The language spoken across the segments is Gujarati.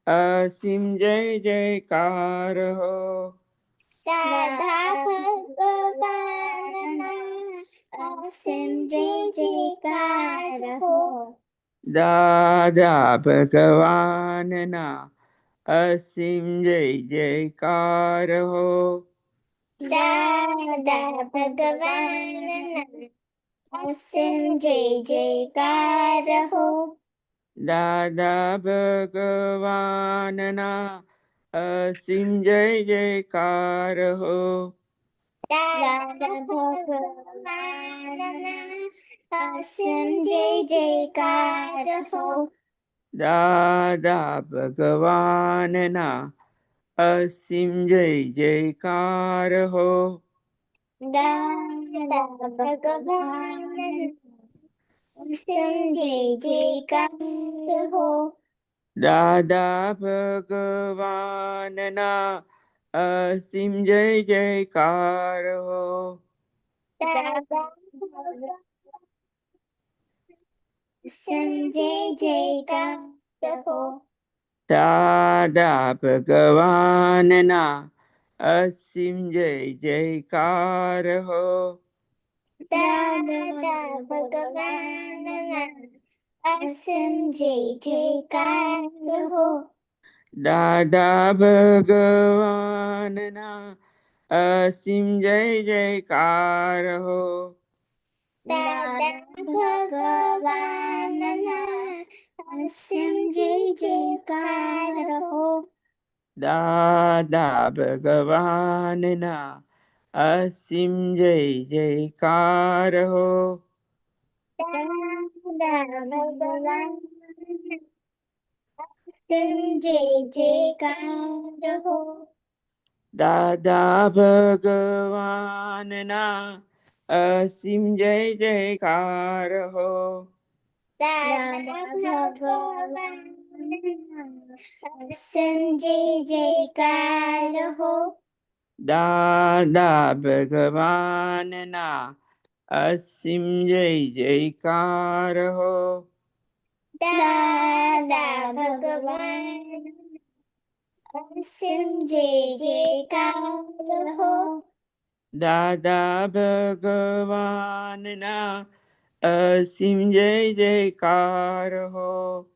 અસીમ જય જયકાર હો. દાદા ભગવાનના અસીમ જય જયકાર હો. દાદા ભગવાનના અસીમ જય જયકાર હો. દાદા ભગવાનના અસીમ જય જયકાર હો. દાદા ભગવાનના અસીમ જય જયકાર હો. દાદા ભગવાનના અસીમ જય જયકાર હો. દાદા ભગવાનના અસીમ જય જયકાર હો. દાદા ભગવાનના અસીમ જય જયકાર હો. દાદા ભગવાનના અસીમ જય જયકાર હો. દાદા અસીમ જય જયકાર હો. દાદા ભગવાનના અસીમ જય જયકાર હો. દાદા ભગવાનના અસીમ જય જયકાર હો. દાદા ભગવાનના અસીમ જય જયકાર હો. દાદા ભગવાનના અસીમ જય જયકાર હો. દાદા ભગવાનના અસીમ જય જયકાર હો. દાદા ભગવાનના અસીમ જય જયકાર હો. દાદા ભગવાનના અસીમ જય જયકાર હો. દાદા ભગવાનના અસીમ જય જયકાર હો. દાદા ભગવાનના અસીમ જય જયકાર હો. દાદા ભગવાનના અસીમ જય જયકાર હો. દાદા ભગવાનના અસીમ જય જયકાર હો.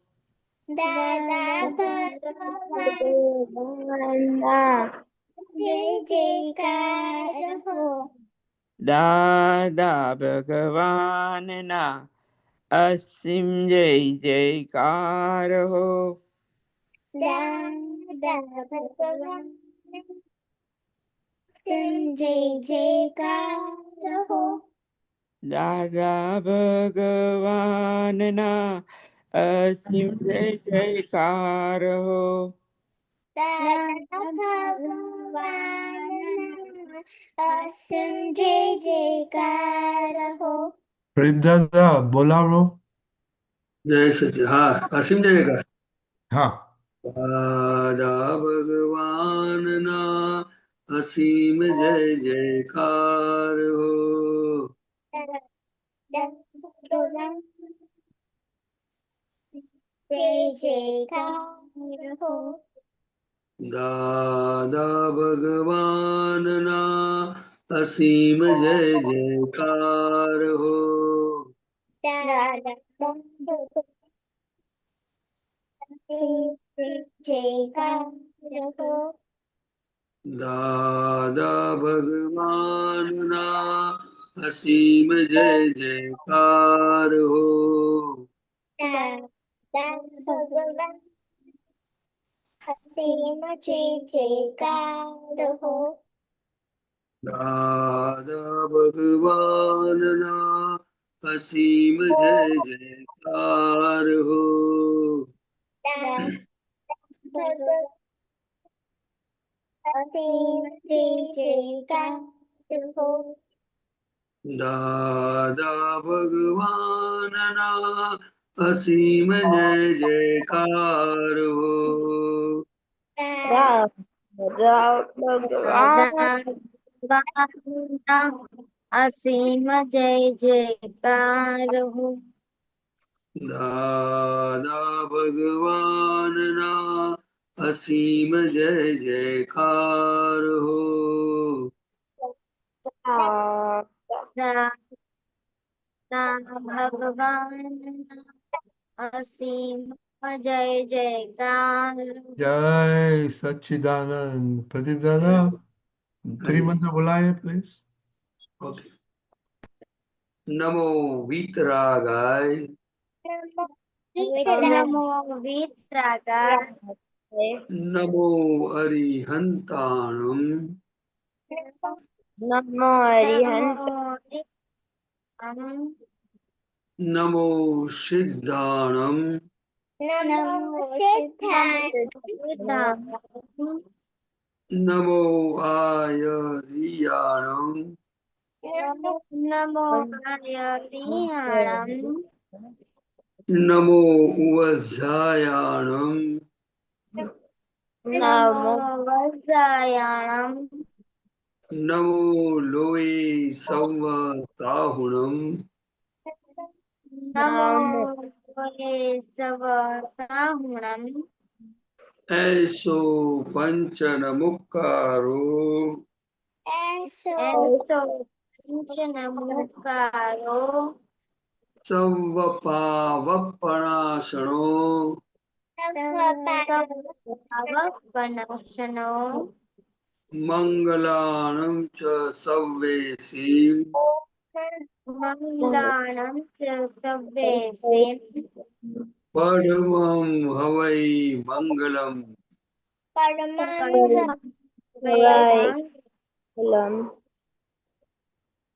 દાદા ભગવાનના જય જયકાર હો. દાદા ભગવાનના અસીમ જય જયકાર હો. દાદા ભગવાનના અસીમ જય જયકાર હો. દાદા ભગવાનના અસીમ જય જયકાર હો. દાદા ભગવાનના અસીમ જય જયકાર હો. દાદા બોલાવો. જય સચિ હા અસીમ જય જયકાર. હા. દાદા ભગવાનના અસીમ જય જયકાર હો. જય જયકાર હો. દાદા ભગવાનના અસીમ જય જયકાર હો. દાદા જયકાર હો. દાદા ભગવાનના અસીમ જય જયકાર હો. દાદા ભગવાન અસીમ જય જયકાર હો. દાદા ભગવાનના અસીમ જય જયકાર હો. ભગવાન અસીમ જય જયકાર હો. દાદા ભગવાનના અસીમ જય જયકાર હો. દાદા ભગવાનના અસીમ જય જયકાર હો. દાદા ભગવાનના असीम जय जयकार हो। भगवान असीम जय जयकार। जय सच्चिदानंद। प्रदीप दादा, हाँ जी। त्रिमंत्र बुलाए प्लीज। ओके। नमो वीतरागाय नमो वीतरागाय। नमो अरिहंताणम नमो अरिहंत। नमो सिद्धाणम नमो सिद्धाय। नमो आयरियाणम नमो हरिहरम। नमो उवज्जायाणम नमो वज्रायणम। नमो लोए संवताहुणम नमो केशव साहुणम। ऐसो पंचन मुक्कारो ऐसो पंचन मुखारो। सर्वपावपणाशनो सर्वपावपनाशनो। मंगलाणं च सव्येसी मंगलाणं च सव्येसे। परमं हवै मंगलम् परमं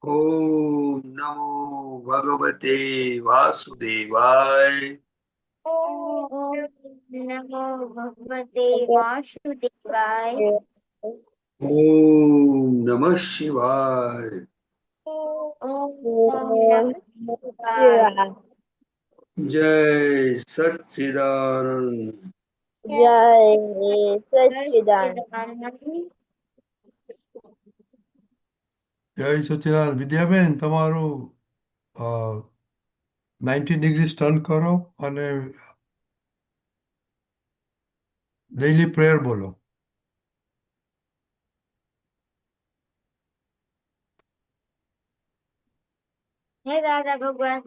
ॐ नमो भगवते वासुदेवाय। ओम नमो भगवते वासुदेवाय। ॐ नमः शिवाय। ओम नमः शिवाय। जय सच्चिदानंद। जय सच्चिदानंद। જય સચ્ચિદાનંદ। વિદ્યાબેન, તમારું 90 ડિગ્રી ટર્ન કરો અને ડેઈલી પ્રેયર બોલો. हे दादा भगवान,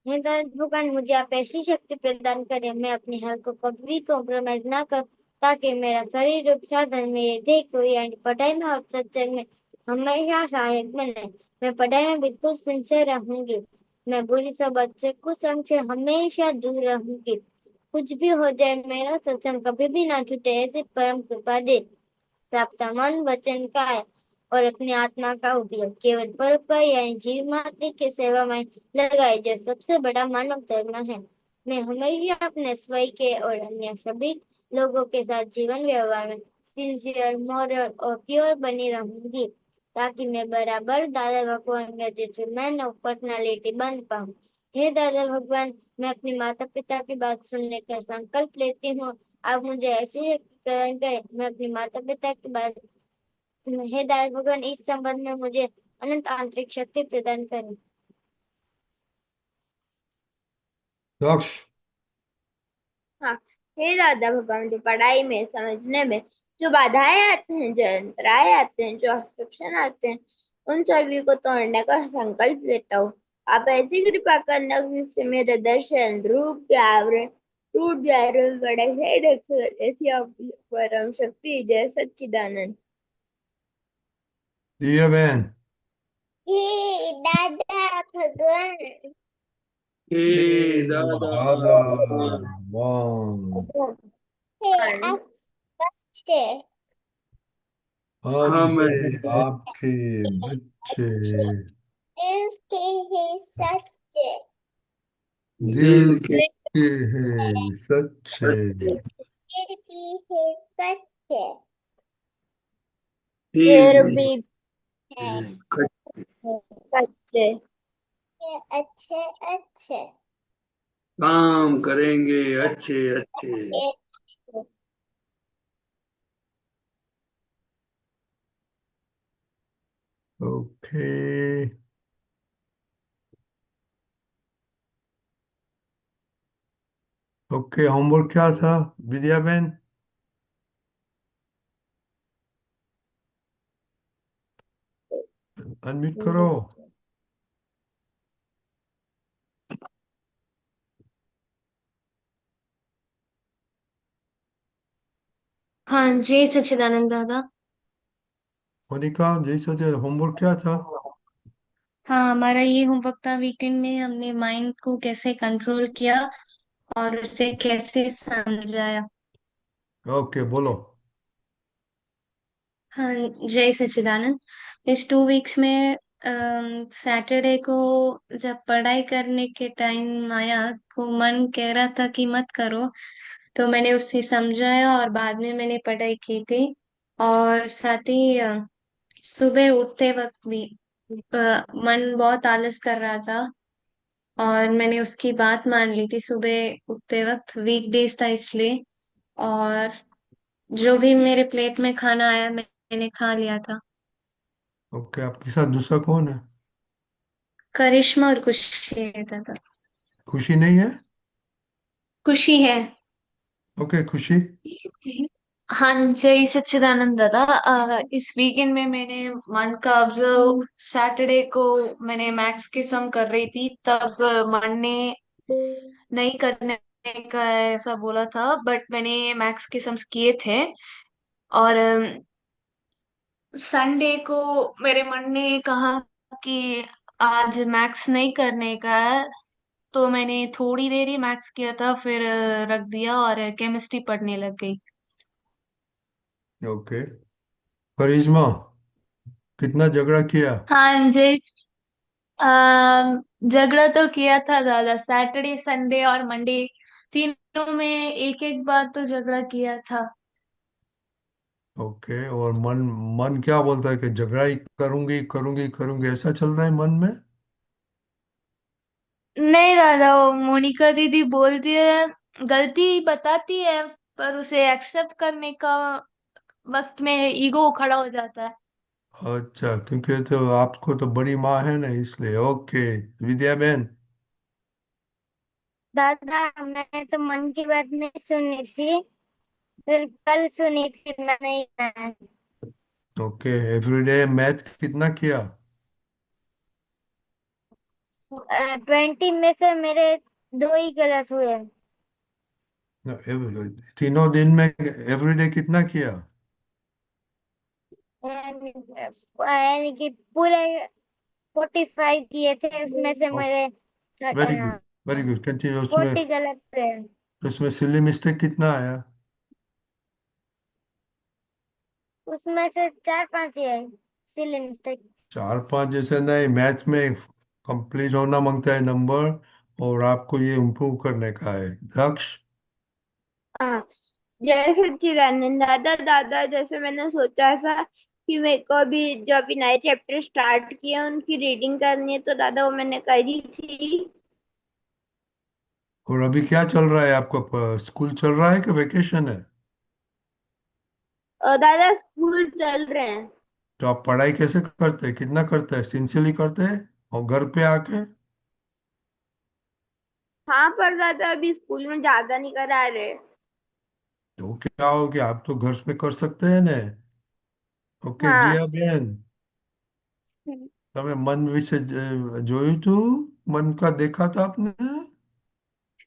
हे दादा भगवान, मुझे आप ऐसी शक्ति प्रदान करें, मैं अपनी हेल्थ को कभी कॉम्प्रोमाइज ना कर, ताकि मेरा शरीर रूप साधन मेरे देह को यानी पढ़ाई में और सत्संग में हमेशा सहायक बने। मैं पढ़ाई में बिल्कुल सिंसियर रहूंगी। मैं बुरी सोबत से कुसंग से हमेशा दूर रहूंगी। कुछ भी हो जाए, मेरा सत्संग कभी भी ना छूटे, ऐसी परम कृपा दे। प्राप्त मन वचन काया और अपनी आत्मा का उपयोग केवल परोपकार यानी जीव मात्र की सेवा में लगाए, जो सबसे बड़ा मानव धर्म है। मैं हमेशा अपने स्वयं के और अन्य सभी लोगों के साथ जीवन व्यवहार में सिंसियर, मॉरल और प्योर बनी रहूंगी, ताकि मैं बराबर दादा भगवान का जैसे मैन ऑफ पर्सनालिटी बन पाऊं। हे दादा भगवान, मैं अपने माता पिता की बात सुनने का संकल्प लेती हूँ। आप मुझे ऐसी शक्ति प्रदान करें, मैं अपने माता पिता की बात। हे दादा भगवान, इस संबंध में मुझे अनंत आंतरिक शक्ति प्रदान करें। દક્ષ, हाँ, हे दादा भगवान, जो पढ़ाई में समझने में जो बाधाएं आते हैं, जो अंतराय आते हैं, जो ऑब्स्ट्रक्शन आते हैं, उन सभी को तोड़ने का संकल्प लेता हूँ। आप ऐसी कृपा करना जिससे मेरा दर्शन रूप के आवरण टूट जाए, रोज बड़े से ऐसी आप परम शक्ति जय सच्चिदानंद। દિવ્યાબેન, हे दादा भगवान, हे એ दादा દાદા વાહ, हे आप बच्चे हम हम हैं आपके बच्चे, दिल के ही सच्चे, दिल दिल के के हैं सच्चे, सच्चे फिर भी है सच्चे, फिर फिर भी भी है सच्चे ये अच्छे अच्छे। काम करेंगे अच्छे अच्छे। ये ओके। ओके, होमवर्क क्या था विद्याबेन? अनम्यूट करो। हाँ जी सच्चिदानंद दादा। मोनिका जय सच, होमवर्क क्या था? हाँ, हमारा ये होमवर्क था, वीकेंड में हमने माइंड को कैसे कंट्रोल किया और उसे कैसे समझाया। ओके बोलो। हाँ, जय सच्चिदानंद। इस 2 वीक्स में सैटरडे को जब पढ़ाई करने के टाइम आया तो मन कह रहा था कि मत करो, तो मैंने उसे समझाया और बाद में मैंने पढ़ाई की थी। और साथ ही सुबह उठते वक्त भी मन बहुत आलस कर रहा था और मैंने उसकी बात मान ली थी सुबह उठते वक्त, वीकडेज था इसलिए। और जो भी मेरे प्लेट में खाना आया मैंने खा लिया था। ओके, आपके साथ दूसरा कौन है? करिश्मा और खुशी है दादा। खुशी नहीं है? खुशी है। ओके खुशी। हाँ जय सच्चिदानंद दादा। इस वीकेंड में मैंने मन का ऑब्जर्व, सैटरडे को मैंने मैथ्स के सम कर रही थी, तब मन ने नहीं करने का ऐसा बोला था, बट मैंने मैथ्स के सम्स किए थे। और संडे को मेरे मन ने कहा कि आज मैथ्स नहीं करने का है, तो मैंने थोड़ी देर ही मैथ्स किया था, फिर रख दिया और केमिस्ट्री पढ़ने लग गई। ओके। करिश्मा, कितना झगड़ा किया? हाँ जी। झगड़ा तो किया था दादा, सैटरडे संडे और मंडे तीनों में एक एक बार तो झगड़ा किया था। ओके, और मन मन क्या बोलता है कि झगड़ा ही करूंगी करूंगी करूंगी, ऐसा चल रहा है मन में? नहीं दादा, वो मोनिका दीदी बोलती है, गलती बताती है, पर उसे एक्सेप्ट करने का वक्त में ईगो खड़ा हो जाता है। अच्छा, क्योंकि तो आपको तो बड़ी माँ है ना इसलिए। ओके। विद्या बहन। दादा मैंने तो मन की बात नहीं सुनी थी, फिर कल सुनी थी मैंने। ओके, एवरीडे मैथ कितना किया? 20 में से मेरे 2 ही गलत हुए। तीनों दिन में एवरीडे कितना किया? यानी कि पूरे 45 किए थे, उसमें से मेरे very good, very good, continue. उसमें 40 गलत थे। उसमें सिली मिस्टेक कितना आया? उसमें से 4-5 ही है सिली मिस्टेक। चार पांच जैसे नहीं, मैथ में कंप्लीट होना मांगता है नंबर, और आपको ये इम्प्रूव करने का है। दक्ष। हाँ, जय सच्चिदानंद दादा। दादा जैसे मैंने सोचा था कि मेरे को अभी जो अभी नए चैप्टर स्टार्ट किए हैं उनकी रीडिंग करनी है, तो दादा वो मैंने करी थी। और अभी क्या चल रहा है आपका? स्कूल चल रहा है कि वेकेशन है? और दादा स्कूल चल रहे हैं। तो आप पढ़ाई कैसे करते हैं, कितना करते हैं, सिंसियरली करते हैं और घर पे आके? हाँ, पर दादा अभी स्कूल में ज्यादा नहीं करा रहे। तो क्या हो गया, आप तो घर पे कर सकते हैं ना। ओके हाँ। जिया बहन, તમે મન વિશે જોયું તું? मन का देखा था आपने?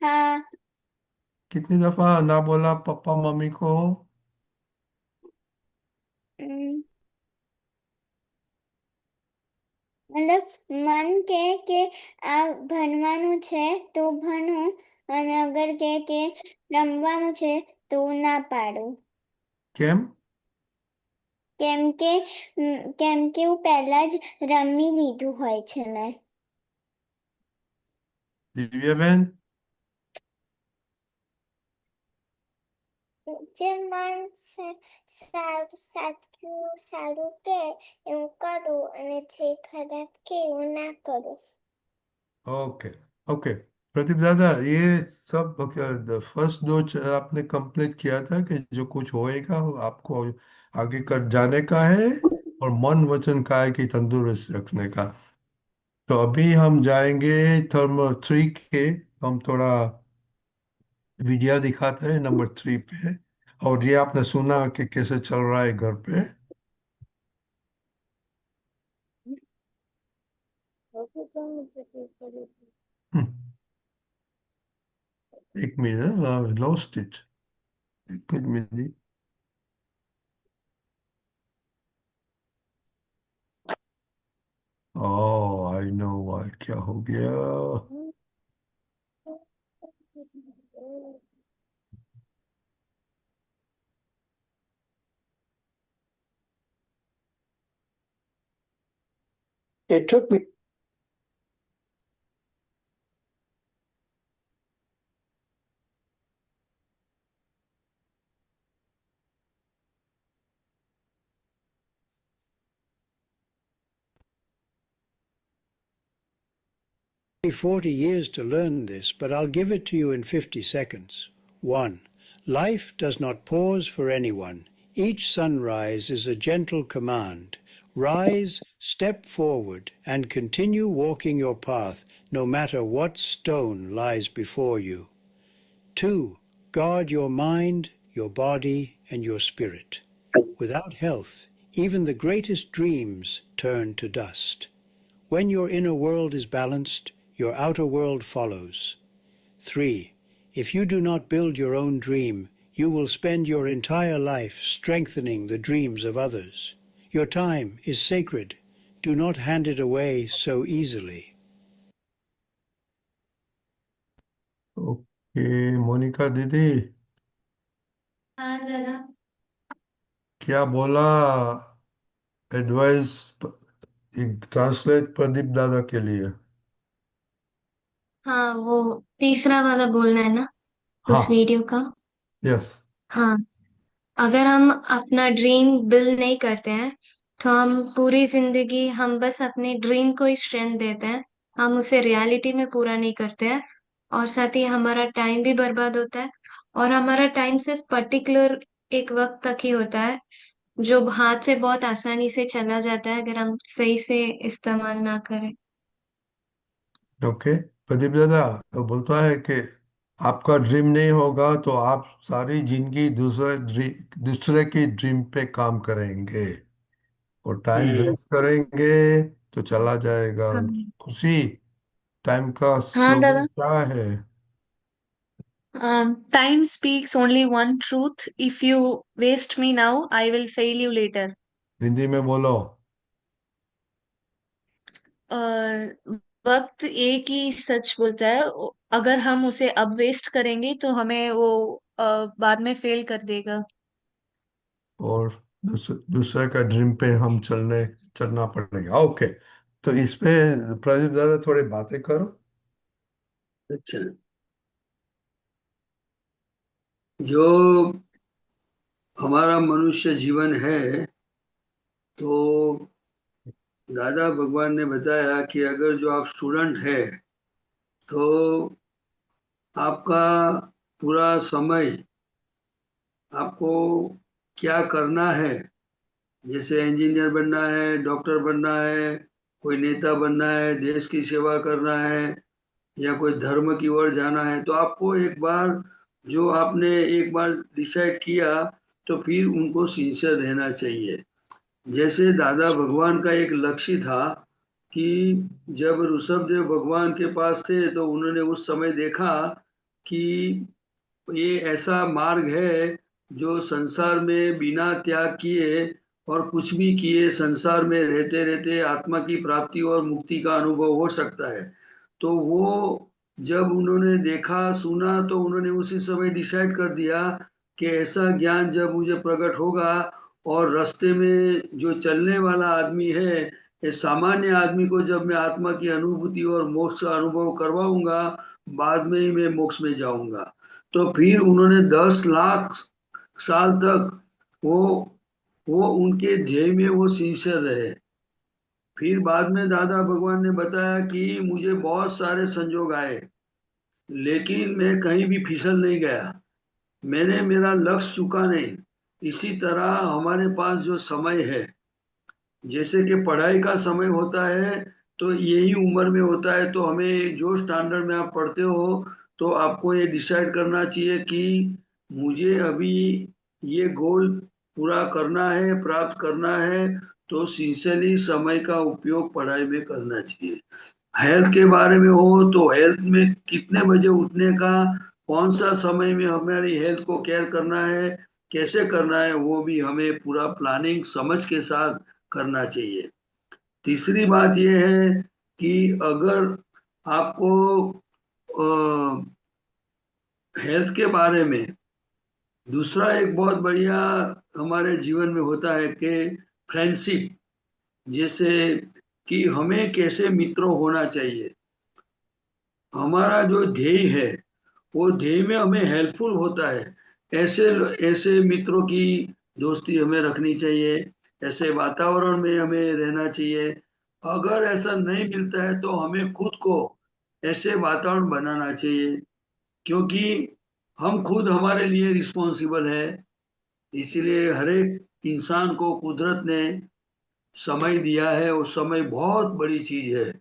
हाँ। कितनी दफा ना बोला पापा मम्मी को? हम्म, મતલબ મન કે આ ભણવાનું છે તો ભણું, અને અગર કે રમવાનું છે તો ના પાડું. કેમ? કેમ કે હું પહેલા જ રમી લીધું હોય છે મેં. दिव्या बहन। જે મન સારું કે એવું કરું, અને જે ખરાબ કે એવું ના કરું. ओके। ओके। प्रदीप दादा, ये सब फर्स्ट दो आपने कंप्लीट किया था कि जो कुछ होएगा वो आपको आगे कर जाने का है, और मन वचन का है कि तंदुरुस्त रखने का। तो अभी हम जाएंगे थर्म थ्री के। हम थोड़ा वीडियो दिखाते हैं नंबर थ्री पे, और ये आपने सुना कि कैसे चल रहा है घर पे। हम्म, एक मिनट लॉस्ट इट एक minute oh I know why क्या हो गया It took me 40 years to learn this, but I'll give it to you in 50 seconds. 1. Life does not pause for anyone. Each sunrise is a gentle command. Rise, step forward, and continue walking your path, no matter what stone lies before you. 2. Guard your mind, your body, and your spirit. Without health, even the greatest dreams turn to dust. When your inner world is balanced, your outer world follows. 3. If you do not build your own dream, you will spend your entire life strengthening the dreams of others. Your time is sacred. Do not hand it away so easily. Okay Monika दीदी हाँ दादा। क्या बोला एडवाइस ट्रांसलेट प्रदीप दादा के लिए हाँ, वो तीसरा वाला बोलना है ना हाँ उस वीडियो का। यस हाँ, अगर हम अपना ड्रीम बिल्ड नहीं करते हैं तो हम पूरी जिंदगी हम बस अपने ड्रीम को ही स्ट्रेंथ देते हैं, हम उसे रियलिटी में पूरा नहीं करते हैं। और साथ ही हमारा टाइम भी बर्बाद होता है, और हमारा टाइम सिर्फ पर्टिकुलर एक वक्त तक ही होता है जो हाथ से बहुत आसानी से चला जाता है अगर हम सही से इस्तेमाल ना करें। ओके प्रदीप दादा तो बोलता है कि आपका ड्रीम नहीं होगा तो आप सारी जिंदगी दूसरे की ड्रीम पे काम करेंगे और टाइम हम्म। वेस्ट करेंगे तो चला जाएगा हाँ। खुशी टाइम का हाँ स्लोगन दादा। क्या है Time speaks only one truth. If you waste me now, I will fail you later. Hindi में बोलो और वक्त एक ही सच बोलता है, अगर हम उसे अब वेस्ट करेंगे तो हमें वो बाद में फेल कर देगा। और दूसरे का ड्रीम पे हम चलना पड़ेगा ओके तो इस पे प्रदीप दादा थोड़ी बातें करो अच्छा, जो हमारा मनुष्य जीवन है तो दादा भगवान ने बताया कि अगर जो आप स्टूडेंट है तो आपका पूरा समय आपको क्या करना है, जैसे इंजीनियर बनना है, डॉक्टर बनना है, कोई नेता बनना है, देश की सेवा करना है या कोई धर्म की ओर जाना है, तो आपको एक बार जो आपने एक बार डिसाइड किया तो फिर उनको सिंसियर रहना चाहिए। जैसे दादा भगवान का एक लक्ष्य था कि जब ऋषभदेव भगवान के पास थे तो उन्होंने उस समय देखा कि ये ऐसा मार्ग है जो संसार में बिना त्याग किए और कुछ भी किए संसार में रहते रहते आत्मा की प्राप्ति और मुक्ति का अनुभव हो सकता है। तो वो जब उन्होंने देखा सुना तो उन्होंने उसी समय डिसाइड कर दिया कि ऐसा ज्ञान जब मुझे प्रकट होगा और रास्ते में जो चलने वाला आदमी है, ये सामान्य आदमी को जब मैं आत्मा की अनुभूति और मोक्ष का अनुभव करवाऊंगा, बाद में ही मैं मोक्ष में जाऊंगा। तो फिर उन्होंने 10 लाख साल तक वो वो उनके ध्येय में वो सिंसियर रहे। फिर बाद में दादा भगवान ने बताया कि मुझे बहुत सारे संजोग आए लेकिन मैं कहीं भी फिसल नहीं गया, मैंने मेरा लक्ष्य चुका नहीं। इसी तरह हमारे पास जो समय है, जैसे कि पढ़ाई का समय होता है तो यही उम्र में होता है, तो हमें जो स्टैंडर्ड में आप पढ़ते हो तो आपको ये डिसाइड करना चाहिए कि मुझे अभी ये गोल पूरा करना है, प्राप्त करना है, तो सिंसियरली समय का उपयोग पढ़ाई में करना चाहिए। हेल्थ के बारे में हो तो हेल्थ में कितने बजे उठने का, कौन सा समय में हमारी हेल्थ को केयर करना है, कैसे करना है, वो भी हमें पूरा प्लानिंग समझ के साथ करना चाहिए। तीसरी बात यह है कि अगर आपको हेल्थ के बारे में दूसरा एक बहुत बढ़िया हमारे जीवन में होता है कि फ्रेंडशिप, जैसे कि हमें कैसे मित्रों होना चाहिए। हमारा जो ध्येय है वो ध्येय में हमें हेल्पफुल होता है, ऐसे ऐसे मित्रों की दोस्ती हमें रखनी चाहिए, ऐसे वातावरण में हमें रहना चाहिए। अगर ऐसा नहीं मिलता है तो हमें खुद को ऐसे वातावरण बनाना चाहिए, क्योंकि हम खुद हमारे लिए रिस्पॉन्सिबल है। इसीलिए हर एक इंसान को कुदरत ने समय दिया है और समय बहुत बड़ी चीज है,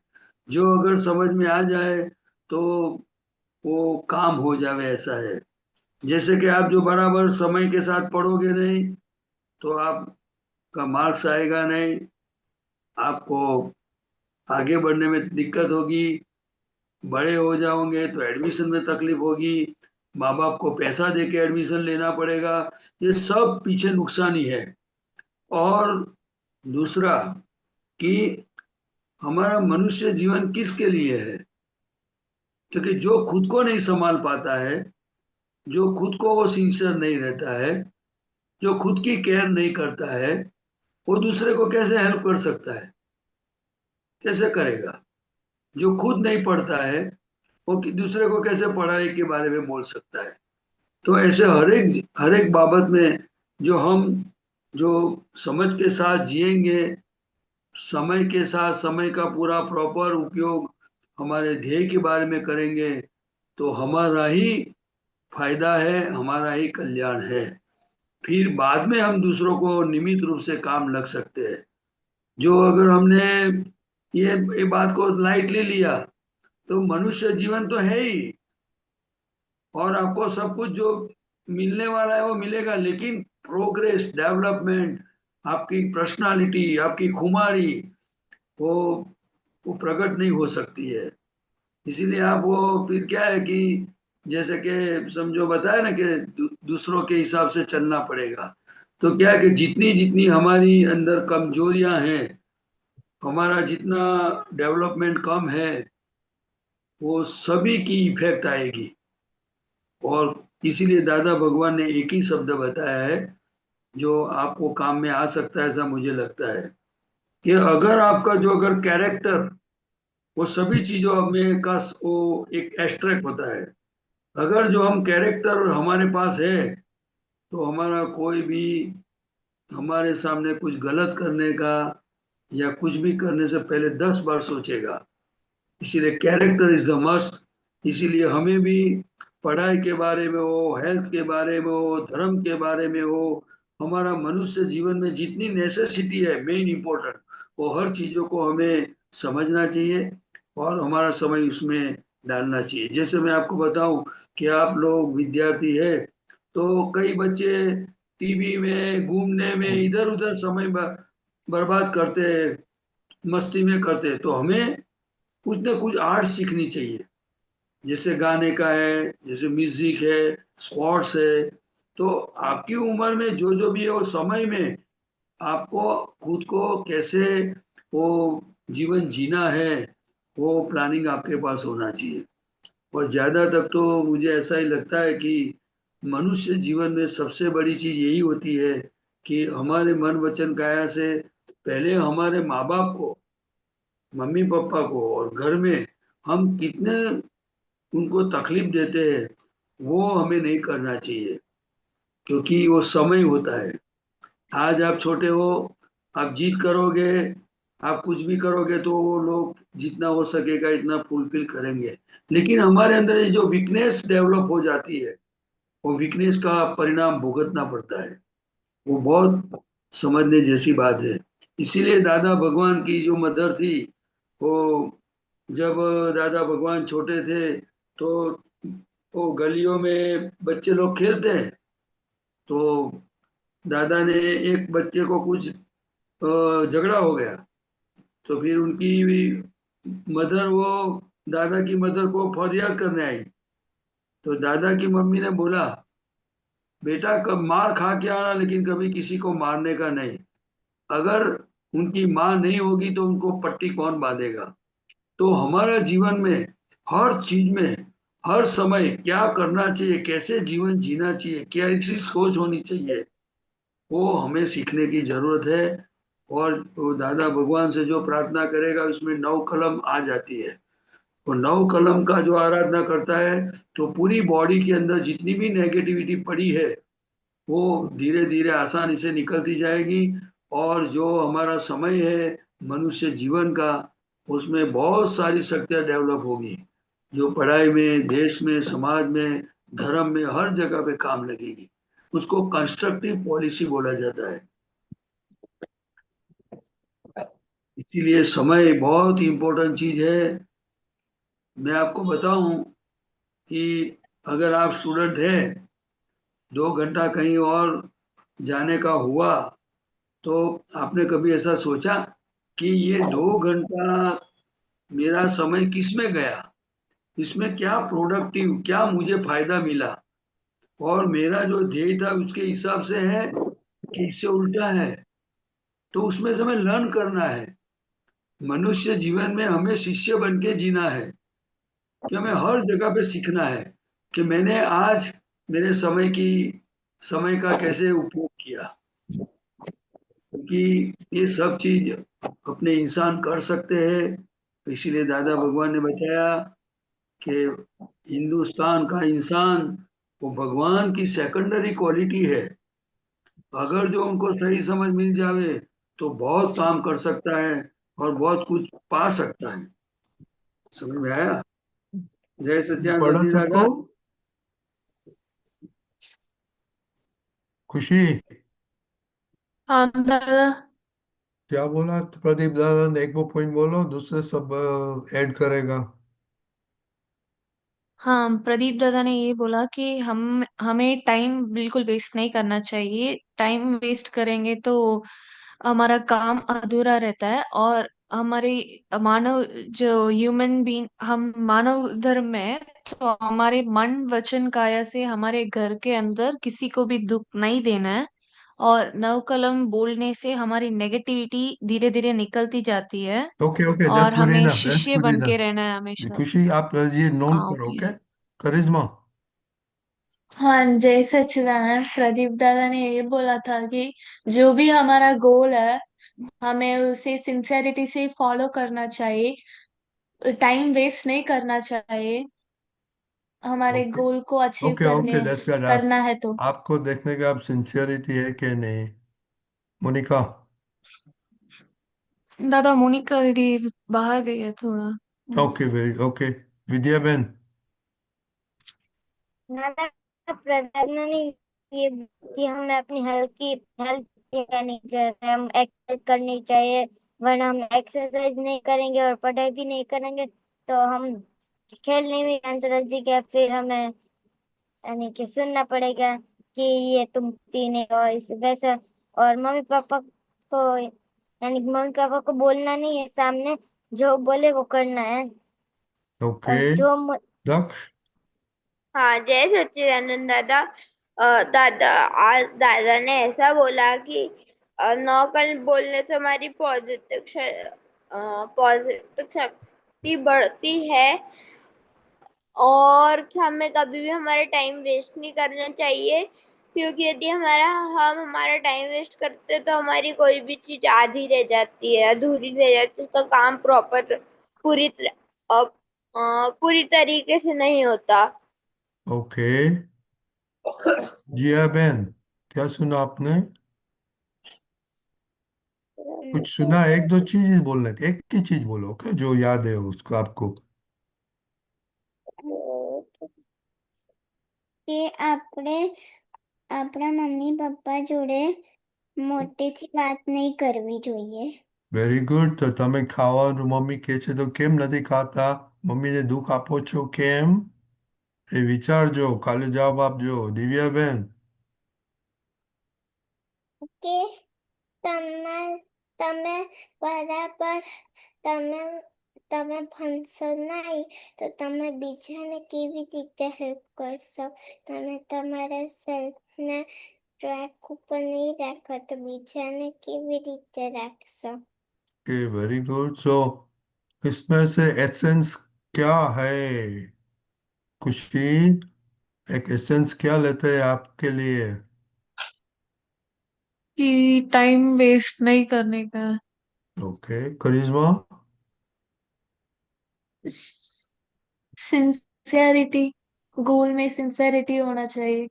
जो अगर समझ में आ जाए तो वो काम हो जावे, ऐसा है। जैसे कि आप जो बराबर समय के साथ पढ़ोगे नहीं तो आपका मार्क्स आएगा नहीं, आपको आगे बढ़ने में दिक्कत होगी, बड़े हो जाओगे तो एडमिशन में तकलीफ होगी, माँ बाप को पैसा दे के एडमिशन लेना पड़ेगा, ये सब पीछे नुकसान ही है। और दूसरा कि हमारा मनुष्य जीवन किसके लिए है, क्योंकि जो खुद को नहीं संभाल पाता है, जो खुद को वो सिंसियर नहीं रहता है, जो खुद की केयर नहीं करता है, वो दूसरे को कैसे हेल्प कर सकता है, कैसे करेगा। जो खुद नहीं पढ़ता है वो दूसरे को कैसे पढ़ाई के बारे में बोल सकता है। तो ऐसे हर एक बाबत में जो हम जो समझ के साथ जिएंगे, समय के साथ समय का पूरा प्रॉपर उपयोग हमारे ध्येय के बारे में करेंगे, तो हमारा ही फायदा है, हमारा ही कल्याण है। फिर बाद में हम दूसरों को नियमित रूप से काम लग सकते हैं। जो अगर हमने ये बात को लाइटली लिया तो मनुष्य जीवन तो है ही, और आपको सब कुछ जो मिलने वाला है वो मिलेगा, लेकिन प्रोग्रेस, डेवलपमेंट, आपकी पर्सनालिटी, आपकी खुमारी, वो वो प्रकट नहीं हो सकती है। इसीलिए आप वो फिर क्या है कि जैसे कि समझो बताया ना कि दूसरों के हिसाब से चलना पड़ेगा। तो क्या है कि जितनी जितनी हमारी अंदर कमजोरियां हैं, हमारा जितना डेवलपमेंट कम है, वो सभी की इफेक्ट आएगी। और इसीलिए दादा भगवान ने एक ही शब्द बताया है जो आपको काम में आ सकता है, ऐसा मुझे लगता है कि अगर आपका जो अगर कैरेक्टर, वो सभी चीजों में का वो एक एस्ट्रैक्ट होता है। अगर जो हम कैरेक्टर हमारे पास है तो हमारा कोई भी हमारे सामने कुछ गलत करने का या कुछ भी करने से पहले 10 बार सोचेगा। इसीलिए कैरेक्टर इज द मस्ट। इसीलिए हमें भी पढ़ाई के बारे में हो, हेल्थ के बारे में हो, धर्म के बारे में हो, हमारा मनुष्य जीवन में जितनी नेसेसिटी है मेन इम्पोर्टेंट, वो हर चीजों को हमें समझना चाहिए और हमारा समय उसमें डालना चाहिए। जैसे मैं आपको बताऊं कि आप लोग विद्यार्थी है तो कई बच्चे टीवी में घूमने में इधर उधर समय बर्बाद करते हैं, मस्ती में करते हैं। तो हमें कुछ ना कुछ आर्ट सीखनी चाहिए, जैसे गाने का है, जैसे म्यूजिक है, स्पोर्ट्स है। तो आपकी उम्र में जो जो भी है वो समय में आपको खुद को कैसे वो जीवन जीना है, वो प्लानिंग आपके पास होना चाहिए। और ज्यादा तक तो मुझे ऐसा ही लगता है कि मनुष्य जीवन में सबसे बड़ी चीज यही होती है कि हमारे मन वचन काया से पहले हमारे माँ बाप को, मम्मी पापा को और घर में हम कितने उनको तकलीफ देते हैं, वो हमें नहीं करना चाहिए, क्योंकि वो समय होता है। आज आप छोटे हो, आप जीत करोगे, आप कुछ भी करोगे तो वो लोग जितना हो सकेगा इतना फुलफिल करेंगे। लेकिन हमारे अंदर ये जो वीकनेस डेवलप हो जाती है, वो वीकनेस का परिणाम भुगतना पड़ता है। वो बहुत समझने जैसी बात है। इसीलिए दादा भगवान की जो मदर थी, वो जब दादा भगवान छोटे थे तो वो गलियों में बच्चे लोग खेलते हैं, तो दादा ने एक बच्चे को कुछ झगड़ा हो गया, तो फिर उनकी भी मदर वो दादा की मदर को फरियाद करने आई। तो दादा की मम्मी ने बोला, बेटा कब मार खा के आना, लेकिन कभी किसी को मारने का नहीं। अगर उनकी माँ नहीं होगी तो उनको पट्टी कौन बांधेगा। तो हमारा जीवन में हर चीज में हर समय क्या करना चाहिए, कैसे जीवन जीना चाहिए, कैसी सोच होनी चाहिए, वो हमें सीखने की जरूरत है। और वो दादा भगवान से जो प्रार्थना करेगा उसमें 9 कलम आ जाती है। वो 9 कलम का जो आराधना करता है तो पूरी बॉडी के अंदर जितनी भी नेगेटिविटी पड़ी है वो धीरे धीरे आसानी से निकलती जाएगी। और जो हमारा समय है मनुष्य जीवन का, उसमें बहुत सारी शक्तियां डेवलप होगी जो पढ़ाई में, देश में, समाज में, धर्म में, हर जगह पे काम लगेगी। उसको कंस्ट्रक्टिव पॉलिसी बोला जाता है। इसीलिए समय बहुत इंपॉर्टेंट चीज है। मैं आपको बताऊं कि अगर आप स्टूडेंट हैं, 2 घंटा कहीं और जाने का हुआ, तो आपने कभी ऐसा सोचा कि ये 2 घंटा मेरा समय किस में गया, इसमें क्या प्रोडक्टिव, क्या मुझे फायदा मिला, और मेरा जो ध्येय था उसके हिसाब से है कि इससे उल्टा है। तो उसमें से हमें लर्न करना है। मनुष्य जीवन में हमें शिष्य बन के जीना है, कि हमें हर जगह पे सीखना है कि मैंने आज मेरे समय का कैसे उपयोग किया। क्योंकि ये सब चीज अपने इंसान कर सकते हैं। तो इसीलिए दादा भगवान ने बताया कि हिंदुस्तान का इंसान वो भगवान की सेकेंडरी क्वालिटी है। अगर जो उनको सही समझ मिल जावे तो बहुत काम कर सकता है और बहुत कुछ पा सकता है। समझ में आया? जय सच्चिदानंद पढ़ा जी सबको? दादा। खुशी हाँ दादा। क्या बोला? प्रदीप दादा ने एक वो पॉइंट बोलो, दूसरे सब ऐड करेगा। हाँ, प्रदीप दादा ने ये बोला कि हम हमें टाइम बिल्कुल वेस्ट नहीं करना चाहिए। टाइम वेस्ट करेंगे तो हमारा काम अधूरा रहता है। और हमारे मानव जो ह्यूमन बीइंग, हम मानव धर्म में है, तो हमारे मन वचन काया से हमारे घर के अंदर किसी को भी दुख नहीं देना है। और नव कलम बोलने से हमारी नेगेटिविटी धीरे धीरे निकलती जाती है। ओके ओके, और दैट्स गुड हमें इनफ, दैट्स शिष्य गुड बन के इनफ। रहना है हमेशा। खुशी आप ये नोट हाँ, करो, ओके। ओके? करिश्मा। हाँ, जय सच्चिदानंद। प्रदीप दादा ने ये बोला था कि जो भी हमारा गोल है, हमें उसे सिंसेरिटी से फॉलो करना चाहिए। टाइम वेस्ट नहीं करना चाहिए, हमारे ओके गोल को अचीव ओके ओके, करने दैट्स गुड। करना है तो। आपको देखने का आप सिंसियरिटी है कि नहीं, मोनिका? दादा, मोनिका दीदी बाहर गई है थोड़ा। ओके भाई, ओके। विद्या बहन? दादा प्रधान ने ये कि हमें अपनी हेल्थ यानी जैसे हम एक्सरसाइज करनी चाहिए, वरना हम एक्सरसाइज नहीं करेंगे और पढ़ाई भी नहीं करेंगे तो हम खेलने में अंतर्राज्य गया, फिर हमें यानी कि सुनना पड़ेगा कि ये तुम तीन हो इस वैसा। और मम्मी पापा को यानी मम्मी पापा को बोलना नहीं है सामने, जो बोले वो करना है। ओके। और जो दक्ष? हाँ, जय सच्चिदानंद दादा। दादा, आज दादा ने ऐसा बोला कि नौकल बोलने से हमारी पॉजिटिव शक्ति बढ़ती है, और कि हमें कभी भी हमारा टाइम वेस्ट नहीं करना चाहिए। क्योंकि यदि हम हमारा टाइम वेस्ट करते तो हमारी कोई भी चीज आधी रह जाती है, अधूरी रह जाती है, उसका काम प्रॉपर पूरी तरीके से नहीं होता। ओके। जिया बहन, क्या सुना आपने? कुछ सुना? एक दो चीज ही बोलने, एक ही चीज बोलो, ओके, जो याद है उसको आपको। કે આપણે આપણા મમ્મી પપ્પા જોડે મોટેથી વાત નહીં કરવી જોઈએ। Very good. તો તમે ખાવાનું મમ્મી કહે છે તો કેમ નથી ખાતા? મમ્મીને દુઃખ આપો છો કેમ? એ વિચારજો, કાલે જવાબ આપજો. દિવ્યાબેન? કે તમે તમે બરાબર તમે તમે ભણશો નહીં તો તમે બીજાને કેવી રીતે હેલ્પ કરશો? તમે તમારા સેલ્ફને ટ્રેક ઉપર નહીં રાખો તો બીજાને કેવી રીતે રાખશો? Okay very good. सो इसमें से एसेंस क्या है? खुशी एक एसेंस क्या लेते हैं आपके लिए? कि टाइम वेस्ट नहीं करने का। ओके करिश्मा? सिंसियरिटी, गोल में सिंसियरिटी होना चाहिए।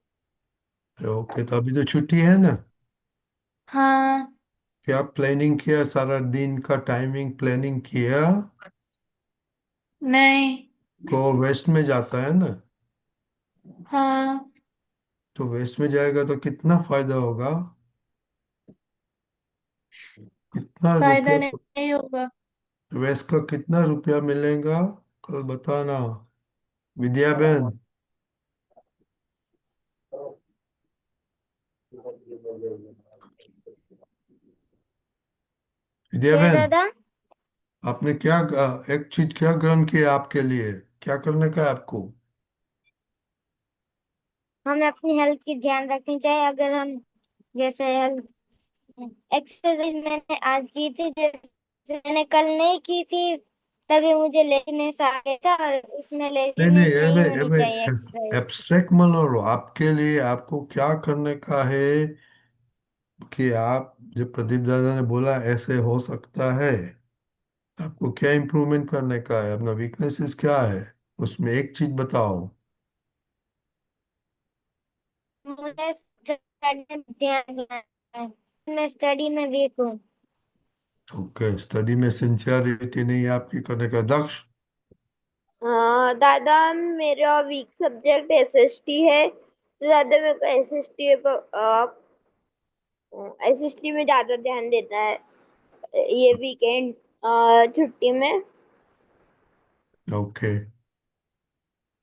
ओके तो अभी तो छुट्टी है ना? हाँ। क्या प्लानिंग किया? सारा दिन का टाइमिंग प्लानिंग किया? नहीं। तो वेस्ट में जाता है ना? हाँ। तो वेस्ट में जाएगा तो कितना फायदा होगा? कितना फायदा रुपया? नहीं होगा। वेस्ट का कितना रुपया मिलेगा कल बताना। विद्या बहन? विद्या क्या बहन दादा? आपने क्या एक चीज क्या ग्रहण किया आपके लिए? क्या करने का है आपको? हमें अपनी हेल्थ की ध्यान रखनी चाहिए। अगर हम जैसे हेल्थ एक्सरसाइज मैंने आज की थी, जैसे मैंने कल नहीं की थी, तभी मुझे लेजीनेस आ गया था, और उसमें नहीं नहीं लेजीनेस नहीं होनी चाहिए एक्सरसाइज। एब्स्ट्रैक्ट मत लो। आपके लिए आपको क्या करने का है कि आप जो प्रदीप दादा ने बोला ऐसे हो सकता है, आपको क्या इम्प्रूवमेंट करने का है? अपना वीकनेसेस क्या है उसमें एक चीज बताओ। मुझे स्टडी में ध्यान देना है। मैं स्टडी में वीक हूँ। ओके स्टडी में सिंसियरिटी नहीं है आपकी करने का। दक्ष? दादा मेरा वीक सब्जेक्ट एसएसटी है, तो दादा मेरे को एसएसटी में ज्यादा ध्यान देता है ये वीकेंड छुट्टी में। ओके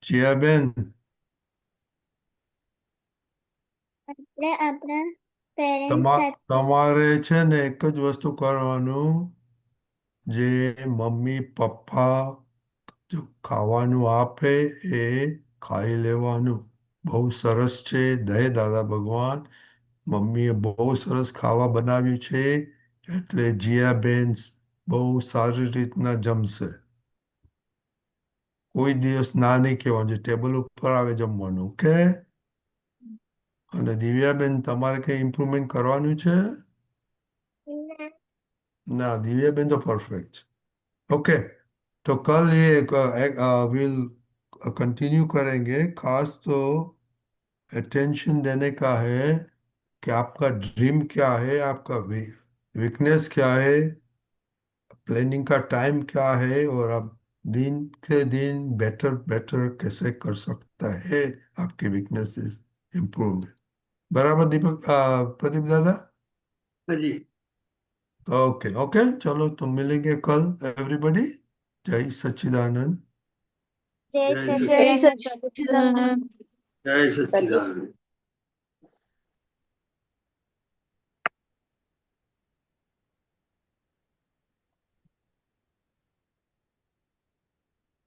जिया बेन? આપણે આપણા પેરેન્ટ્સ સાથે તમારે છે ને એક જ વસ્તુ કરવાનું, જે મમ્મી પપ્પા જો ખાવાનું આપે એ ખાઈ લેવાનું. બહુ સરસ છે દય દાદા ભગવાન, મમ્મીએ બહુ સરસ ખાવા બનાવ્યું છે એટલે જીયાબેન બહુ સારી રીતના જમશે. કોઈ દિવસ ના નહીં કહેવાનું, જે ટેબલ ઉપર આવે જમવાનું. ઓકે? અને દિવ્યાબેન તમારે કંઈ ઇમ્પ્રુવમેન્ટ કરવાનું છે? ના ના દિવ્યાબેન તો પરફેક્ટ છે। ओके तो कल ये विल कंटिन्यू करेंगे। खास तो अटेंशन देने का है कि आपका ड्रीम क्या है, आपका वीकनेस क्या है, प्लानिंग का टाइम क्या है, और आप दिन के दिन बेटर बेटर कैसे कर सकता है आपके वीकनेसेस इम्प्रूवमेंट। बराबर दीपक प्रदीप दादा? हाँ जी। ओके ओके चलो तो मिलेंगे कल एवरीबॉडी। जय सच्चिदानंद। जय जय जय सच्चिदानंद प्रभु। सच्चिदानंद। जय सच्चिदानंद।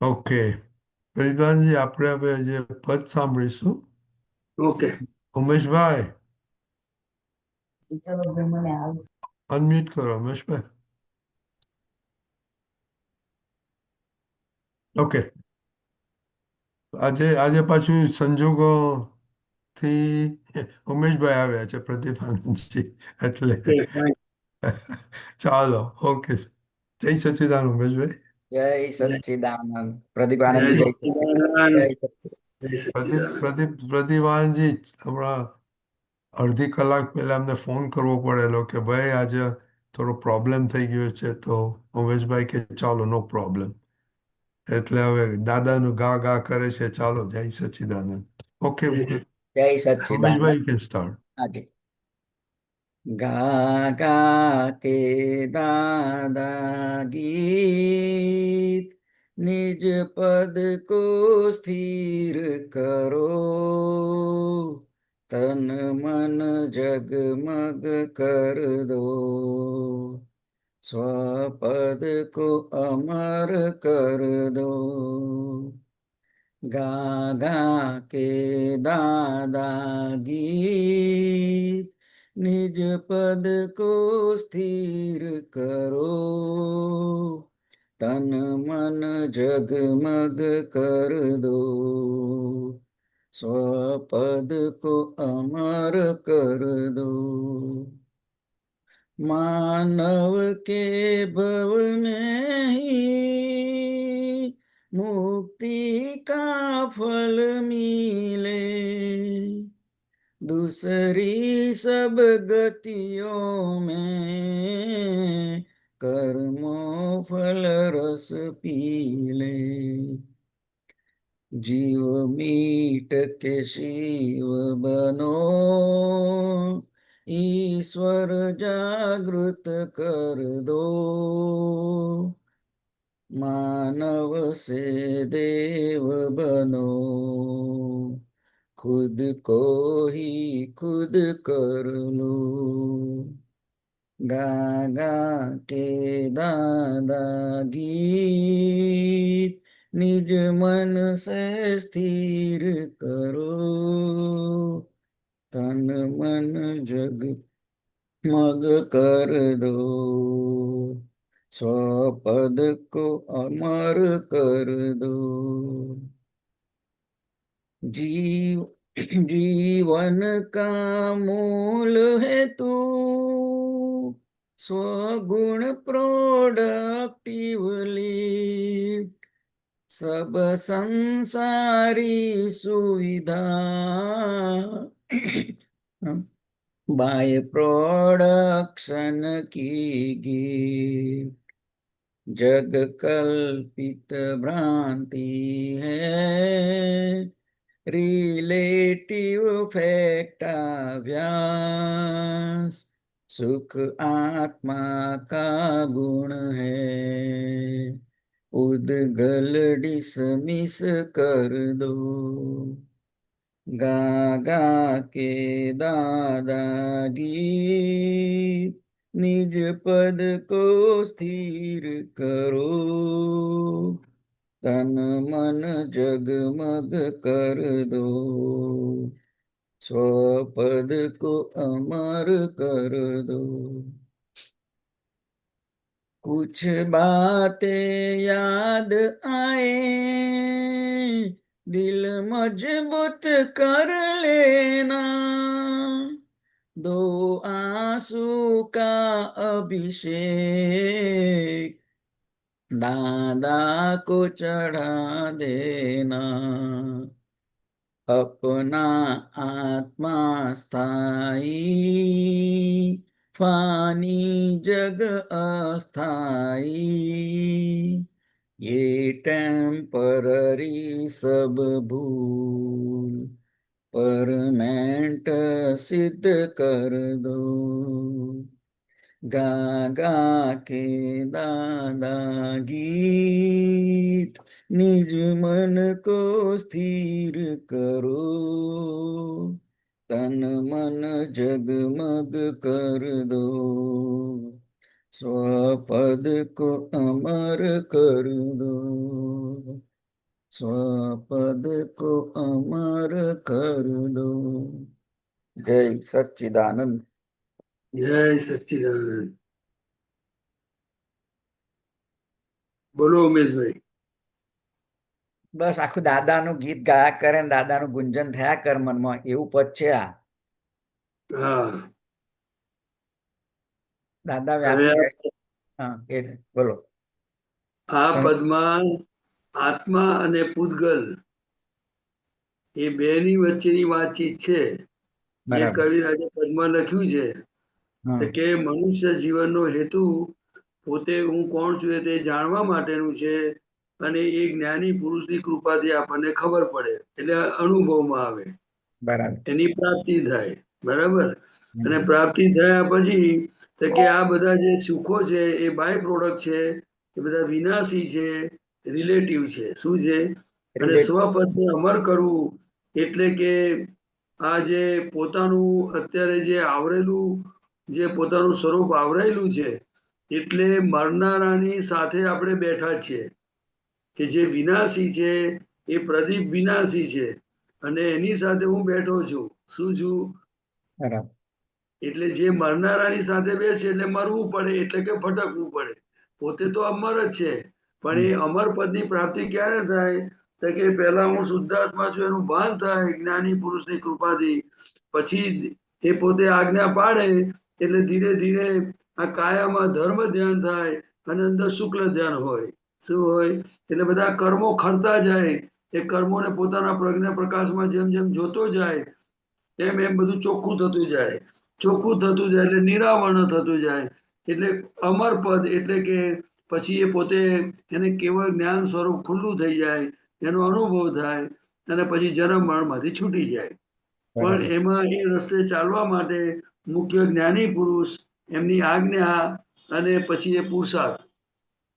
ઓકે પ્રતિભાનજી આપણે હવે જે પદ સાંભળીશું, ओके ઉમેશભાઈ અનમ્યુટ કરો ઉમેશભાઈ। ઓકે આજે આજે પાછું સંજોગોથી ઉમેશભાઈ આવ્યા છે પ્રતિભાનંદજી એટલે ओके फाइन। ચાલો ઓકે જય સચ્ચિદાનંદ ઉમેશભાઈ। जय सच्चिदानंद प्रदीप आनंद जय जी जय सच्चिदानंद सच्चिदानंद। जय सच्चिदानंद। जय પ્રદીપ सच्चिदानंद। પ્રદીપ પ્રતિભાનંદજી હમણાં અડધી કલાક પહેલા અમને ફોન કરવો પડેલો કે ભાઈ આજે થોડો પ્રોબ્લેમ થઈ ગયો છે, તો ઉમેશભાઈ કે ચાલો નો પ્રોબ્લેમ, એટલે હવે દાદાનું ગા ગા કરે છે। ચાલો જય સચ્ચિદાનંદ। ઓકે जय सच्चिदानंद। ઉમેશભાઈ યુ કેન સ્ટાર્ટ। हाँ जी। गा गा के दादा गीत, निज पद को स्थिर करो, तन मन जगमग कर दो, स्वपद को अमर कर दो। गा गा के दादा गीत, निज पद को स्थिर करो। तन मन जगमग कर दो, स्वपद को अमर कर दो। मानव के भव में ही मुक्ति का फल मिले, दूसरी सब गतियों में कर्मों फल रस पीले। जीव मीट के शिव बनो, ईश्वर जागृत कर दो। मानव से देव बनो, खुद को ही खुद कर लो। गा गा के दादा गीत, निज मन से स्थिर करो। तन मन जग मग कर दो, स्वपद को अमर कर दो। जीवन का मूल है तू, स्वगुण प्रोडक्टिवली। सब संसारी सुविधा बाय प्रोडक्शन की गिफ्ट। जग कल्पित भ्रांति है, रिलेटिव फैक्टाव्यास। सुख आत्मा का गुण है, उद्गल डिसमिस कर दो। गा गा के दादा गीत, निज पद को स्थिर करो। तन मन जगमग कर दो, स्वपद को अमर कर दो। कुछ बातें याद आए, दिल मजबूत कर लेना। दो आंसू का अभिषेक दादा को चढ़ा देना। अपना आत्मा स्थाई, फानी जग अस्थाई। ये टेम्पररी सब भूल परमानेंट सिद्ध कर दो। गा गा के दादा गीत, निज मन को स्थिर करो। तन मन जगमग कर दो, स्वपद को अमर कर दो। स्वपद को अमर कर दो। जय सच्चिदानंद। जय सच्चिदानंद। બોલો ઉમેશભાઈ. બસ આખું દાદાનું ગીત ગાયા કરે ને દાદાનું ગુંજન થયા કર મનમાં, એવું પદ છે આ. હા, દાદા હવે વ્યાપી રહે. હા, એ બોલો. આ પદમાં આત્મા અને પૂતગલ એ બેની વચ્ચેની વાતચીત છે. જે બરાબર. કવિરાજે પદમાં લખ્યું છે હા, કે મનુષ્ય જીવનનો હેતુ પોતે હું કોણ છું તે જાણવા માટેનું છે, અને એ જ્ઞાની પુરુષની કૃપાથી આપણને ખબર પડે, એટલે અનુભવમાં આવે, બરાબર. એની પ્રાપ્તિ થાય. બરાબર. અને હમ. પ્રાપ્તિ થયા પછી તો કે આ બધા જે સુખો છે એ બાય પ્રોડક્ટ છે, એ બધા વિનાશી છે, રિલેટિવ છે. શું છે? અને Relate. સ્વપદને અમર કરવું એટલે કે આ જે પોતાનું અત્યારે જે આવરેલું, જે પોતાનું સ્વરૂપ આવરાયેલું છે એટલે મરનારાની સાથે આપણે બેઠા છીએ કે જે વિનાશી છે એ પ્રદીપ વિનાશી છે અને એની સાથે હું બેઠો છું. શું છું? બરાબર. એટલે જે મરનારાની સાથે બેસે એટલે મરવું પડે, એટલે કે ભટકવું પડે. પોતે તો અમર જ છે, પણ એ અમર પદની પ્રાપ્તિ ક્યારે થાય? તો કે પહેલા હું શુદ્ધાત્મા છું એનું ભાન થાય જ્ઞાની પુરુષની કૃપાથી. પછી એ પોતે આજ્ઞા પાડે એટલે ધીરે ધીરે આ કાયામાં ધર્મ ધ્યાન થાય અને અંદર શુક્લ ધ્યાન હોય. શું હોય? એટલે બધા કર્મો ખરતા જાય. એ કર્મોને પોતાના પ્રજ્ઞા પ્રકાશમાં જેમ જેમ જોતો જાય એમ એમ બધું ચોખ્ખું થતું જાય. ચોખ્ખું થતું જાય એટલે નિરાવરણ થતું જાય. એટલે અમર પદ એટલે કે પછી એ પોતે એને કેવળ જ્ઞાન સ્વરૂપ ખુલ્લું થઈ જાય, એનો અનુભવ થાય અને પછી જન્મ મરણમાંથી છૂટી જાય. પણ એમાં એ રસ્તે ચાલવા માટે મુખ્ય જ્ઞાની પુરુષ, એમની આજ્ઞા અને પછી એ પુરુષાર્થ,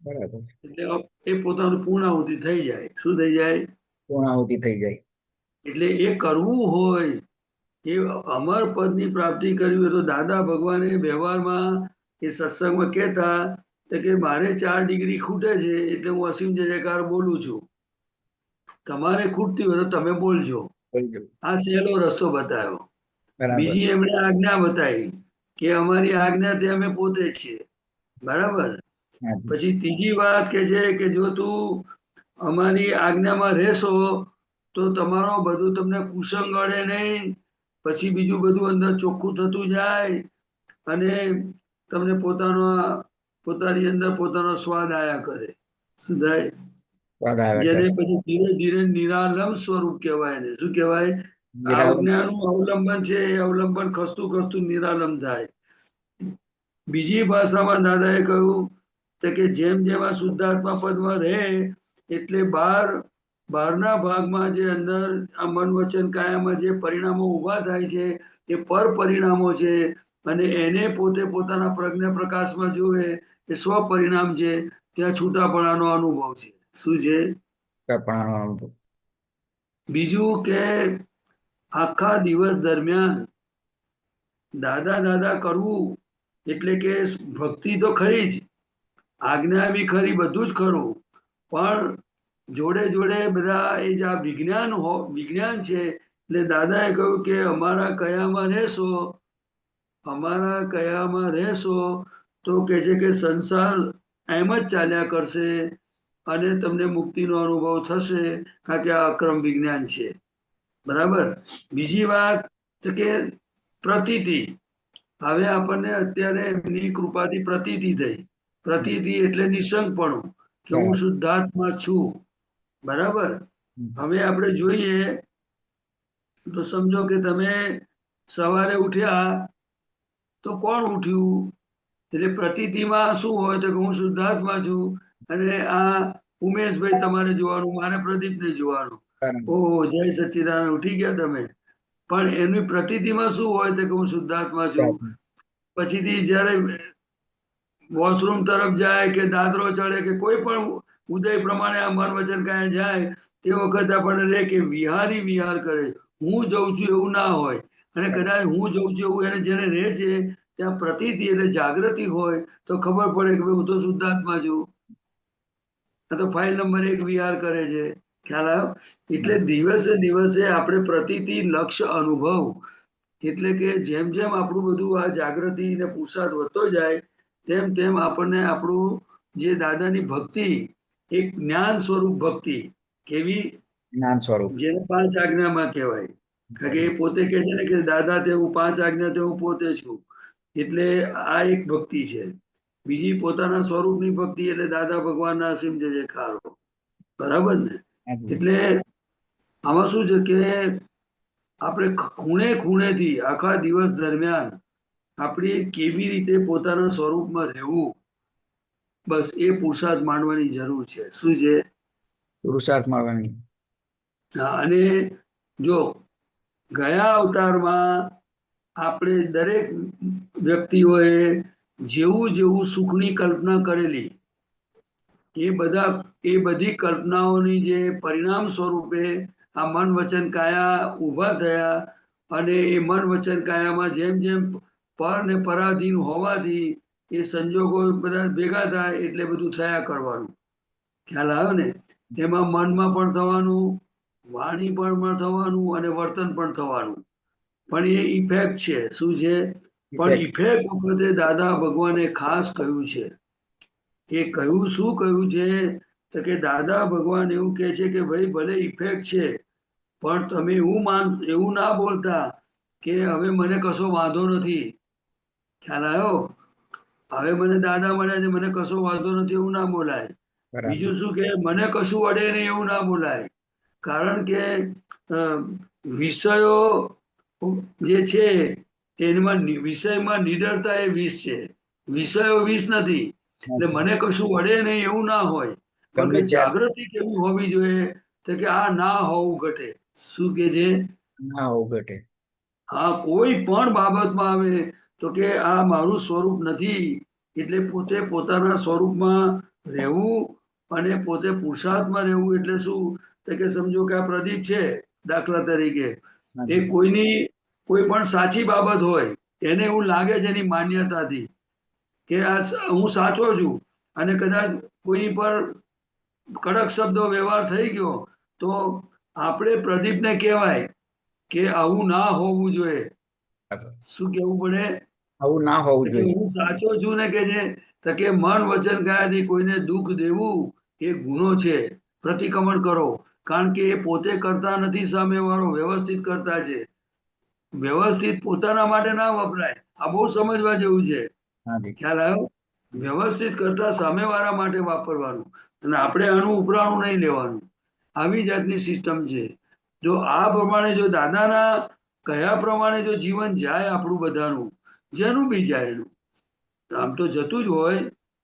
બરાબર. એટલે એ પોતાનું પૂર્ણાહુતિ થઈ જાય. શું થઈ જાય? પૂર્ણાહુતિ થઈ જાય. એટલે એ કરવું હોય, એ અમર પદની પ્રાપ્તિ કરવી હોય તો દાદા ભગવાને વ્યવહારમાં એ સત્સંગમાં કહેતા કે મારે 4 ડિગ્રી ખૂટે છે એટલે હું અસીમ જય જયકાર બોલું છું. તમારે ખૂટતી હોય તો તમે બોલજો. આ સહેલો રસ્તો બતાવ્યો. બીજી એમણે આજ્ઞા બતાવી કે અમારી આજ્ઞા તે અમે પોતે છીએ. બરાબર. પછી ત્રીજી વાત કે છે કે જો તું અમારી આજ્ઞામાં રહેશો તો તમારો બધું તમને કુસંગ અડે નહીં. પછી બીજું બધું અંદર ચોખ્ખું થતું જાય અને તમને પોતાની અંદર પોતાનો સ્વાદ આયા કરે. શું થાય? જેને પછી ધીરે ધીરે નિરાલંબ સ્વરૂપ કહેવાય. ને શું કહેવાય? આજ્ઞાનું અવલંબન છે એ અવલંબન ખસતું ખસતું નિરાલંબ થાય. બીજી ભાષામાં દાદાએ કહ્યું કે જેમ જેમ આ શુદ્ધાત્મા પદમાં રહે એટલે બહારના ભાગમાં જે અંદર આ મન વચન કાયામાં જે પરિણામો ઉભા થાય છે એ પર પરિણામો છે અને એને પોતે પોતાના પ્રજ્ઞા પ્રકાશમાં જોવે એ સ્વ પરિણામ છે. ત્યાં છૂટાપણાનો અનુભવ છે. શું છે? બીજું કે આખા દિવસ દરમિયાન દાદા દાદા કરવું એટલે કે ભક્તિ તો ખરી જ, આજ્ઞા બી ખરી, બધું જ ખરું, પણ જોડે જોડે બધા એ જે આ વિજ્ઞાન છે. એટલે દાદાએ કહ્યું કે અમારા કયામાં રહેશો તો કે છે કે સંસાર એમ જ ચાલ્યા કરશે અને તમને મુક્તિનો અનુભવ થશે, કારણ કે આ અક્રમ વિજ્ઞાન છે. બરાબર. બીજી વાત કે પ્રતીતિ. હવે આપણને અત્યારે એમની કૃપાથી પ્રતીતિ થઈ. પ્રતીતિ એટલે નિશંકપણું કે હું શુદ્ધાત્મા છું. બરાબર. હવે આપણે જોઈએ તો સમજો કે તમે સવારે ઉઠ્યા તો કોણ ઉઠ્યું? એટલે પ્રતીતિમાં શું હોય તો કે હું શુદ્ધાત્મા છું અને આ ઉમેશભાઈ તમારે જોવાનું, મારે પ્રદીપને જોવાનું. ઓહો, જય સચ્ચિદાનંદ, ઉઠી ગયા તમે. પણ એની પ્રતીતિમાં શું હોય તો કે હું શુદ્ધાત્મા છું. પછીથી જયારે વોશરૂમ તરફ જાય કે દાદરો ચડે કે કોઈ પણ ઉદય પ્રમાણે આ મન વચન કાંઈ જાય તે વખતે આપણને રે કે વિહાર કરે. હું જઉં છું એવું ના હોય, અને કદાચ હું જઉં છું એવું એને જેને રહે છે ત્યાં પ્રતીતિ એટલે જાગૃતિ હોય તો ખબર પડે કે હું તો શુદ્ધાત્મા છું. આ તો ફાઇલ નંબર 1 વિહાર કરે છે. ખ્યાલ આવ્યો? એટલે દિવસે દિવસે આપણે પ્રતીતિ, લક્ષ્ય, અનુભવ, એટલે કે જેમ જેમ આપણું બધું આ જાગૃતિ ને પુરુષાર્થ વધતો જાય તેમ તેમ આપણને આપણું જે દાદાની ભક્તિ, એક જ્ઞાન સ્વરૂપ ભક્તિ, કેવી? જ્ઞાન સ્વરૂપ, જેને 5 આજ્ઞામાં કહેવાય. કારણ કે એ પોતે કહે છે ને કે દાદા તે હું 5 આજ્ઞા તે હું પોતે છું. એટલે આ એક ભક્તિ છે. બીજી પોતાના સ્વરૂપની ભક્તિ એટલે દાદા ભગવાનના અસીમ જય જયકારો. બરાબર ને? એટલે આમાં શું છે કે આપણે ખૂણે ખૂણેથી આખા દિવસ દરમિયાન આપણે કેવી રીતે પોતાના સ્વરૂપમાં રહેવું, બસ એ પુરુષાર્થ માંડવાની જરૂર છે. શું છે? પુરુષાર્થ માંડવાની. અને જો ગયા અવતારમાં આપણે દરેક વ્યક્તિઓએ જેવું સુખની કલ્પના કરેલી એ બધી કલ્પનાઓની જે પરિણામ સ્વરૂપે આ મન વચન કાયા ઊભા થયા અને એ મન વચન કાયામાં જેમ જેમ પર ને પરાધીન હોવાથી એ સંજોગો બધા ભેગા થાય એટલે બધું થયા કરવાનું. ખ્યાલ આવ્યો ને? એમાં મનમાં પણ થવાનું, વાણી પણ થવાનું અને વર્તન પણ થવાનું. પણ એ ઇફેક્ટ છે. શું છે? પણ ઇફેક્ટ વખતે દાદા ભગવાને ખાસ કહ્યું છે. એ કહ્યું શું કહ્યું છે? તો કે દાદા ભગવાન એવું કહે છે કે ભાઈ ભલે ઇફેક્ટ છે, પણ તમે એવું ના બોલતા કે હવે મને કશો વાંધો નથી. ખ્યાલ આવ્યો? હવે મને દાદા મળ્યા છે, મને કશો વાંધો નથી એવું ના બોલાય. બીજું શું કે મને કશું અડે નહીં એવું ના બોલાય. કારણ કે વિષયો જે છે એમાં વિષયમાં નિડરતા એ વિષ છે, વિષયો વિષ નથી. એટલે મને કશું અડે નહીં એવું ના હોય. પણ કે જાગૃતિ કેવી હોવી જોઈએ? તો કે આ ના હોવું ઘટે. શું કે છે? ના હોવું ઘટે. હા, કોઈ પણ બાબતમાં આવે તો કે આ મારું સ્વરૂપ નથી, એટલે પોતે પોતાના સ્વરૂપમાં રહેવું અને પોતે પુરુષાર્થમાં રહેવું. એટલે શું? તો કે સમજો કે આ પ્રદીપ છે દાખલા તરીકે, એ કોઈ પણ સાચી બાબત હોય એને એવું લાગે છે એની માન્યતાથી કે આ હું સાચો છું, અને કદાચ કોઈની પર કડક શબ્દો વ્યવહાર થઈ ગયો તો આપણે પ્રદીપને કહેવાય કે આવું ના હોવું જોઈએ. શું કેવું પડે? આવું ના હોવું જોઈએ. હું સાચો છું ને કે છે તો કે મન વચન કાયાથી કોઈને દુઃખ દેવું એ ગુનો છે. પ્રતિક્રમણ કરો, કારણ કે એ પોતે કરતા નથી, સામેવાળો વ્યવસ્થિત કરતા છે. વ્યવસ્થિત પોતાના માટે ના વપરાય. આ બહુ સમજવા જેવું છે. ખ્યાલ આવ્યો? વ્યવસ્થિત કરતા સામેવાળા માટે વાપરવાનું, અને આપણે આનું ઉપરાણું નહીં લેવાનું. આવી જાતની સિસ્ટમ છે. જો આ પ્રમાણે જો દાદાના કયા પ્રમાણે જો જીવન જાય આપણું બધાનું, જેનું બી જાય એનું, આમ તો જતું જ હોય.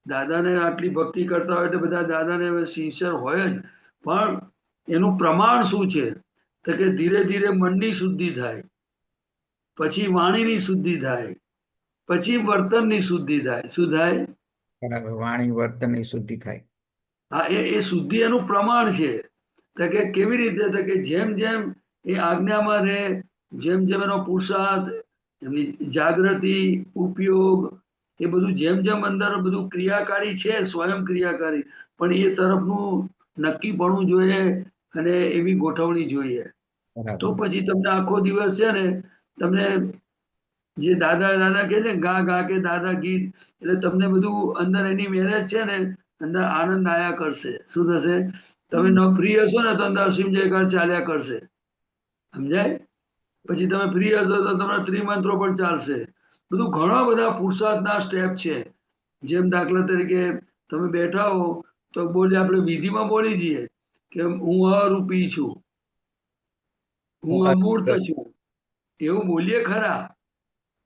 દાદાને આટલી ભક્તિ કરતા હોય તો બધા દાદાને સિન્સિયર હોય જ, પણ એનું પ્રમાણ શું છે? તો કે ધીરે ધીરે મનની શુદ્ધિ થાય, પછી વાણીની શુદ્ધિ થાય, પછી વર્તનની શુદ્ધિ થાય. શું થાય? વાણી વર્તનની શુદ્ધિ થાય. હા, એ શુદ્ધિ એનું પ્રમાણ છે. તો કે કેવી રીતે? તો કે જેમ જેમ એ આજ્ઞામાં રહે, જેમ જેમ એનો પુરુષાર્થ, એમની જાગૃતિ, ઉપયોગ, એ બધું જેમ જેમ અંદર બધું ક્રિયાકારી છે, સ્વયં ક્રિયાકારી, પણ એ તરફનું નક્કીપણું જોઈએ અને એવી ગોઠવણી જોઈએ. તો પછી તમને આખો દિવસ છે ને, તમને જે દાદા દાદા કે છે ગા ગા કે દાદા ગીત, એટલે તમને બધું અંદર એની મેરેજ છે ને, અંદર આનંદ આયા કરશે. શું થશે? તમે ન ફ્રી હશો ને તો અંદર અસીમ જયકાર ચાલ્યા કરશે. સમજાય? પછી તમે ફ્રી હશો તો તમારા ત્રિમંત્રો પણ ચાલશે. બધું ઘણા બધા પુરુષાર્થના સ્ટેપ છે. જેમ દાખલા તરીકે તમે બેઠા હો તો બોલીએ, આપણે વિધિમાં બોલી જઈએ કે હું અરૂપી છું, હું અમૂર્ત છું, એવું બોલીએ ખરા.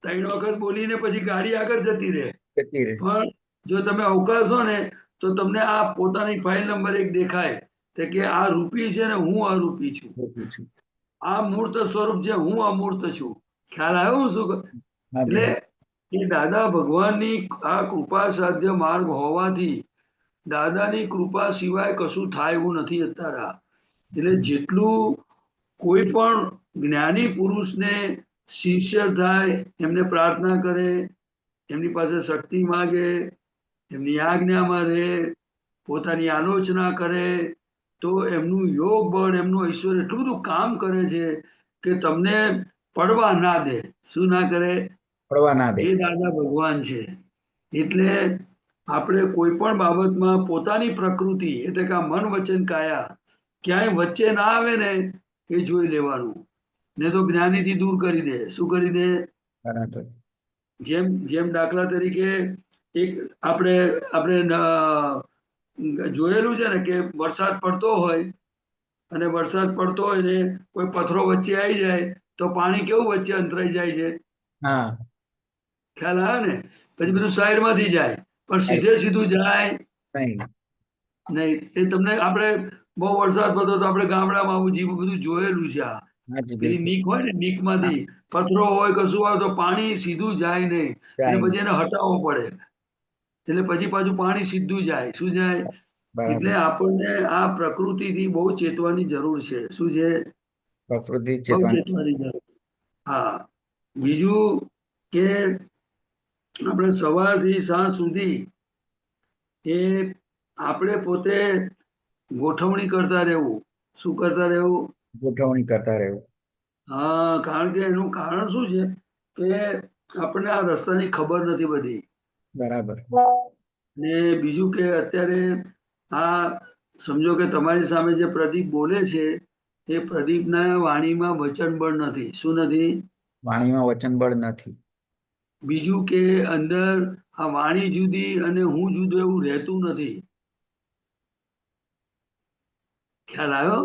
3 વખત બોલીને પછી ગાડી આગળ જતી રહે. પણ જો તમે અવકાશો ને તો તમને આ પોતાની ફાઇલ નંબર 1 દેખાય કે આ રૂપી છે ને હું અરૂપી છું. આ મૂર્ત સ્વરૂપ છે, હું અમૂર્ત છું. ખ્યાલ આવ્યો? શું એટલે એ દાદા ભગવાનની આ કૃપા સાધ્ય માર્ગ હોવાથી દાદાની કૃપા સિવાય કશું થાય એવું નથી અત્યારે. એટલે જેટલું કોઈ પણ જ્ઞાની પુરુષને સિન્સિયર થાય, એમને પ્રાર્થના કરે, એમની પાસે શક્તિ માગે, એમની આજ્ઞામાં રહે, પોતાની આલોચના કરે, તો એમનું યોગ બળ, એમનું ઐશ્વર્ય એટલું બધું કામ કરે છે કે તમને પડવા ના દે. શું ના કરે? પડવા ના દે. એ દાદા ભગવાન છે. એટલે આપણે કોઈ પણ બાબતમાં પોતાની પ્રકૃતિ, એટલે કે મન વચન કાયા ક્યાંય વચ્ચે ના આવે ને એ જોઈ લેવાનું. ને તો જ્ઞાનીથી દૂર કરી દે. શું કરી દે? જેમ જેમ દાખલા તરીકે એક આપણે જોયેલું છે ને કે વરસાદ પડતો હોય, અને વરસાદ પડતો હોય ને કોઈ પથ્થરો વચ્ચે આવી જાય તો પાણી કેવું વચ્ચે અંતરાઈ જાય છે? ખ્યાલ આવે ને? પછી બધું સાઈડમાંથી જાય, પણ સીધે સીધું જાય નહીં. એ તમને આપણે બહુ વરસાદ પડતો તો આપણે ગામડામાં આવું જીવ બધું જોયેલું છે. આ પેલી નીક હોય ને, નીકમાંથી પથ્થરો હોય કશું હોય તો પાણી સીધું જાય નહીં, એટલે પછી એને હટાવવો પડે. એટલે પછી પાછું પાણી સીધું જાય. શું જાય? એટલે આપણને આ પ્રકૃતિથી બહુ ચેતવાની જરૂર છે. શું છે? બહુ ચેતવાની જરૂર. હા, બીજું કે આપણે સવારથી સાંજ સુધી એ આપણે પોતે ગોઠવણી કરતા રહેવું. શું કરતા રહેવું? ગોઠવણી કરતા રહેવું. હા, કારણ કે એનું કારણ શું છે કે આપણને આ રસ્તાની ખબર નથી બધી. બરાબર. ને બીજું કે અત્યારે આ સમજો કે તમારી સામે જે પ્રદીપ બોલે છે એ પ્રદીપના વાણીમાં વચનબળ નથી. શું નથી? વાણીમાં વચનબળ નથી. બીજું કે અંદર આ વાણી જુદી અને હું જુદો એવું રહેતું નથી. ખ્યાલ આવ્યો?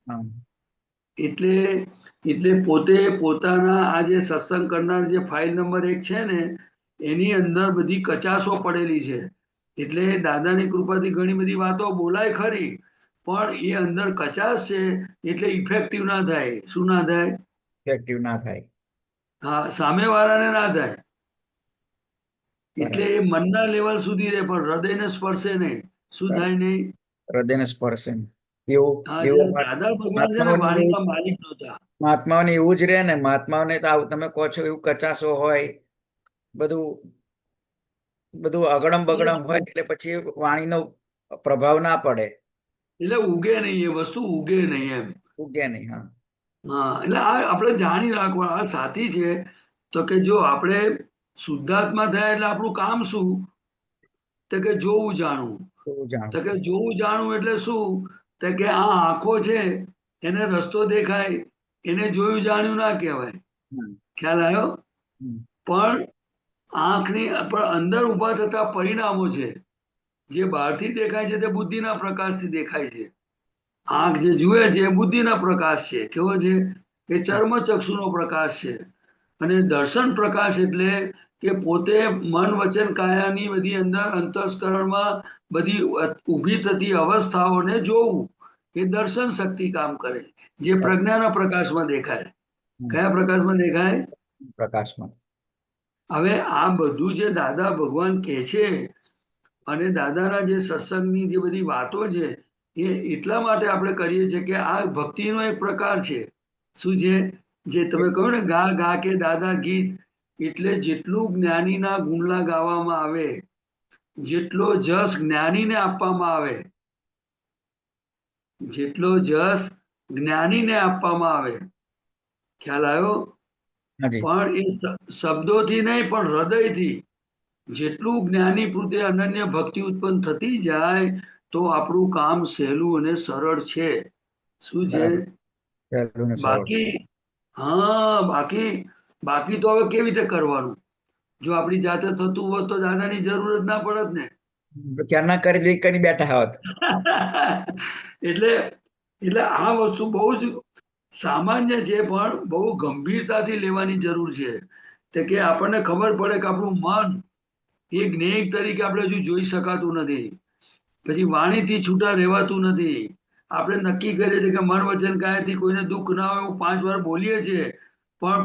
હા. એટલે એટલે પોતે પોતાના આ જે સત્સંગ કરનાર જે ફાઇલ નંબર 1 છે ને એની અંદર બધી કચાશો પડેલી છે. એટલે દાદાની કૃપાથી ઘણી બધી વાતો બોલાય ખરી, પણ એ અંદર કચાશ છે એટલે ઇફેક્ટિવ ના થાય. શું ના થાય? ઇફેક્ટિવ ના થાય. હા, સામેવાળાને ના થાય. એટલે બરાબર. એ મનના લેવલ સુધી રહે પણ હૃદયને સ્પર્શે નહીં. શું થાય નહીં? હૃદયને સ્પર્શે નહીં. એવું હા, એવું જ્યારે દાદા ભગવાન છે ને મહાત્માઓને એવું વાણીના માલિક નહોતા. મહાત્માઓને એવું જ રહે ને. મહાત્માઓને તો આવું તમે કહો છો એવું કચાશો હોય, બધું બધું અગડમ બગડમ હોય એટલે પછી વાણીનો પ્રભાવ ના પડે. એટલે ઉગે નહીં, એ વસ્તુ ઉગે નહીં એમ. ઉગે નહીં. હા. હા, એટલે આ આપણે જાણી રાખવાનું. આ સાથી છે તો કે જો આપણે શુદ્ધાત્મા થયા એટલે આપણું કામ શું? તો કે જોવું જાણવું. એવું તો જાણવું. કે જોવું જાણવું એટલે શું? તો કે આ આંખો છે એને રસ્તો દેખાય એને જોયું જાણ્યું ના કહેવાય. હમ. ખ્યાલ આવ્યો? હમ. પણ આંખની પણ અંદર ઊભા થતા પરિણામો છે જે બહારથી દેખાય છે તે બુદ્ધિના પ્રકાશથી દેખાય છે. આંખ જે જુએ છે એ બુદ્ધિના પ્રકાશ છે. કેવો છે? એ ચર્મચક્ષુનો પ્રકાશ છે. અને દર્શન પ્રકાશ એટલે કે પોતે મન વચન કાયાની બધી અંદર અંતસ્કરણમાં બધી ઊભી થતી અવસ્થાઓને જોવું. એ દર્શન શક્તિ કામ કરે, જે પ્રજ્ઞાના પ્રકાશમાં દેખાય. કયા પ્રકાશમાં દેખાય? પ્રકાશમાં. હવે આ બધું જે દાદા ભગવાન કહે છે અને દાદાના જે સત્સંગની જે બધી વાતો છે એ એટલા માટે આપણે કરીએ છીએ કે આ ભક્તિનો એક પ્રકાર છે. શું છે? જે તમે કહો ને ગા ગા કે દાદા ગીત, એટલે જેટલું જ્ઞાનીના ગુણલા ગાવામાં આવે, જેટલો જસ જ્ઞાનીને આપવામાં આવે, જેટલો જસ જ્ઞાનીને આપવામાં આવે. ખ્યાલ આવ્યો? પણ એ શબ્દોથી નહીં પણ હૃદયથી જેટલું જ્ઞાની પ્રત્યે અનન્ય ભક્તિ ઉત્પન્ન થતી જાય તો આપણું કામ સહેલું અને સરળ છે. શું છે? બાકી હા, બાકી તો હવે કેવી રીતે કરવાનું? જો આપણી જાતે થતું હોત તો દાદાની જરૂર જ ના પડત ને. ક્યારના કરી બેઠા હોત. એટલે આ વસ્તુ બહુ જ સામાન્ય છે પણ બહુ ગંભીરતાથી લેવાની જરૂર છે. તે કે આપણને ખબર પડે કે આપણું મન એ જ્ઞેય તરીકે આપણે હજુ જોઈ શકાતું નથી. પછી વાણીથી છૂટા રહેવાતું નથી. આપણે નક્કી કરીએ છીએ કે મન વચન કાયાથી કોઈને દુઃખ ના હોય એવું 5 વાર બોલીએ છીએ, પણ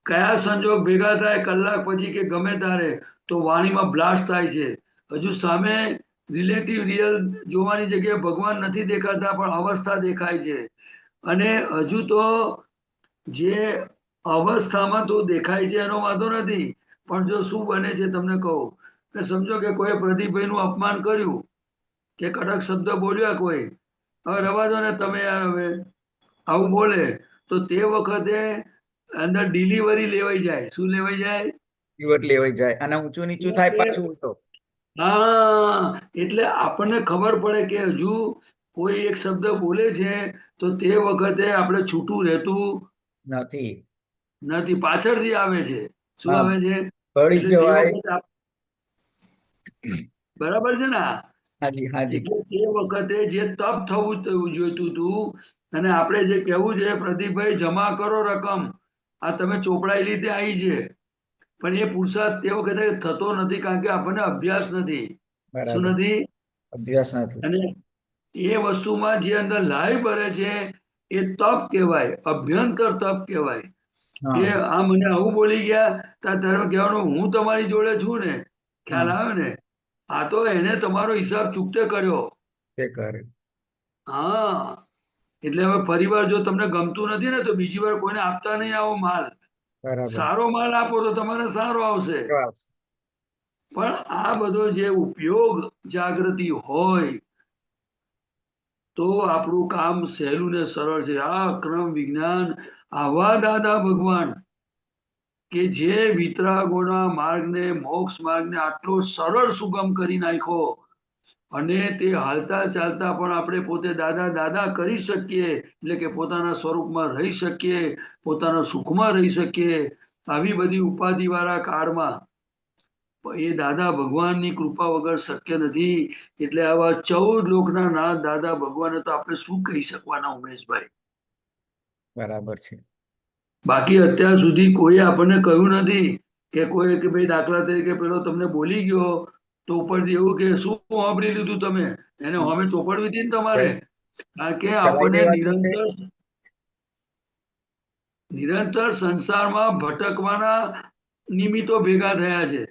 કયા સંજોગ ભેગા થાય કલાક પછી કે ગમે ત્યારે તો વાણીમાં બ્લાસ્ટ થાય છે. હજુ સામે રિલેટિવ રિયલ જોવાની જગ્યાએ ભગવાન નથી દેખાતા પણ અવસ્થા દેખાય છે. અને હજુ તો જે અવસ્થામાં તો દેખાય છે એનો વાંધો નથી, પણ જો શું બને છે તમને કહું કે સમજો કે કોઈ પ્રદીપભાઈનું અપમાન કર્યું કે કડક શબ્દ બોલ્યા કોઈ, હવે રવા દો ને તમે યાર, હવે આવું બોલે તો તે વખતે અંદર ડિલિવરી લેવાઈ જાય. શું લેવાઈ જાય? લેવાઈ જાય અને ઊંચું નીચું થાય પાછું. હા, એટલે આપણને ખબર પડે કે હજુ કોઈ એક શબ્દ બોલે છે તો તે વખતે આપણે છૂટું રહેતું નથી, પાછળથી આવે છે. શું આવે છે? એટલે તે વખતે બરાબર છે ને? એટલે તે વખતે જે તપ થવું જોઈતું હતું અને આપણે જે કહેવું છે પ્રદીપભાઈ જમા કરો રકમ, આ તમે ચોપડાઈ રીતે આવી છે પણ એ પુરુષાર્થ તે વખતે થતો નથી કારણ કે આપણને અભ્યાસ નથી. શું નથી? અભ્યાસ નથી. અને એ વસ્તુમાં જે અંદર લાઈ ભરે છે એ તપ કહેવાય, અભ્યંતર તપ કહેવાય. કે આ મને આવું બોલી ગયા તારે કહેવાનું હું તમારી જોડે છું ને. ખ્યાલ આવે ને? આ તો એને તમારો હિસાબ ચૂકતે કર્યો. હા, એટલે હવે ફરી વાર જો તમને ગમતું નથી ને તો બીજી વાર કોઈને આપતા નહીં આવો માલ. બરાબર. સારો માલ આપો તો તમારે સારો આવશે. સારો આવશે. પણ આ બધો જે ઉપયોગ જાગૃતિ હોય તો આપણું કામ સહેલું ને સરળ છે. આ ક્રમ વિજ્ઞાન આવા દાદા ભગવાન કે જે વિતરાગોના માર્ગને મોક્ષ માર્ગને આટલો સરળ સુગમ કરી નાખ્યો, અને તે હાલતા ચાલતા પણ આપણે પોતે દાદા દાદા કરી શકીએ, એટલે કે પોતાના સ્વરૂપમાં રહી શકીએ, પોતાના સુખમાં રહી શકીએ. આવી બધી ઉપાધિ વાળા કાળમાં એ દાદા ભગવાનની કૃપા વગર શક્ય નથી. એટલે આવા 14 લોકના નાથ દાદા ભગવાને તો આપણે શું કહી શકવાના ઉમેશભાઈ? બરાબર છે. બાકી અત્યાર સુધી કોઈ આપણને કહ્યું નથી કે કોઈ કે ભાઈ દાખલા તરીકે પેલો તમને બોલી ગયો તો ઉપરથી એવું કે શું વાપરી લીધું તમે, એને સામે ચોપડવી હતી ને તમારે. કારણ કે આપણને નિરંતર સંસારમાં ભટકવાના નિમિત્તો ભેગા થયા છે.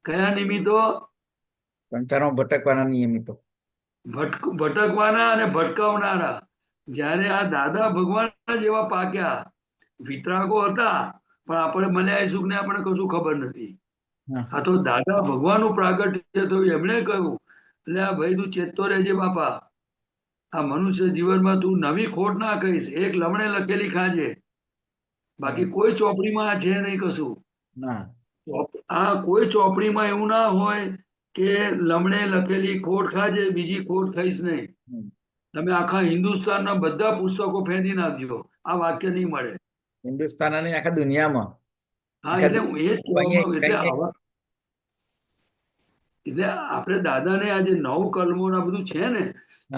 કયા નિમિત્તો? સંસારમાં ભટકવાના નિયમિતો. ભટકવાના અને ભટકાવનારા. જ્યારે આ દાદા ભગવાન જેવા પાક્યા, વિતરાગો હતા પણ આપણે મળ્યા સુખ ને આપણે કશું ખબર નથી. આ તો દાદા ભગવાનનું પ્રાગટ્ય થયું. એમણે કહ્યું એટલે આ ભાઈ તું ચેતતો રહેજે બાપા, આ મનુષ્ય જીવનમાં તું નવી ખોટ ના કહીશ, એક લમણે લખેલી ખાજે, બાકી કોઈ ચોપડીમાં આ છે નહીં કશું. આ કોઈ ચોપડીમાં એવું ના હોય કે લમણે લખેલી ખોટ ખાજે, બીજી ખોટ ખાઈશ નહીં. તમે આખા હિન્દુસ્તાનના બધા પુસ્તકો ફેંદી નાખજો, આ વાક્ય નહીં મળે. હિન્દુસ્તાન અને આખા દુનિયામાં. હા, એટલે હું એ જ કહેવા માંગુ. એટલે આપણે દાદાને આ જે 9 કલમોના બધું છે ને,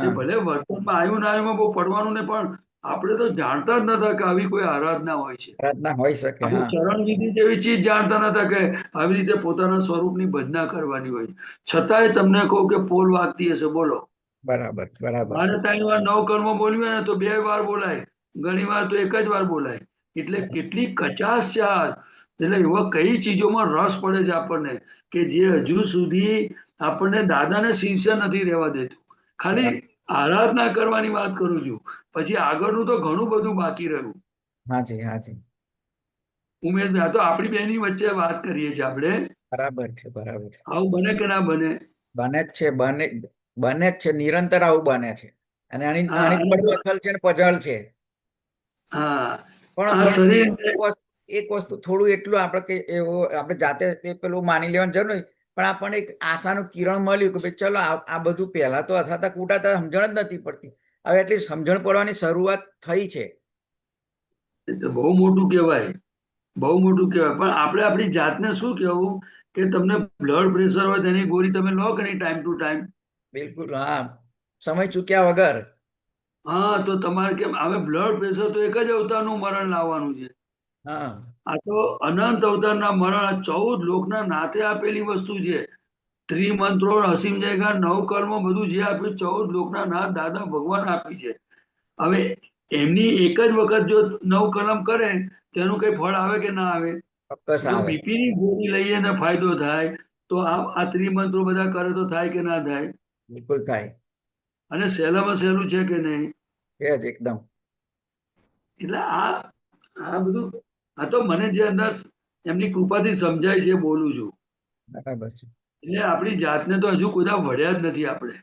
એ ભલે વર્તનમાં આવ્યું ના આવ્યું બહુ પડવાનું ને, પણ આપણે તો જાણતા જ નતા કે આવી કોઈ આરાધના હોય છે. આરાધના હોઈ શકે. આપણે ચરણ વિધિ જેવી ચીજ જાણતા નતા કે આવી રીતે પોતાના સ્વરૂપની ભજના કરવાની હોય. છતાંય તમને કહું કે પોલ વાગતી હશે. બોલો. બરાબર બરાબર. મારે 3 વાર 9 કર્મો બોલ્યું હોય ને તો 2 વાર બોલાય, ઘણી વાર તો 1 જ વાર બોલાય. એટલે કેટલી કચાશ છે આ. એટલે એવા કઈ ચીજોમાં રસ પડે છે આપણને કે જે હજુ સુધી આપણને દાદાને શિષ્ય નથી રહેવા દેતું. ખાલી આરાધના કરવાની વાત કરું છું, પછી આગળનું તો ઘણું બધું બાકી રહ્યું. હાજી હાજી. ઉમેશભાઈ, આ તો આપણી બેની વચ્ચે વાત કરીએ છીએ આપણે. બરાબર છે બરાબર. આવું બને કે ના બને? બને જ છે, બને જ છે, નિરંતર આવું બને છે. અને આની પડમથલ છે ને પઝલ છે. હા, પણ એક વસ્તુ થોડું એટલું આપણે કે એવો આપણે જાતે પેલું માની લેવાનું જરૂર નહીં, પણ આપણને એક આશાનું કિરણ મળ્યું કે ભાઈ ચલો આ બધું પહેલા તો અથાતા કૂટાતા સમજણ જ નથી પડતી, હવે એટલી સમજણ પડવાની શરૂઆત થઈ છે. બહુ મોટું કહેવાય, બહુ મોટું કહેવાય. પણ આપણે આપણી જાતને શું કહેવું કે તમને બ્લડ પ્રેશર હોય તેની ગોળી તમે લો કે નહીં ટાઈમ ટુ ટાઈમ? બિલકુલ. હા, સમય ચૂક્યા વગર. હા, તો તમારે કેમ હવે બ્લડ પ્રેશર તો એક જ અવતારનું મરણ લાવવાનું છે. આ તો અનંત અવતારના મરણ, આ 14 લોકના નાથે આપેલી વસ્તુ છે. ત્રિમંત્રો, અસીમ જયકાર, 9 કર્મો બધું જે આપ્યું 14 લોકના નાથ દાદા ભગવાન આપી છે. હવે એમની એક જ વખત જો 9 કલમ કરે તેનું કઈ ફળ આવે કે ના આવે? જો બીપી ની ગોળી લઈએ ને ફાયદો થાય તો આ ત્રિમંત્રો બધા કરે તો થાય કે ના થાય? બિલકુલ થાય. અને સહેલામાં સહેલું છે કે નહીં? એકદમ. એટલે આ બધું આ તો મને જે અંદર એમની કૃપાથી સમજાય છે બોલું છું. બરાબર છે. એટલે આપણી જાતને તો હજુ કોઈ વળ્યા જ નથી આપણે.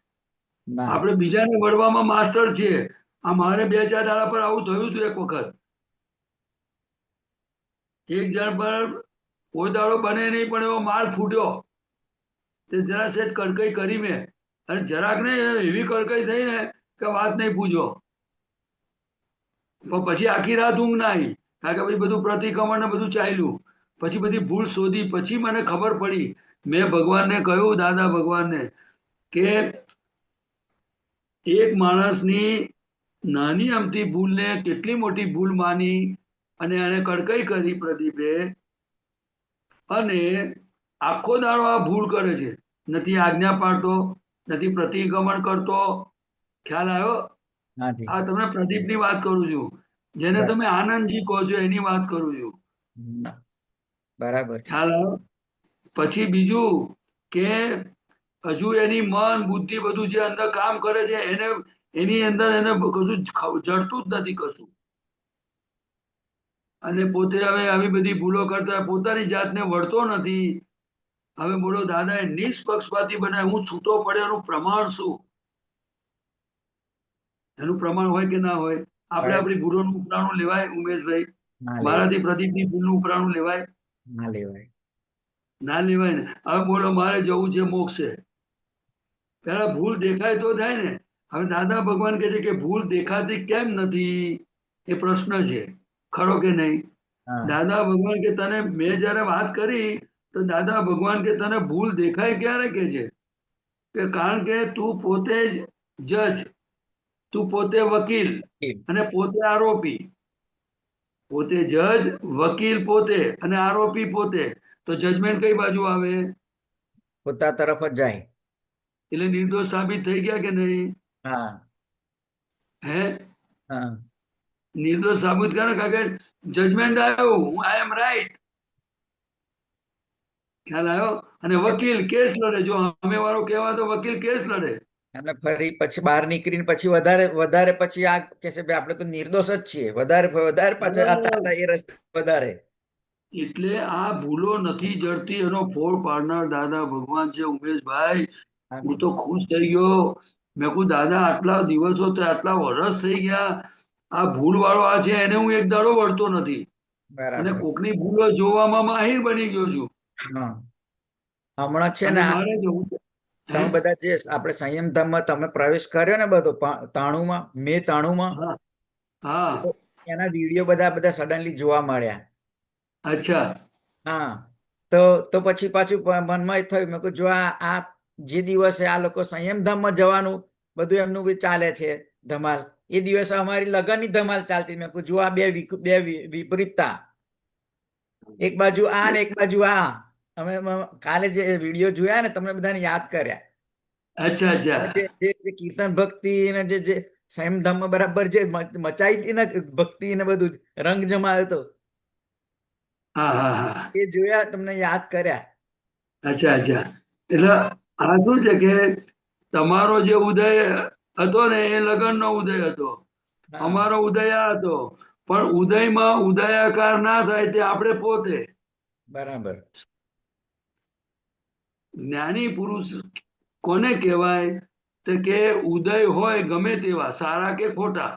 આપણે બીજાને વળવામાં માસ્ટર છીએ. આ મારે 2-4 દાડા પર આવું થયું હતું એક વખત. એક જણ પર કોઈ દાડો બને નહીં પણ એવો માલ ફૂટ્યો. તે જરા સેજ કડકઈ કરી મેં, અને જરાક ને એવી કડકઈ થઈ ને કે વાત નહીં પૂછો. પણ પછી આખી રાત ઊંઘ ના આવી, કારણ કે પછી બધું પ્રતિક્રમણ ને બધું ચાલ્યું. પછી બધી ભૂલ શોધી, પછી મને ખબર પડી. મેં ભગવાનને કહ્યું, દાદા ભગવાનને, કે એક માણસની નાની અમથી ભૂલને કેટલી મોટી ભૂલ માની અને એને કડકઈ કરી પ્રદીપે, અને આખો દાડો આ ભૂલ કરે છે. નથી આજ્ઞા પાડતો, નથી પ્રતિક્રમણ કરતો. ખ્યાલ આવ્યો? આ તમને પ્રદીપની વાત કરું છું, જેને તમે આનંદજી કહો છો એની વાત કરું છું. બરાબર. ખ્યાલ આવ્યો? પછી બીજું કે હજુ એની મન બુદ્ધિ બધું જે અંદર કામ કરે છે એને એની અંદર એને કશું જડતું જ નથી કશું. અને પોતે હવે આવી બધી ભૂલો કરતા પોતાની જાતને વળતો નથી. હવે બોલો દાદાએ નિષ્પક્ષપાતી બનાવ્યો, હું છૂટો પડ્યો એનું પ્રમાણ શું? એનું પ્રમાણ હોય કે ના હોય? આપણે હોય. આપણી ભૂલોનું ઉપરાણું લેવાય ઉમેશભાઈ? ના લેવાય, મારાથી પ્રદીપની ભૂલનું ઉપરાણું લેવાય? ના લેવાય. ના લેવાય ને. હવે બોલો મારે જવું છે મોક્ષે, પેલા ભૂલ દેખાય તો થાય ને. હવે દાદા ભગવાન કહે છે કે ભૂલ દેખાતી કેમ નથી, એ પ્રશ્ન છે, ખરો કે નહીં? હા, દાદા ભગવાન કે તને મેં જયારે વાત કરી તો દાદા ભગવાન કે તને ભૂલ દેખાય ક્યારે કે છે? કે કારણ કે તું પોતે જ જજ, તું પોતે વકીલ અને પોતે આરોપી. પોતે જજ, વકીલ પોતે અને આરોપી પોતે, તો જજમેન્ટ કઈ બાજુ આવે? પોતા તરફ જ જાય. એટલે નિર્દોષ સાબિત થઈ ગયા કે નહીં? હા, હે, હા, નિર્દોષ સાબિત કરે કારણ કે જજમેન્ટ આવ્યું, હું આઈ એમ રાઈટ, ખ્યાલ આવ્યો? અને વકીલ કેસ લડે, જો સામે વાળો કહેવા તો વકીલ કેસ લડે. અને ફરી પછી બહાર નીકળીને પછી વધારે પછી આ કે છે ભાઈ આપણે તો નિર્દોષ જ છીએ, વધારે પાછા હતા એ રસ્તે વધારે. એટલે આ ભૂલો નથી જડતી એનો ફોડ પાડનાર દાદા ભગવાન છે ઉમેશભાઈ. હું તો ખુશ થઈ ગયો. મેં કહું દાદા આટલા દિવસો આટલા વર્ષ થઈ ગયા, આ ભૂલ વાળો આ છે એને હું એક દાડો વળતો નથી, અને બરાબર. કોકની ભૂલો જોવામાં માહિર બની ગયો છું. હા, હમણાં છે અને ને મારે જવું છે. હે? તમે બધા જે આપણે સંયમ ધામમાં તમે પ્રવેશ કર્યો ને બધો 93માં, મે 93માં, હા હા, તો એના વિડીયો બધા સડનલી જોવા મળ્યા. અચ્છા. હા, તો પછી પાછું મનમાં એ થયું, મેં કહ્યું જો આ જે દિવસે આ લોકો સંયમ ધામમાં જવાનું બધું એમનું બી ચાલે છે ધમાલ, એ દિવસે અમારી લગનની ધમાલ ચાલતી. મેં કહ્યું જો આ બે વિપરીતતા, એક બાજુ આ ને એક બાજુ આ. અમે કાલે જે વિડીયો જોયા ને તમને બધાને યાદ કર્યા. અચ્છા અચ્છા. જે કીર્તન ભક્તિ ને જે સંયમ ધામમાં બરાબર જે મચાઈ હતી ને ભક્તિ ને બધું રંગ જમાયો હતો, હા હા હા, એ જોયા, તમને યાદ કર્યા. અચ્છા અચ્છા. એટલે આ શું છે કે તમારો જે ઉદય હતો ને એ લગ્નનો ઉદય હતો, હા, અમારો ઉદય આ હતો. પણ ઉદયમાં ઉદયાકાર ના થાય તે આપણે પોતે. બરાબર. જ્ઞાની પુરુષ કોને કહેવાય? તો કે ઉદય હોય ગમે તેવા, સારા કે ખોટા,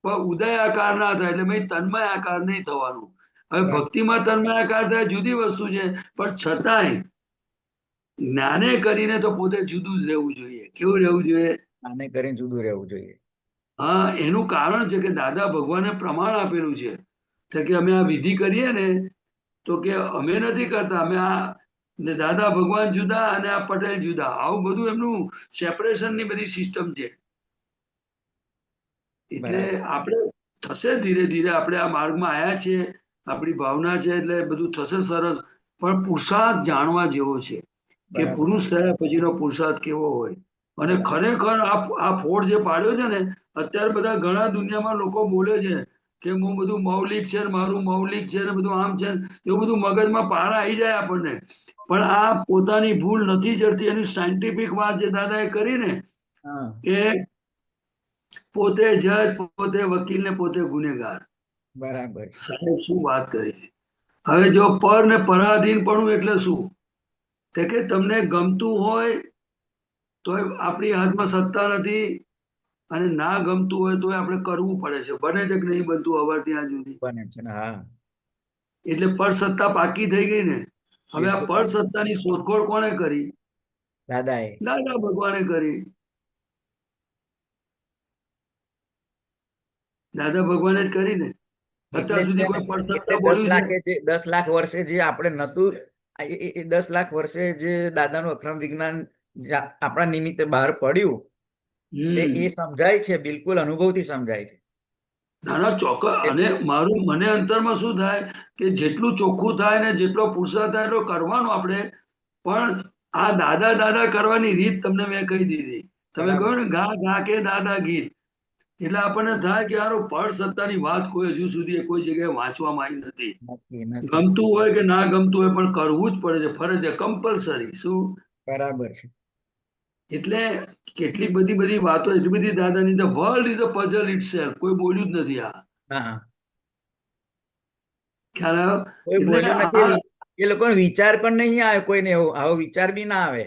પણ ઉદય આકાર ના થાય, એટલે ભાઈ તન્મય આકાર નહીં થવાનું. હવે ભક્તિમાં તન્મય આકાર થાય જુદી વસ્તુ છે, પણ છતાંય જ્ઞાને કરીને તો પોતે જુદું જ રહેવું જોઈએ. કેવું રહેવું જોઈએ? આને કરીને જુદું રહેવું જોઈએ. હા, એનું કારણ છે કે દાદા ભગવાને પ્રમાણ આપેલું છે કે અમે આ વિધિ કરીએ ને તો કે અમે નથી કરતા, અમે આ દાદા ભગવાન જુદા અને આ પટેલ જુદા, આવું બધું એમનું સેપરેશનની બધી સિસ્ટમ છે. એટલે આપણે થશે ધીરે ધીરે, આપણે આ માર્ગમાં આવ્યા છીએ, આપણી ભાવના છે એટલે બધું થશે સરસ. પણ પુરુષાર્થ જાણવા જેવો છે કે પુરુષ થયા પછીનો પુરુષાર્થ કેવો હોય. અને ખરેખર આ ફોડ જે પાડ્યો છે ને, અત્યારે બધા ઘણા દુનિયામાં લોકો બોલે છે કે હું બધું મૌલિક છે, મારું મૌલિક છે ને બધું આમ છે, એવું બધું મગજમાં પારા આવી જાય આપણને. પણ આ પોતાની ભૂલ નથી જડતી, એની સાયન્ટિફિક વાત જે દાદાએ કરી ને કે પોતે જજ, પોતે વકીલ ને પોતે ગુનેગાર. બરાબર. સાહેબ શું વાત કરી છે. હવે જો પર ને પરાધીન પણ એટલે શું? કે તમને ગમતું હોય તો આપણી હાથમાં સત્તા નથી, અને ના ગમતું હોય તો આપણે કરવું પડે છે. બને છે કે નહીં બનતું અવાર ત્યાં સુધી? બને છે ને. હા, એટલે પર સત્તા પાકી થઈ ગઈ ને. હવે આ પર સત્તાની શોધખોળ કોણે કરી? દાદાએ. દાદા ભગવાને કરી. દાદા ભગવાને જ કરી ને. એટલે અત્યાર સુધી કોઈ પર સત્તા 10 બોલ્યું લાખે છે? 10 લાખ વર્ષે જે આપણે નતું, એ 10 લાખ વર્ષે જે દાદાનું અક્રમ વિજ્ઞાન આપણા નિમિત્તે બહાર પડ્યું, એ સમજાય છે, બિલકુલ અનુભવથી સમજાય છે. નાના ચોક્કસ. અને મને અંતરમાં શું થાય કે જેટલું ચોખ્ખું થાય ને જેટલો પુરુષાર્થ થાય એટલો કરવાનો આપણે. પણ આ દાદા દાદા કરવાની રીત તમને મેં કહી દીધી. તમે કહ્યું ને ગા ગા કે દાદા ગીત, એટલે આપણને થાય કે યાર પર સત્તાની વાત કોઈ હજુ સુધી કોઈ જગ્યાએ વાંચવામાં આવી નથી. ગમતું હોય કે ના ગમતું હોય પણ કરવું જ પડે છે, ફરજિયાત, કમ્પલસરી. શું? બરાબર છે. એટલે કેટલીક બધી વાતો એટલી બધી દાદાની, the world is a puzzle itself, કોઈ બોલ્યું જ નથી આ. હા, ખ્યાલ આવ્યો? કોઈ એટલે બોલ્યું નથી, એ લોકોને વિચાર પણ નહીં આવ્યો, કોઈને આવો વિચાર બી ના આવે.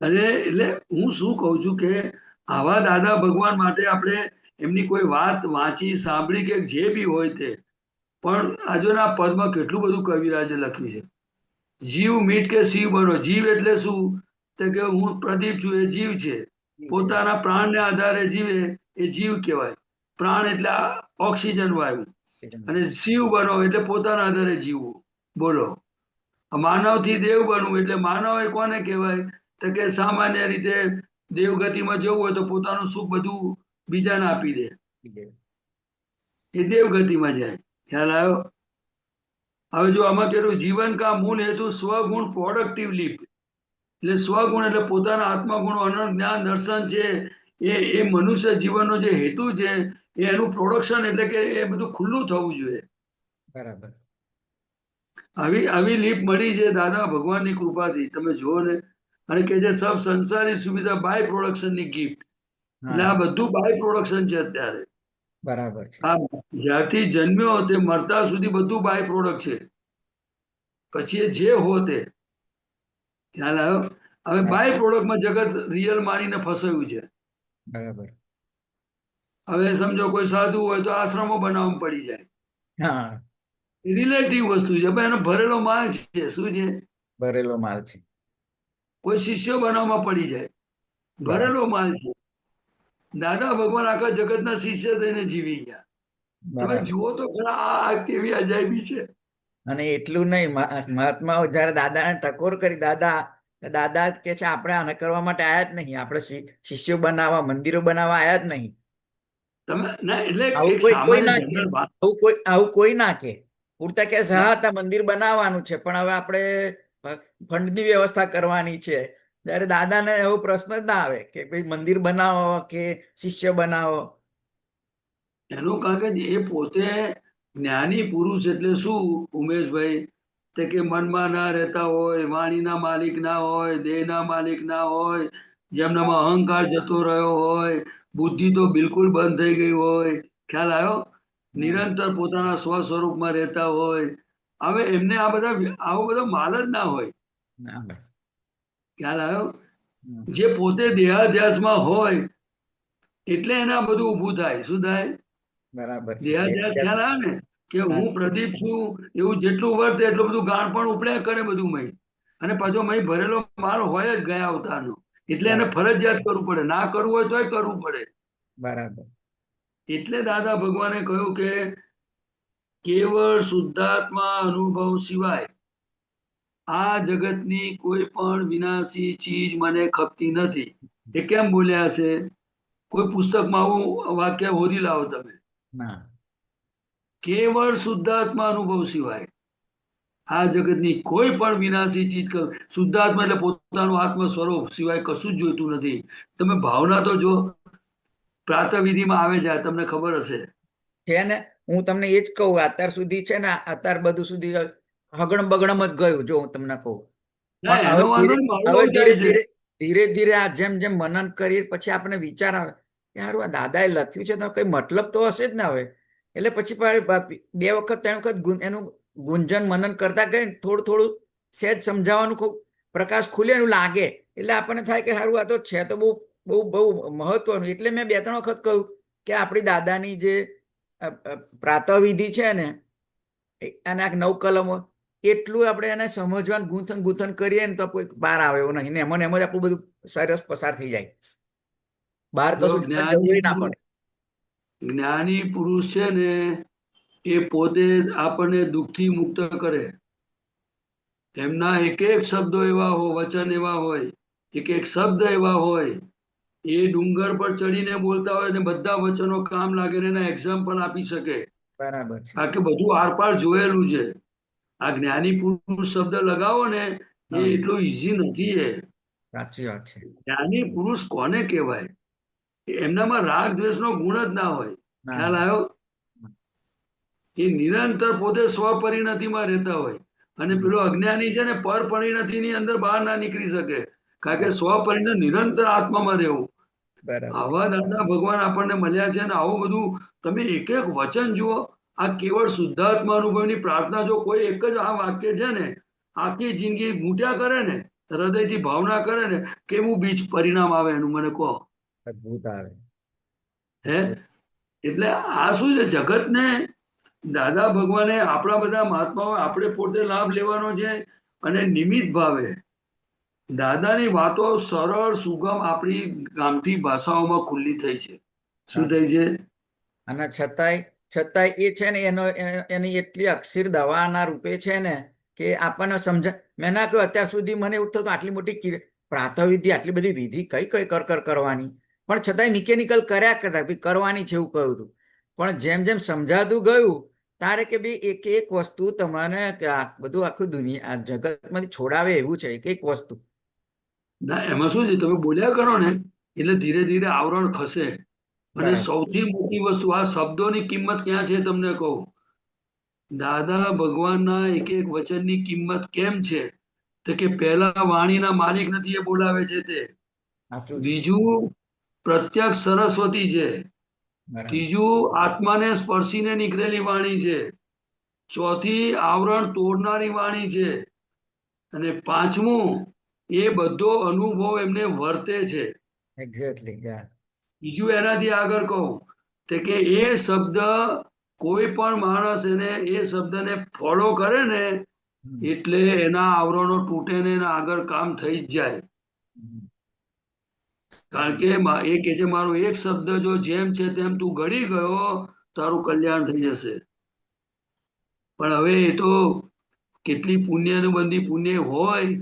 અને એટલે હું શું કહું છું કે આવા દાદા ભગવાન માટે આપણે એમની કોઈ વાત વાંચી સાંભળી કે જે બી હોય તે, પણ આજના પદમાં કેટલું બધું કવિરાજે લખ્યું છે. જીવ મીટ કે શિવ બનો. જીવ એટલે શું? તો કે હું પ્રદીપ છું, એ જીવ છે. પોતાના પ્રાણને આધારે જીવે એ જીવ કહેવાય. પ્રાણ એટલે ઓક્સિજન વાયુ. અને શિવ બનો એટલે પોતાના આધારે જીવવું. બોલો, માનવથી દેવ બનવું એટલે માનવ એ કોને કહેવાય? તો કે સામાન્ય રીતે દેવગતિમાં જવું હોય તો પોતાનું સુખ બધું બીજાને આપી દે, એ દેવગતિમાં જાય. ખ્યાલ આવ્યો? હવે જો આમાં કેટલું જીવન કા મૂળ હેતુ સ્વગુણ પ્રોડક્ટિવ લીપ, એટલે સ્વગુણ એટલે પોતાના આત્મગુણો અનંત જ્ઞાન દર્શન છે. એ મનુષ્ય જીવનનો જે હેતુ છે એનું પ્રોડક્શન એટલે કે એ બધું ખુલ્લું થવું જોઈએ. બરાબર. આવી લીપ મળી છે દાદા ભગવાનની કૃપાથી. તમે જુઓ ને, અને કે જે સબ સંસારી સુવિધા બાય પ્રોડક્શન ની ગિફ્ટ, એટલે આ બધું બાય પ્રોડક્શન છે અત્યારે. બરાબર છે. જ્યારથી જન્મ્યો તે મરતા સુધી બધું બાય પ્રોડક્ટ છે. પછી એ જે હો તે. ખ્યાલ આવ્યો? હવે બાય પ્રોડક્ટમાં જગત રિયલ માનીને ફસાયું છે. બરાબર. હવે સમજો કોઈ સાધુ હોય તો આશ્રમો બનાવવામાં પડી જાય. હા, રિલેટિવ વસ્તુ છે, પણ એનો ભરેલો માલ છે. શું છે? ભરેલો માલ છે. કોઈ શિષ્યો બનાવવામાં પડી જાય, ભરેલો માલ છે. દાદા ભગવાન આખા જગતના શિષ્ય થઈને જીવી ગયા. તમે જુઓ તો ખરા આ કેવી અજાયબી છે. અને એટલું નહીં, મહાત્માઓ જયારે દાદાને ટકોર કરી, દાદા કે છે આપણે આને કરવા માટે આયા જ નહીં, આપણે શિષ્યો બનાવવા, મંદિરો બનાવવા આયા જ નહીં. તમે ના, એટલે આવું એક કોઈ સામાન્ય ના કે, આવું કોઈ ના કે. પૂરતા કે હા તા મંદિર બનાવવાનું છે, પણ હવે આપણે ફંડની વ્યવસ્થા કરવાની છે. ત્યારે દાદાને એવો પ્રશ્ન જ ના આવે કે ભાઈ મંદિર બનાવો કે શિષ્ય બનાવો. એનું કારણ કે એ પોતે જ્ઞાની પુરુષ એટલે શું ઉમેશભાઈ? તે કે મનમાં ના રહેતા હોય, વાણીના માલિક ના હોય, દેહના માલિક ના હોય, જેમનામાં અહંકાર જતો રહ્યો હોય, બુદ્ધિ તો બિલકુલ બંધ થઈ ગઈ હોય. ખ્યાલ આવ્યો? નિરંતર પોતાના સ્વ સ્વરૂપમાં રહેતા હોય. હવે એમને આવો બધો માલ જ ના હોય. ખ્યાલ આવ્યો? જે પોતે દેહાધ્યાસમાં હોય એટલે એને આ બધું ઊભું થાય. શું થાય? બરાબર. દેહાધ્યાસ ખ્યાલ આવે ને, કે હું પ્રદીપ છું એવું જેટલું વર્તે એટલું બધું ગાણ પણ ઉપડ્યા કરે બધું મય. અને પાછો મય ભરેલો માલ હોય જ ગયા અવતારનો. એટલે એને ફરજિયાત કરવું પડે, ના કરવું હોય તોય કરવું પડે. બરાબર. એટલે દાદા ભગવાને કહ્યું કે કેવળ શુદ્ધાત્મા અનુભવ સિવાય આ જગતની કોઈ પણ વિનાશી ચીજ મને ખપતી નથી. એ કેમ બોલ્યા હશે? કોઈ પુસ્તકમાં આવું વાક્ય હોદી લાવો તમે. કેવળ શુદ્ધાત્મા અનુભવ સિવાય આ જગતની કોઈ પણ વિનાશી ચીજ, શુદ્ધાત્મા એટલે પોતાનું આત્મ સ્વરૂપ સિવાય કશું જ જોઈતું નથી. તમે ભાવના તો જો પ્રાતઃવિધિમાં આવે છે, તમને ખબર હશે. છે ને, હું તમને એ જ કહું, અત્યાર સુધી છે ને, અત્યાર બધું સુધી હગણ બગડમ જ ગયું. જો હું તમને કહું, હવે ધીરે ધીરે આ જેમ જેમ મનન કરીએ પછી આપણને વિચાર આવે કે સારું, આ દાદાએ લખ્યું છે તો કઈ મતલબ તો હશે જ ને હવે. એટલે પછી 2 વખત 3 વખત એનું ગુંજન મનન કરતા ગઈ, થોડું થોડું સહેજ સમજાવવાનું પ્રકાશ ખુલે એનું લાગે. એટલે આપણને થાય કે સારું, આ તો છે તો બહુ બહુ બહુ મહત્વનું. એટલે મેં 2-3 વખત કહ્યું કે આપણી દાદાની જે પ્રાતઃવિધિ છે ને, અને આ 9 કલમો, એટલું આપણે એને સમજવાનું ગૂંથન કરીએ ને તો કોઈ બહાર આવે એવું નહીં. એમ જ આપણું બધું સરસ પસાર થઈ જાય, બહાર કશું જરૂરી ના પડે. જ્ઞાની પુરુષ છે ને એ પોતે આપણને દુઃખથી મુક્ત કરે. એમના એક એક શબ્દો એવા હોય, વચન એવા હોય, એક એક શબ્દ એવા હોય, એ ડુંગર પર ચડીને બોલતા હોય ને બધા વચનો કામ લાગે ને એના એક્ઝામ્પલ આપી શકે. બરાબર છે. આ કે બધું આરપાર જોયેલું છે. આ જ્ઞાની પુરુષ શબ્દ લગાવો ને એ એટલું ઈઝી નથી. એ સાચી વાત છે. જ્ઞાની પુરુષ કોને કહેવાય? એમનામાં રાગ દ્વેષ નો ગુણ જ ના હોય. ખ્યાલ આવ્યો? એ નિરંતર પોતે સ્વપરિણતિમાં રહેતા હોય. અને પેલો અજ્ઞાની છે ને પર પરિણતિ ની અંદર બહાર ના નીકળી શકે, કારણ કે સ્વપરિણત નિરંતર આત્મામાં રહેવું. આવા દાદા ભગવાન આપણને મળ્યા છે ને આવું બધું તમે એક એક વચન જુઓ. આ કેવળ શુદ્ધાત્મા અનુભવની પ્રાર્થના જો કોઈ એક જ આ વાક્ય છે ને આખી જિંદગી મૂટ્યા કરે ને હૃદયથી ભાવના કરે ને કેવું બીજ પરિણામ આવે એનું મને કહો. અદભુત આવે. હે એટલે આ શું છે જગતને દાદા ભગવાને આપણા બધા મહાત્માઓ આપણે પોતે લાભ લેવાનો છે અને નિમિત્ત ભાવે દાદાની વાતો સરળ સુગમ આપણી ગામઠી ભાષાઓમાં ખુલ્લી થઈ છે. શું થઈ છે? અને છતાંય એ છે ને એની એટલી અક્ષીર દવાના રૂપે છે ને કે આપણને સમજા. મેં ના કહ્યું અત્યાર સુધી મને એવું થતું આટલી મોટી પ્રાતઃવિધિ આટલી બધી વિધિ કઈ કર કરવાની, પણ છતાંય મિકેનિકલ કર્યા કરતા કરવાની છે એવું કહ્યું હતું. પણ જેમ જેમ સમજાતું ગયું તારે કે ભાઈ એક એક વસ્તુ તમને બધું આખું દુનિયા જગતમાંથી છોડાવે એવું છે એક એક વસ્તુ. ના એમાં શું છે તમે બોલ્યા કરો ને એટલે ધીરે ધીરે આવરણ ખસે. અને સૌથી મોટી વસ્તુ આ શબ્દોની કિંમત ક્યાં છે તમને કહું. દાદા ભગવાનના એક એક વચનની કિંમત કેમ છે તો કે પહેલા વાણીના માલિક નથી એ બોલાવે છે તે. બીજું પ્રત્યક્ષ સરસ્વતી છે. ત્રીજું આત્માને સ્પર્શીને નીકળેલી વાણી છે. ચોથી આવરણ તોડનારી વાણી છે. અને પાંચમું એ બધો અનુભવ એમને વર્તે છે. એક્ઝેક્ટલી. બીજું એનાથી આગળ કહું તો કે એ શબ્દ કોઈ પણ માણસ એને એ શબ્દને ફોલો કરે ને એટલે એના આવરણો તૂટે ને એના આગળ કામ થઈ જ જાય. કારણ કે એ કે છે મારો એક શબ્દ જો જેમ છે તેમ તું ગળી ગયો તારું કલ્યાણ થઈ જશે. પણ હવે એ તો કેટલી પુણ્યાનુબંધી પુણ્ય હોય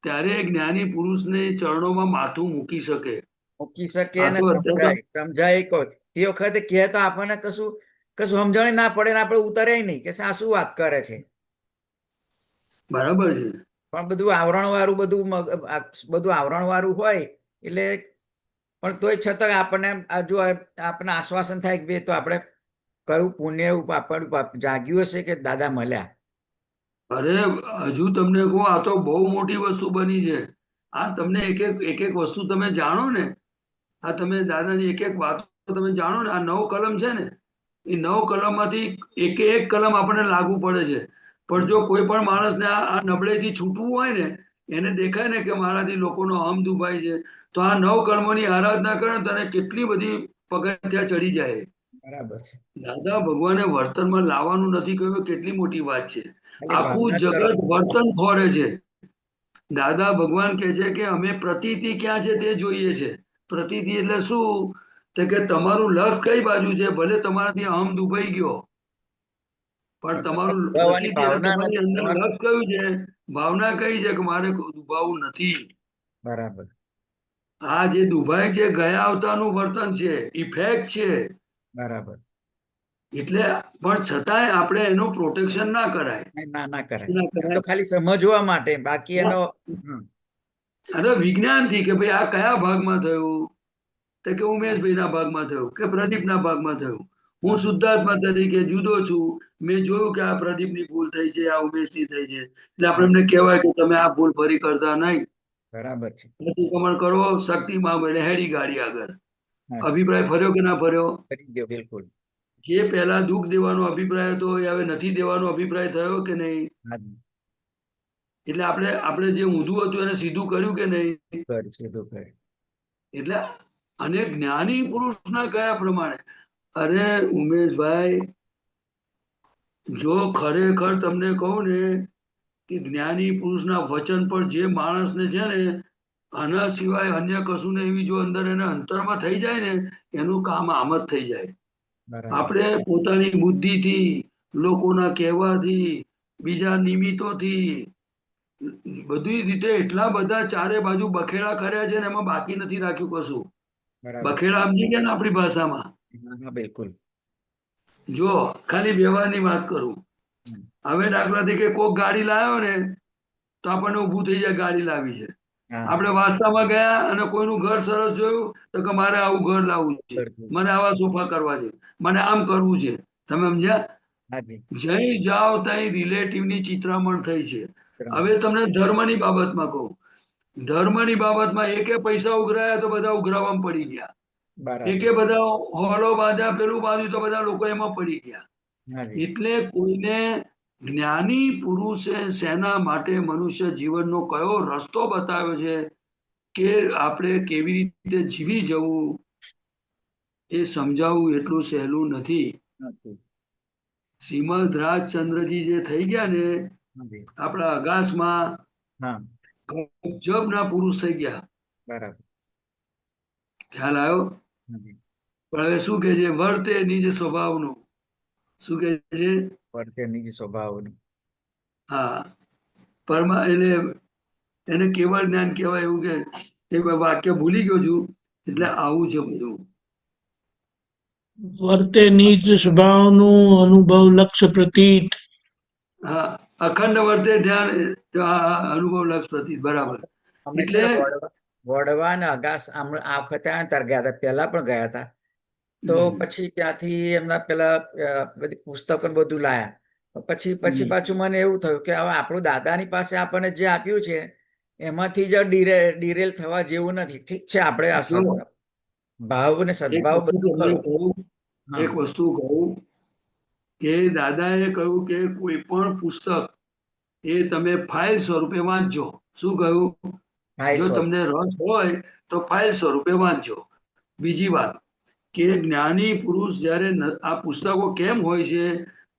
ત્યારે જ્ઞાની પુરુષને ચરણોમાં માથું મૂકી શકે. ને સમજાય તે વખતે કહે તો આપણને કશું સમજણ ના પડે ને આપણે ઉતરે નહીં કે શું વાત કરે છે. બરાબર છે. પણ બધું આવરણ વાળું બધું આવરણ વાળું હોય એટલે પણ તોય છતાં આપણને જો આપણને આશ્વાસન થાય કે તો આપણે કયું પુણ્ય આપણું જાગ્યું હશે કે દાદા મળ્યા. અરે હજુ તમને કહું આ તો બહુ મોટી વસ્તુ બની છે. આ તમને એક એક વસ્તુ તમે જાણો ને આ તમે દાદાની એક એક વાતો તમે જાણો ને આ 9 કલમ છે ને એ 9 કલમમાંથી એક કલમ આપણને લાગુ પડે છે. પણ જો કોઈ પણ માણસને આ નબળેથી છૂટવું હોય ને એને દેખાય ને કે મારાથી લોકોનો હમ દુભાય છે તો આ 9 કલમોની આરાધના કરે તને કેટલી બધી પગથિયા ચડી જાય. બરાબર છે. દાદા ભગવાને વર્તનમાં લાવવાનું નથી કહ્યું કેટલી મોટી વાત છે. આખું જગત વર્તન ખોરે છે. દાદા ભગવાન કહે છે કે અમે પ્રતીતિ ક્યાં છે તે જોઈએ છે. પ્રતીતિ એટલે શું તો કે તમારું લક્ષ કઈ બાજુ છે ભલે તમારાથી અહમ દુભાઈ ગયો પણ તમારું તમારી અંદર લક્ષ કયું છે ભાવના કઈ છે કે મારે દુભાવવું નથી. બરાબર. આ જે દુભાઈ છે ગયા અવતારનું વર્તન છે ઇફેક્ટ છે. બરાબર. એટલે પણ છતાંય આપણે એનું પ્રોટેક્શન ના કરાય. ના કરાય. ખાલી સમજવા માટે બાકી એનો અને વિજ્ઞાનથી કે ભાઈ આ કયા ભાગમાં થયું તો કે ઉમેશભાઈના ભાગમાં થયું કે પ્રદીપના ભાગમાં થયું. હું શુદ્ધાત્મા તરીકે જુદો છું. મેં જોયું કે આ પ્રદીપની ભૂલ થઈ છે આ ઉમેશની થઈ છે એટલે આપણે એમને કહેવાય કે તમે આ ભૂલ ફરી કરતા નહીં. બરાબર છે. પ્રતિક્રમણ કરો શક્તિ માંગો એટલે હેડી ગાડી આગળ. અભિપ્રાય ફર્યો કે ના ફર્યો? બિલકુલ. જે પહેલા દુઃખ દેવાનો અભિપ્રાય હતો એ હવે નથી દેવાનો અભિપ્રાય થયો કે નહીં? એટલે આપણે જે ઊંધું હતું એને સીધું કર્યું કે નહીં? એટલે અને જ્ઞાની પુરુષના કયા પ્રમાણે અરે ઉમેશભાઈ જો ખરેખર તમને કહું ને કે જ્ઞાની પુરુષના વચન પર જે માણસને છે ને આના સિવાય અન્ય કશું ને એવી જો અંદર એને અંતરમાં થઈ જાય ને એનું કામ આમ જ થઈ જાય. આપણે પોતાની બુદ્ધિથી લોકોના કહેવાથી બીજા નિમિત્તોથી બધી રીતે એટલા બધા ચારે બાજુ બખેડા કર્યા છે ને એમાં બાકી નથી રાખ્યું કશું. બખેડા સમજી ગયા ને આપણી ભાષામાં? બિલકુલ. જો ખાલી વ્યવહારની વાત કરું હવે દાખલા તરીકે કોઈક ગાડી લાવ્યો ને તો આપણને ઊભું થઈ જાય ગાડી લાવી છે. આપણે વાસ્તામાં ગયા અને કોઈનું ઘર સરસ જોયું તો કે મારે આવું ઘર લાવવું છે મને આવા સોફા કરવા છે મને આમ કરવું છે. તમે સમજ્યા? જઈ જાઓ ત્યાં રિલેટિવની ચિત્રામણ થઈ છે. હવે તમને ધર્મની બાબતમાં કહું ધર્મની બાબતમાં એકે પૈસા ઉઘરાયા તો બધા ઉઘરાવામાં પડી ગયા. એકે બધા હોલો બાંધ્યા પેલું બાંધ્યું તો બધા લોકો એમાં પડી ગયા. હાજી એટલે કોઈને જ્ઞાની પુરુષે શેના માટે મનુષ્ય જીવનનો કયો રસ્તો બતાવ્યો છે કે આપણે કેવી રીતે જીવી જવું એ સમજાવવું એટલું સહેલું નથી. નથી. શ્રીમદ રાજચંદ્રજી જે થઈ ગયા ને હાજી આપણા અગાસમાં હા ગજબના પુરુષ થઈ ગયા. બરાબર ખ્યાલ આવ્યો? હાજી પણ હવે શું કે છે? વર્તે નિજ સ્વભાવનું. શું કે છે? વર્તે નિજ સ્વભાવનું. હા, એટલે એને કેવળ જ્ઞાન કહેવાય એવું કે એ વાક્ય ભૂલી ગયો છું. એટલે આવું છે બધું. વર્તે નિજ સ્વભાવનું અનુભવ લક્ષ્ય પ્રતીત. હા, અખંડ વર્તે ધ્યાન અનુભવ લક્ષ પ્રતીત. બરાબર. અમે છે એટલે ને વડવા ને અગાસ આ વખતે ત્યાં ગયા હતા, પહેલા પણ ગયા હતા. તો પછી ત્યાંથી એમના પેલા બધી પુસ્તકો ને બધું લાયા. પછી પાછું મને એવું થયું કે હવે આપણું દાદાની પાસે આપણને જે આપ્યું છે એમાંથી જ ડિરેલ થવા જેવું નથી. ઠીક છે, આપણે ભાવ ને સદભાવ બધું ખરું. એક વસ્તુ કહું કે દાદાએ કહ્યું કે કોઈ પણ પુસ્તક એ તમે ફાઇલ સ્વરૂપે વાંચજો. શું કહ્યું? જો તમને રસ હોય તો ફાઇલ સ્વરૂપે વાંચજો. બીજી વાત કે જ્ઞાની પુરુષ જ્યારે આ પુસ્તકો કેમ હોય છે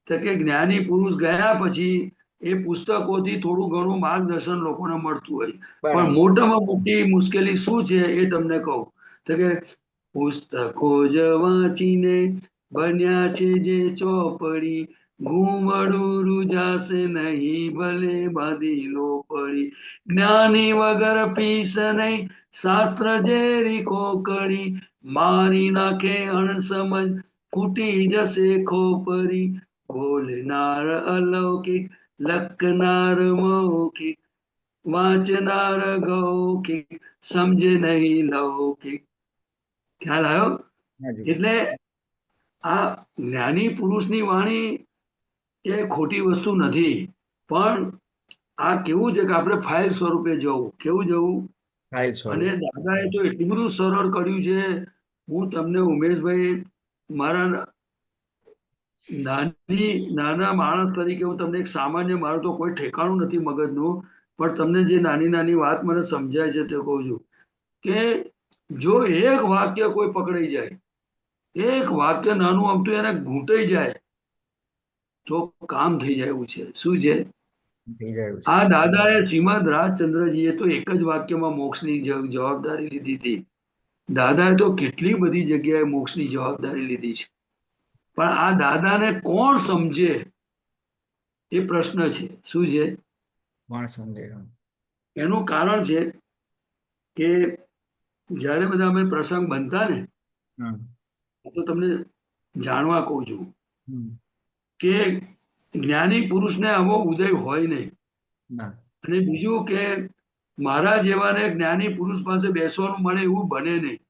તો કે જ્ઞાની પુરુષ ગયા પછી એ પુસ્તકોથી થોડું ઘણું માર્ગદર્શન લોકોને મળતું હોય. પણ મોટામાં મોટી મુશ્કેલી શું છે એ તમને કહું તો કે પુસ્તકો જ વાંચીને બન્યા છે જે ચોપડી, ઘૂમડું રૂજાશે નહીં ભલે બાંધી લો પડી. જ્ઞાની વગર પીસ નહીં, શાસ્ત્ર ઝેરી કોકડી, મારી નાખે અણસમજ, ફૂટી જશે ખોપરી. બોલનાર અલૌકિક, લખનાર મૌખિક, વાંચનાર ગૌકિક, સમજે નહીં લૌકિક. ખ્યાલ આવ્યો? એટલે આ જ્ઞાની પુરુષની વાણી એ ખોટી વસ્તુ નથી, પણ આ કેવું છે કે આપણે ફાઇલ સ્વરૂપે જવું. કેવું જવું? અને દાદાએ તો એટલું બધું સરળ કર્યું છે. હું તમને ઉમેશભાઈ, મારા નાના માણસ તરીકે હું તમને એક સામાન્ય, મારું તો કોઈ ઠેકાણું નથી મગજનું, પણ તમને જે નાની નાની વાત મને સમજાય છે તે કહું છું કે જો એક વાક્ય કોઈ પકડાઈ જાય, એક વાક્ય નાનું અમતું એને ઘૂંટાઈ જાય તો કામ થઈ જાય એવું છે. શું છે? આ દાદાએ શ્રીમદ રાજચંદ્રજીએ તો એક જ વાક્યમાં મોક્ષની જવાબદારી લીધી હતી. દાદાએ તો કેટલી બધી જગ્યાએ મોક્ષની જવાબદારી લીધી છે, પણ આ દાદાને કોણ સમજે એ પ્રશ્ન છે. શું છે? કોણ સમજે? એનું કારણ છે કે જ્યારે બધા અમે પ્રસંગ બનતા ને, તો તમને જાણવા કહું છું કે જ્ઞાની પુરુષને આવો ઉદય હોય નહીં. અને બીજું કે મારા જેવાને જ્ઞાની પુરુષ પાસે બેસવાનું મળે એવું બને નહીં.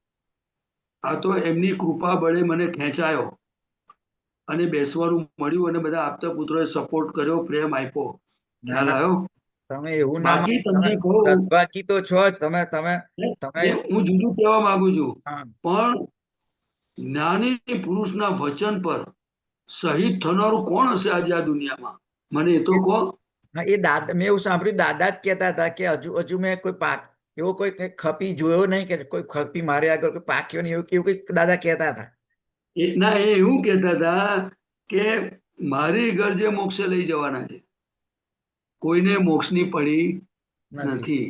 આ તો એમની કૃપા બળે મને ખેંચાયો અને બેસવાનું મળ્યું, અને બધા આપતા પુત્રોએ સપોર્ટ કર્યો, પ્રેમ આપ્યો. ખ્યાલ આવ્યો? તમે એવું બાકી તમને કહું, બાકી તો છો જ તમે. હું જુદું કહેવા માંગુ છું, પણ જ્ઞાની પુરુષના વચન પર શહીદ થનારું કોણ હશે આજે આ દુનિયામાં? મને એ તો કહો. એ દાદા, મેં એવું સાંભળ્યું, દાદા જ કહેતા હતા કે હજુ મેં કોઈ પાક એવો કોઈ ખપી જોયો નહીં કે કોઈ ખપી મારે આગળ કોઈ પાક્યો નહીં, એવું કઈક દાદા કહેતા હતા. ના, એ એવું કહેતા હતા કે મારી ગરજે મોક્ષે લઈ જવાના છે, કોઈને મોક્ષની પડી નથી.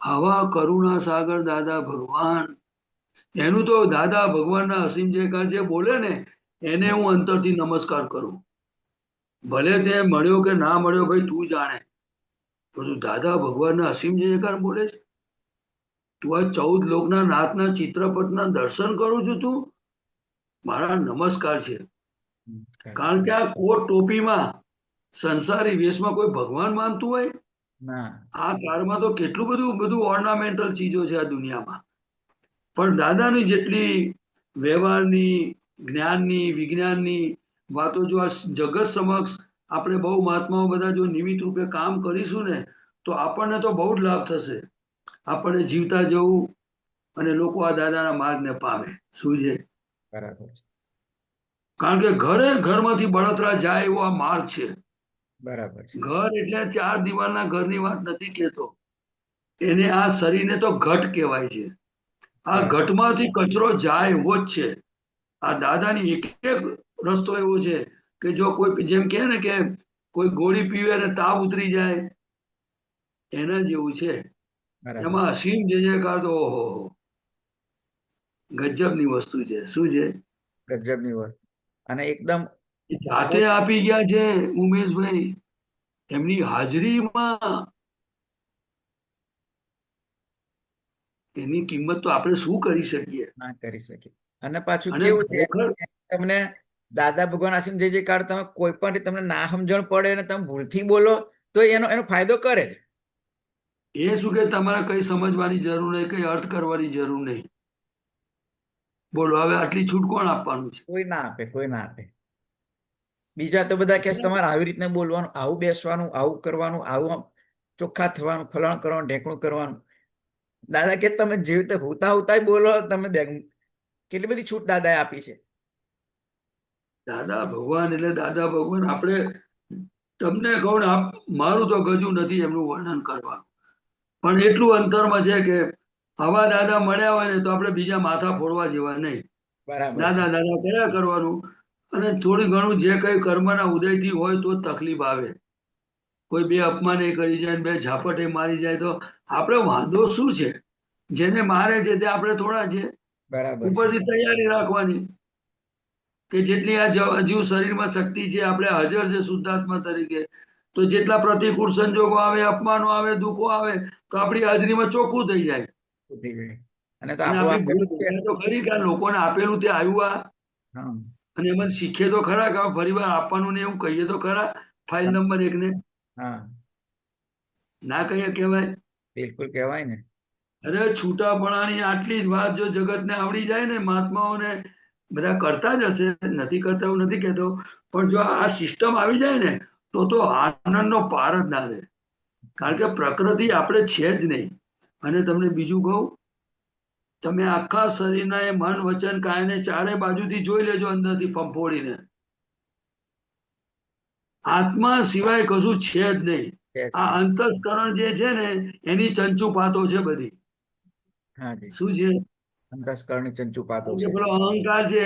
આવા કરુણા સાગર દાદા ભગવાન, એનું તો દાદા ભગવાનના અસીમ જયકાર જે બોલે ને એને હું અંતરથી નમસ્કાર કરું. ભલે તે મળ્યો કે ના મળ્યો ભાઈ તું જાણે, પણ દાદા ભગવાનના અસીમ જયકાર બોલે છે. તું આ 14 લોકના નાથના ચિત્રપટના દર્શન કરું છું, તું મારા નમસ્કાર છે. કારણ કે આ કોટ ટોપીમાં સંસારી વેશમાં કોઈ ભગવાન માનતું હોય? આ કાળમાં તો કેટલું બધું ઓર્નામેન્ટલ ચીજો છે આ દુનિયામાં, પણ દાદાની જેટલી વ્યવહારની, જ્ઞાનની, વિજ્ઞાનની વાતો જો આ જગત સમક્ષ આપણે બહુ મહાત્માઓ બધા જો નિમિત્ત રૂપે કામ કરીશું ને તો આપણને તો બહુ જ લાભ થશે. આપણને જીવતા જવું અને લોકો આ દાદાના માર્ગને પામે. શું છે? બરાબર. કારણ કે ઘરમાંથી બળતરા જાય એવો આ માર્ગ છે. બરાબર છે. ઘર એટલે 4 દિવાલના ઘરની વાત નથી કહેતો. એને આ શરીરને તો ઘટ કહેવાય છે. આ બરાબર. ઘટમાંથી કચરો જાય એવો જ છે. આ દાદાની એક એક રસ્તો એવો છે કે જો કોઈ જેમ કહે ને કે કોઈ ગોળી પીવે અને તાવ ઉતરી જાય એના જેવું છે. બરાબર. એમાં અસીમ જય જયકાર તો ઓહો ગજબની વસ્તુ છે. શું છે? ગજબની વસ્તુ. અને એકદમ જાતે આપી ગયા છે ઉમેશભાઈ. એમની હાજરીમાં એની કિંમત તો આપણે શું કરી શકીએ. ના કરી શકીએ. અને પાછું અને કેવું છે ખરેખર તમને દાદા ભગવાન આસીમ જય જયકાર તમે કોઈ પણ રીતે તમને ના સમજણ પડે અને તમે ભૂલથી બોલો તો એનો ફાયદો કરે જ. એ શું કે તમારે કઈ સમજવાની જરૂર નહીં, કઈ અર્થ કરવાની જરૂર નહીં. બોલો હવે આટલી છૂટ કોણ આપવાનું છે? કોઈ ના આપે, કોઈ ના આપે. બીજા તો બધા કે તમારે આવી રીતના બોલવાનું, આવું બેસવાનું, આવું કરવાનું, આવું આમ ચોખ્ખા થવાનું, ફલાણ કરવાનું, ઢેકણું કરવાનું. દાદા કે તમે જે રીતે હોતા હોતા બોલો તમે કેટલી બધી છૂટ દાદાએ આપી છે. દાદા ભગવાન એટલે દાદા ભગવાન. આપણે તમને કહું ને મારું તો ગજુ નથી એમનું વર્ણન કરવાનું, પણ એટલું અંતરમાં છે કે આવા દાદા મળ્યા હોય ને તો આપણે બીજા માથા ફોડવા જેવા નહીં. બરાબર છે. દાદા દાદા કર્યા કરવાનું. અને થોડું ઘણું જે કઈ કર્મના ઉદયથી હોય તો જ તકલીફ આવે. કોઈ બે અપમાન કરી જાય, બે ઝાપટે મારી જાય તો આપણે વાંધો શું છે? જેને મારે છે તે આપણે થોડા છે. બરાબર છે. ઉપરથી તૈયારી રાખવાની કે જેટલી આ જીવ શરીરમાં શક્તિ છે આપણે હાજર છે શુદ્ધાત્મા તરીકે, તો જેટલા પ્રતિકૂળ સંજોગો આવે, અપમાનો આવે, દુઃખો આવે તો આપણી હાજરીમાં ચોખ્ખું થઈ જાય. અને તો અને આપણું આપણી ભૂલ આપેલું છે. તો ખરી કે આ લોકોને આપેલું તે આવ્યું આ, હા. અને એમાં શીખે તો ખરા કે ફરી વાર આપવાનું ને એવું કહીએ તો ખરા. ફાઇલ નંબર 1 ને હા ના કહીએ કહેવાય? બિલકુલ કહેવાય ને. અરે છૂટાપણાની આટલી જ વાત જો જગતને આવડી જાય ને, મહાત્માઓને બધા કરતા જ હશે, નથી કરતા એવું નથી કહેતો, પણ જો આ સિસ્ટમ આવી જાય ને તો આનંદનો પાર જ ના રહે. કારણ કે પ્રકૃતિ આપણે છે જ નહીં. અને તમને બીજું કહું, તમે આખા શરીરના એ મન વચન કાયને ચારે બાજુથી જોઈ લેજો અંદરથી ફંફોડીને. આત્મા સિવાય કશું છે જ નહીં. આ અંતસ્કરણ જે છે ને એની ચંચુપાતો છે બધી. શું છે? અંતસ્કરણની ચંચુપાતો જે છે. પેલો અહંકાર છે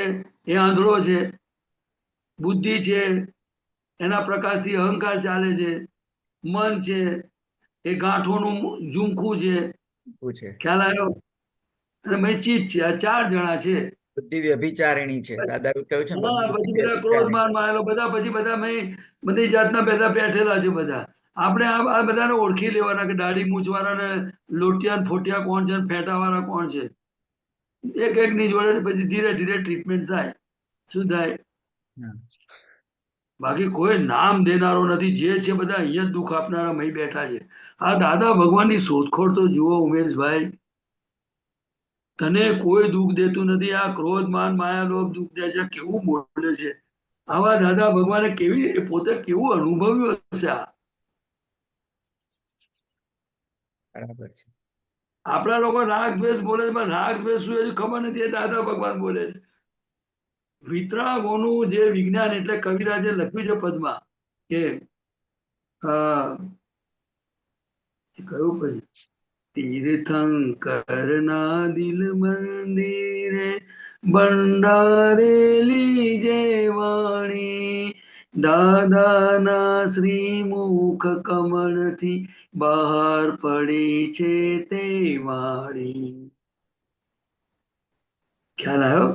એ આંધળો છે. બુદ્ધિ છે એના પ્રકાશથી અહંકાર ચાલે છે. મન છે એ ગાંઠોનું ઝુમખું છે. ખ્યાલ આવ્યો? અને મેં ચીજ છે. આ 4 જણા છે. બુદ્ધિ વ્યભિચારિણી છે. દાદા કહ્યું છે ને, હા, બુદ્ધિ પછી બધા ક્રોધમાન માં આવેલો, બધા પછી બધા બધી જાતના બધા બેઠેલા છે બધા. આપણે આ બધાને ઓળખી લેવાના કે દાઢી મૂછવાળા ને લોટિયા ને ફોટિયા કોણ છે, ફેટા વાળા કોણ છે. એક એક ની જોડે પછી ધીરે ધીરે ટ્રીટમેન્ટ થાય. શું થાય? બાકી કોઈ નામ દેનારો નથી. જે છે બધા અહીંયા જ દુઃખ આપનારા મહી બેઠા છે. આ દાદા ભગવાનની શોધખોળ તો જુઓ ઉમેશભાઈ. તને કોઈ દુઃખ દેતું નથી. આ ક્રોધ માન માયા લોભ દુઃખ દે છે. કેવું બોલે છે. આવા દાદા ભગવાને કેવી પોતે કેવું અનુભવ્યું હશે. આ બરાબર છે. આપણા લોકો રાગ દ્વેષ બોલે છે, પણ રાગ દ્વેષ શું એ ખબર નથી. એ દાદા ભગવાન બોલે છે. વિતરાગોનું જે વિજ્ઞાન, એટલે કવિરાજે લખ્યું છે પદમાં કે કયું પછી તીર્થંકર ના દિલ મંદિરે બંડારેલી જે વાણી, દાદાના શ્રીમુખ કમળથી બહાર પડી છે તે વાણી. ખ્યાલ આવ્યો?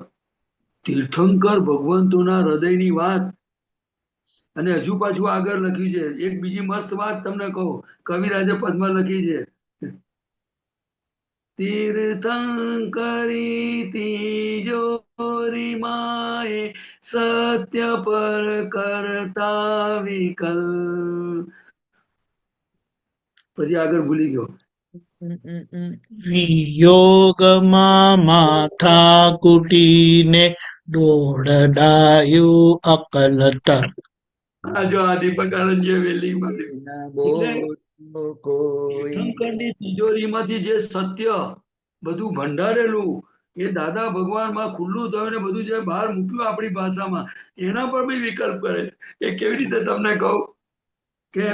તીર્થંકર ભગવંતોના હૃદયની વાત. અને હજુ પાછું આગળ લખ્યું છે એક બીજી મસ્ત વાત તમને કહું. કવિરાજે પદમાં લખી છે, તીર્થંકરી તિજોરી માએ સત્ય પર કરતા વિકલ્પ. પછી આગળ ભૂલી ગયો. વિયોગમાં માથા કૂટીને દોડડાયું અકલ તર્ક. આ જો આ દીપક આનંદ જે વેલી એટલે તીર્થંકરની તિજોરીમાંથી જે સત્ય બધું ભંડારેલું એ દાદા ભગવાનમાં ખુલ્લું થયું ને બધું જે બહાર મૂક્યું આપણી ભાષામાં એના પર બી વિકલ્પ કરે. એ કેવી રીતે તમને કહું કે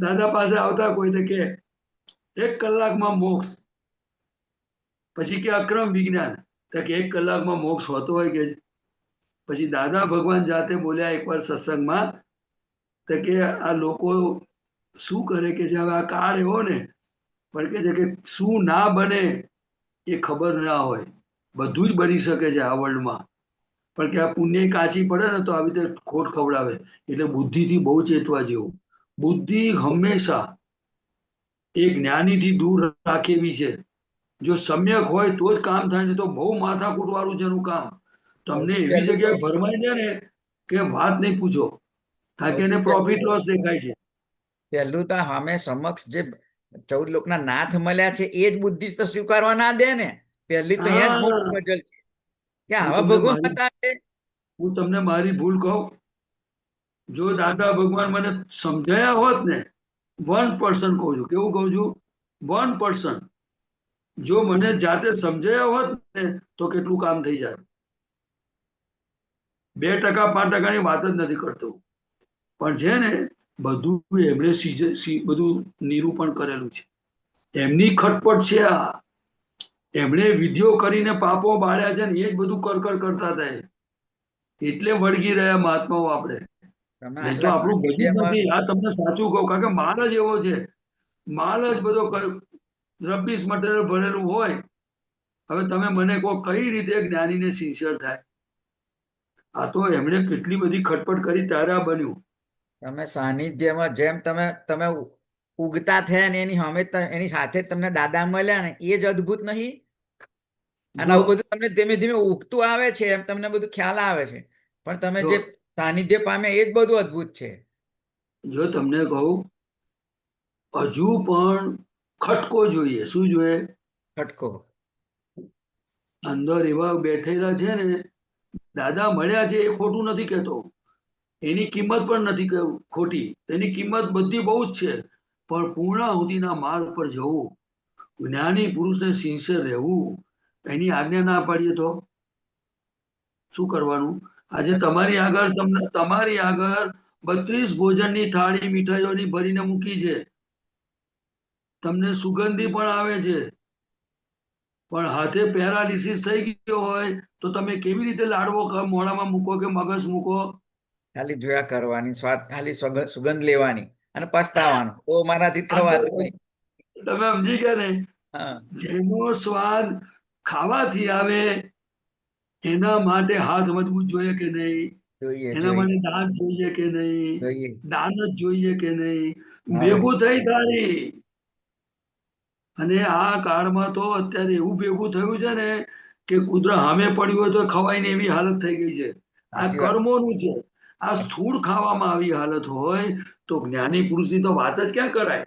દાદા પાસે આવતા કોઈ તો કે 1 કલાકમાં મોક્ષ, પછી કે અક્રમ વિજ્ઞાન, તો કે 1 કલાકમાં મોક્ષ હોતો હોય કે પછી દાદા ભગવાન જાતે બોલ્યા એકવાર સત્સંગમાં તો કે આ લોકો શું કરે કે હવે આ કાળ એવો ને પણ કે છે કે શું ના બને એ ખબર ના હોય, બધું જ બની શકે છે આ વર્લ્ડમાં, પણ કે આ પુણ્ય કાચી પડે ને તો આવી રીતે ખોટ ખવડાવે. એટલે બુદ્ધિથી બહુ ચેતવા જેવું. બુદ્ધિ હંમેશા એ જ્ઞાનીથી દૂર રાખેવી છે. જો સમ્યક હોય તો જ કામ થાય, ને તો બહુ માથાકૂટ વાળું છે એનું કામ. તમને એવી પહેલું તો જગ્યાએ ભરમાઈ દે ને કે વાત નહીં પૂછો, કારણ કે એને સૌથી પ્રોફિટ લોસ દેખાય છે. પહેલું તો અમે સમક્ષ જે 14 લોકના નાથ મળ્યા છે એ જ બુદ્ધિ તો સ્વીકારવા ના દે ને. પહેલી તો અહીંયા જ મોટી હા, મજલ છે કે હું આવા તમને ભગવાન મારી હતા છે. હું તમને મારી ભૂલ કહું, જો દાદા ભગવાન મને સમજાયા હોત ને, 1% કહું છું, કેવું કહું છું, 1%, જો મને જાતે સમજાયા હોત ને તો કેટલું કામ થઈ જાય. 2% 5%ની વાત જ નથી કરતો, પણ છે ને બધું એમણે બધું નિરૂપણ કરેલું છે. એમની ખટપટ છે આ. એમણે વિધિઓ કરીને પાપો બાળ્યા છે ને એ જ બધું કર કરતા હતા એ. એટલે વળગી રહ્યા મહાત્માઓ આપણે. તમે નહીં તો આટલા આપણું બધું જ સાનિધ્યમાં નથી. આ તમને સાચું કહું, કારણ કે માલ જ એવો છે, માલ જ બધો રબીશ મટીરિયલ ભરેલું હોય. હવે તમે મને કહો કઈ રીતે જ્ઞાનીને સિન્સિયર થાય? આ તો એમણે કેટલી બધી ખટપટ કરી ત્યારે આ બન્યું. તમે સાનિધ્યમાં જેમ તમે તમે ઉગતા થયા ને એની સામે એની સાથે જ તમને દાદા મળ્યા ને એ જ અદ્ભુત નહીં? અને જો આવું બધું તમને ધીમે ધીમે ઉગતું આવે છે એમ તમને બધું ખ્યાલ આવે છે, પણ તમે જો જે સાનિધ્ય પામ્યા એ જ બધું અદ્ભુત છે. જો તમને કહું, હજુ પણ ખટકો જોઈએ. શું જોઈએ? ખટકો. અંદર એવા બેઠેલા છે ને, દાદા મળ્યા છે એ ખોટું નથી કહેતો, એની કિંમત પણ નથી ખોટી, એની કિંમત બધી બહુ જ છે, પણ પૂર્ણાહુતિના માર્ગ પર જવું, જ્ઞાની પુરુષને સિન્સિયર રહેવું, એની આજ્ઞા ના પાડીએ તો શું કરવાનું? આજે તમારી આગળ તમારી આગળ 32 ભોજનની થાળી મીઠાઈઓની ભરીને મૂકી છે, તમને સુગંધી પણ આવે છે, પણ હાથે પેરાલિસિસ થઈ ગયો હોય તો તમે કેવી રીતે લાડવો મોઢામાં મૂકો કે મગજ મૂકો? ખાલી જોયા કરવાની, સ્વાદ ખાલી સુગંધ લેવાની અને પસ્તાવાનું, તો મારાથી આ તો થવાતું નહીં. તમે સમજી ગયા ને? હા, જેનો સ્વાદ ખાવાથી આવે એના માટે હાથ મજબૂત જોઈએ કે નહીં? જોઈએ એના જોઈએ માટે દાંત જોઈએ કે નહીં? જોઈએ. દાન જ જોઈએ કે નહીં? હા, ભેગું થઈ તારી. અને આ કાળમાં તો અત્યારે એવું ભેગું થયું છે ને કે કુતરા સામે પડ્યું હોય તો ખવાય ને એવી હાલત થઈ ગઈ છે. આ સાચી વાત. કર્મોનું છે. આ સ્થૂળ ખાવામાં આવી હાલત હોય તો જ્ઞાની પુરુષની તો વાત જ ક્યાં કરાય?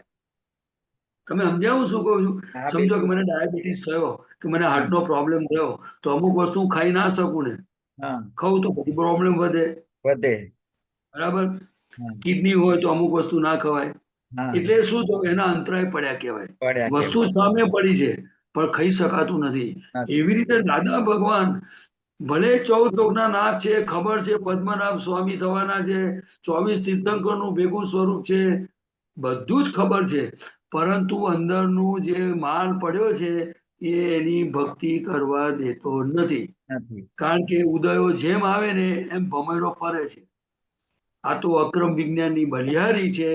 તમે સમજ્યા હું શું કહું છું? હા, સમજો કે બિલકુલ. મને ડાયાબિટીસ થયો, કે મને હમ, હાર્ટનો પ્રોબ્લેમ થયો, તો અમુક વસ્તુ હું ખાઈ ના શકું ને, હા, ખાઉં તો પછી પ્રોબ્લેમ વધે, વધે. બરાબર? હા, કિડની હોય તો અમુક વસ્તુ ના ખવાય. હા, એટલે શું તો એના અંતરાય પડ્યા કહેવાય. પડ્યા કે વસ્તુ સામે પડી છે પણ ખાઈ શકાતું નથી. નથી. એવી રીતે દાદા ભગવાન ભલે 14 લોકના નાથ છે, ખબર છે પદ્મનાભ સ્વામી થવાના છે, 24 તીર્થંકરનું ભેગું સ્વરૂપ છે, બધું જ ખબર છે, પરંતુ અંદરનું જે માલ પડ્યો છે એ એની ભક્તિ કરવા દેતો નથી. નથી. કારણ કે ઉદયો જેમ આવે ને એમ ભમરડો ફરે છે. આ તો અક્રમ વિજ્ઞાનની બલિહારી છે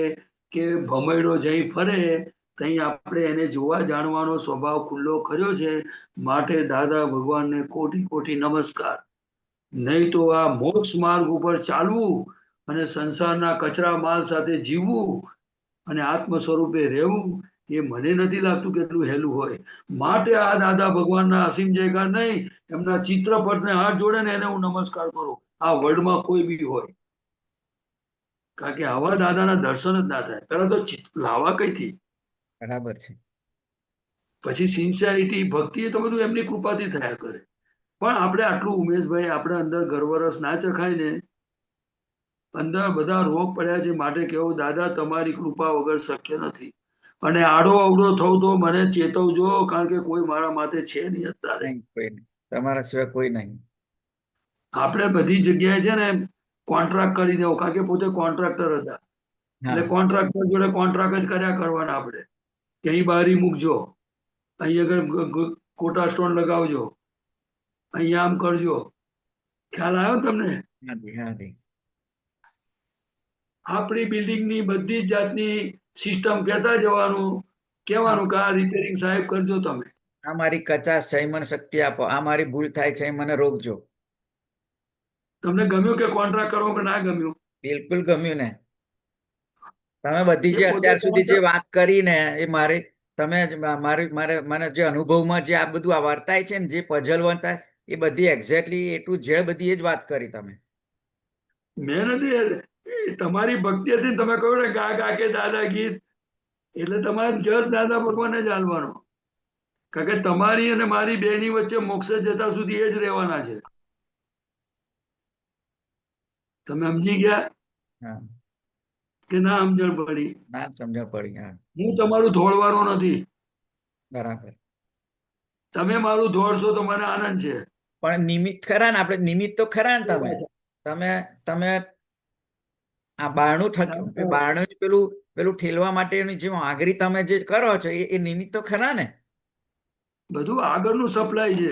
કે ભમરડો જઈ ફરે ત્યાં આપણે એને જોવા જાણવાનો સ્વભાવ ખુલ્લો કર્યો છે. માટે દાદા ભગવાનને કોટી કોટી નમસ્કાર. નહીં તો આ મોક્ષ માર્ગ ઉપર ચાલવું અને સંસારના કચરા માલ સાથે જીવવું અને આત્મ સ્વરૂપે રહેવું એ મને નથી લાગતું કેટલું હેલું હોય. માટે આ દાદા ભગવાનના અસીમ જયકાર નહીં, એમના ચિત્રપટને હાથ જોડે ને એને હું નમસ્કાર કરું, આ વર્લ્ડમાં કોઈ બી હોય. કારણ કે આવા દાદાના દર્શન જ ના થાય. પેલા તો લાવા કઈથી? બરાબર છે. પછી સિન્સિયરિટી, ભક્તિ એ તો બધું એમની કૃપાથી થયા કરે. પણ આપણે આટલું ઉમેશભાઈ, આપણે અંદર ગર્વરસ ના ચખાય ને, અંદર બધા રોગ પડ્યા છે. માટે કેવું, દાદા તમારી કૃપા વગર શક્ય નથી. અને આડો અવડો થવું તો મને ચેતવજો, કારણ કે કોઈ મારા માથે છે નહીં અત્યારે. નહીં, કોઈ નહીં. તમારા સિવાય કોઈ નહીં. આપણે બધી જગ્યાએ છે ને કોન્ટ્રાક્ટ કરી દેવો, કારણ કે પોતે કોન્ટ્રાક્ટર હતા. એટલે હા કોન્ટ્રાક્ટર જોડે કોન્ટ્રાક્ટ જ કર્યા કરવાના આપણે, કે અહીં બારી મૂકજો, અહીં આગળ કોટા સ્ટોન લગાવજો, અહીંયા આમ કરજો. ખ્યાલ આવ્યો તમને? હાજી હાજી. આપણી બિલ્ડિંગની બધી જ જાતની સિસ્ટમ કહેતા જવાનું, કહેવાનું કે આ રિપેરિંગ સાહેબ કરજો તમે. આ મારી કચાશ છે, મને શક્તિ આપો. આ મારી ભૂલ થાય છે, મને રોકજો. તમને ગમ્યું કે કોન્ટ્રાક્ટ કરવો કે ના ગમ્યું? બિલકુલ ગમ્યું ને. તમે બધી જે એ પોતે અત્યાર સુધી જે વાત કરી ને એ મારી, તમે મને જે અનુભવમાં જે આ બધું આ વર્તાય છે ને, જે પઝલ વર્તાય એ બધી એક્ઝેક્ટલી એટલું જે બધી એ જ વાત કરી તમે. મેં નથી, તમારી ભક્તિ હતી ને, તમે કહ્યું ને ગા ગા કે દાદા ગીત, એટલે તમારે જસ દાદા ભગવાનને જ હાલવાનો. કારણ કે તમારી અને મારી બેની વચ્ચે મોક્ષ જતા સુધી એ જ રહેવાના છે. તમે સમજી ગયા હા કે ના સમજણ પડી? ના સમજણ પડી. હા હું તમારું ધોળવાનો નથી, બરાબર. તમે મારું ધોળશો તો મને આનંદ છે. પણ નિમિત્ત ખરા ને, આપણે નિમિત્ત તો ખરા ને. તમે આ બારણું બારણું પેલું ઠેલવા માટેની જે આગરી તમે જે કરો છો એ નિમિત્ત તો ખરા ને. બધું આગળનું સપ્લાય છે.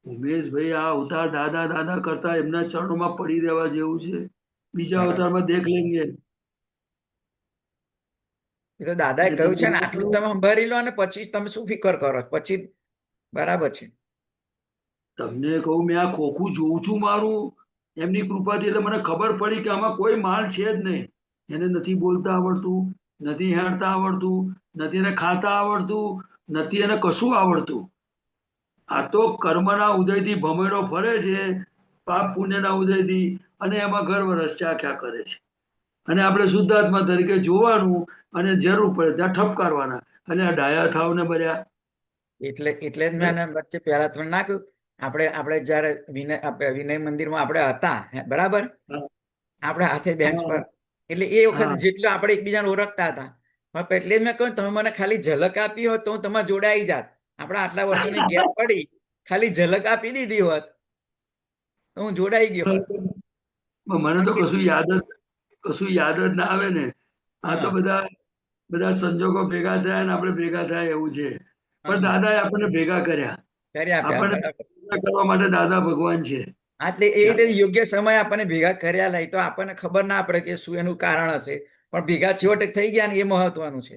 ઉમેશભાઈ આ અવતાર દાદા દાદા કરતા એમના ચરણોમાં પડી રહેવા જેવું છે. બીજા અવતારમાં દેખ લેંગે. એ તો દાદાએ કહ્યું છે ને, આટલું તમે સંભાળી લો અને પછી તમે શું ફિકર કરો પછી. બરાબર છે. તમને કહું, મેં આ ખોખું જોઉં છું મારું એમની કૃપાથી, એટલે મને ખબર પડી કે આમાં કોઈ માલ છે જ નહીં. એને નથી બોલતા આવડતું, નથી હેડતા આવડતું, નથી એને ખાતા આવડતું, નથી એને કશું આવડતું. આ તો કર્મના ઉદયથી ભમેડો ફરે છે, પાપ પુણ્યના ઉદયથી, અને એમાં ગર્વ રસ ચાખ્યા કરે છે. અને આપણે શુદ્ધાત્મા તરીકે જોવાનું, અને જરૂર પડે ત્યાં ઠપકારવાના. અને આ ડાયા થાવ ને બર્યા. એટલે જ મેં વચ્ચે પહેલા તમને ના કહ્યું, આપણે જયારે વિનય મંદિરમાં આપણે હતા, બરાબર, આપણે હાથે બેન્ચ પર, એટલે એ વખત જેટલું આપણે એકબીજાને ઓળખતા હતા. એટલે જ મેં કહ્યું, તમે મને ખાલી ઝલક આપી હોત તો હું તમારા જોડે આવી જાત. આપણે આટલા વર્ષોની ગેપ પડી, ખાલી ઝલક આપી દીધી હોત તો હું જોડાઈ ગયો હોત. મને તો કશું યાદ જ ના આવે ને. આ તો બધા સંજોગો ભેગા થયા ને આપણે ભેગા થયા એવું છે. પણ દાદાએ આપણને ભેગા કર્યા. આપણને ભેગા કરવા માટે દાદા ભગવાન છે. એટલે એ યોગ્ય સમય આપણને ભેગા કર્યા નહીં તો આપણને ખબર ના પડે કે શું એનું કારણ હશે, પણ ભેગા છેવટે થઈ ગયા ને એ મહત્વનું છે.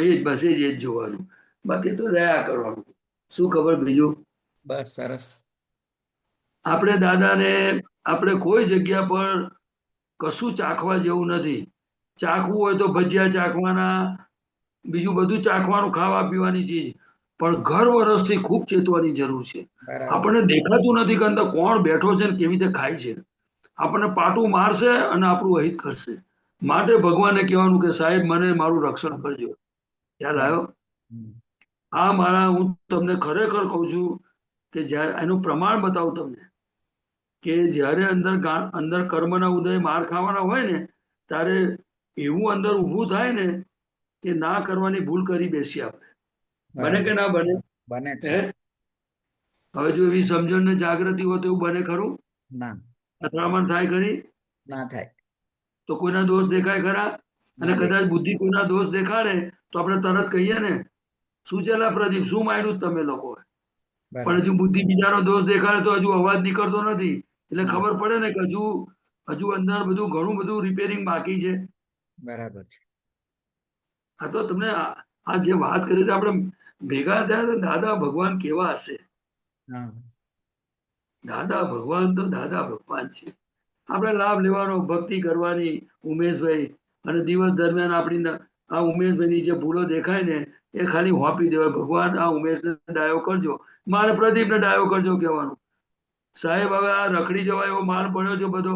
એ જ બસ એ જ જોવાનું, બાકી તો રહ્યા કરવાનું. શું ખબર બીજું? બસ સરસ. આપણે દાદાને આપણે કોઈ જગ્યા પર કશું ચાખવા જેવું નથી. ચાખવું હોય તો ભજીયા ચાખવાના, બીજું બધું ચાખવાનું, ખાવા પીવાની ચીજ. પણ ઘર વરસથી ખૂબ ચેતવાની જરૂર છે. આપણને દેખાતું નથી કે અંદર કોણ બેઠો છે ને કેવી રીતે ખાય છે. આપણને પાટું મારશે અને આપણું અહિત કરશે. માટે ભગવાનને કહેવાનું કે સાહેબ મને મારું રક્ષણ કરજો. ખ્યાલ આવ્યો? હું તમને ખરેખર કહું છું કે જ્યારે એનું પ્રમાણ બતાવું તમને, કે જ્યારે અંદર કર્મના ઉદય માર ખાવાના હોય ને, ત્યારે એવું અંદર ઊભું થાય ને કે ના કરવાની ભૂલ કરી બેસી આપણે. બને કે ના બને? બને. હવે જો એવી સમજણ ને જાગૃતિ હોય તો એવું બને ખરું? ના. અથડામણ થાય ખરી? ના થાય. તો કોઈના દોષ દેખાય ખરા? અને કદાચ બુદ્ધિ કોઈના દોષ દેખાડે તો આપણે તરત કહીએ ને, શું ચેલા પ્રદીપ, શું માંડ્યું તમે લોકો? પણ હજુ બુદ્ધિ બીજાનો દોષ દેખાડે તો હજુ અવાજ નીકળતો નથી. એટલે ખબર પડે ને કે હજુ અંદર બધું ઘણું બધું રિપેરિંગ બાકી છે. બરાબર છે. આ તો તમને આ જે વાત કરી આપણે ભેગા થયા તો દાદા ભગવાન કેવા હશે? દાદા ભગવાન તો દાદા ભગવાન છે. આપણે લાભ લેવાનો, ભક્તિ કરવાની. ઉમેશભાઈ, અને દિવસ દરમિયાન આપણી આ ઉમેશભાઈની જે ભૂલો દેખાય ને એ ખાલી હોપી દેવાય. ભગવાન આ ઉમેશને ડાયો કરજો, મારે પ્રદીપને ડાયો કરજો કહેવાનું. સાહેબ હવે આ રખડી જવાય એવો માલ પડ્યો છે બધો,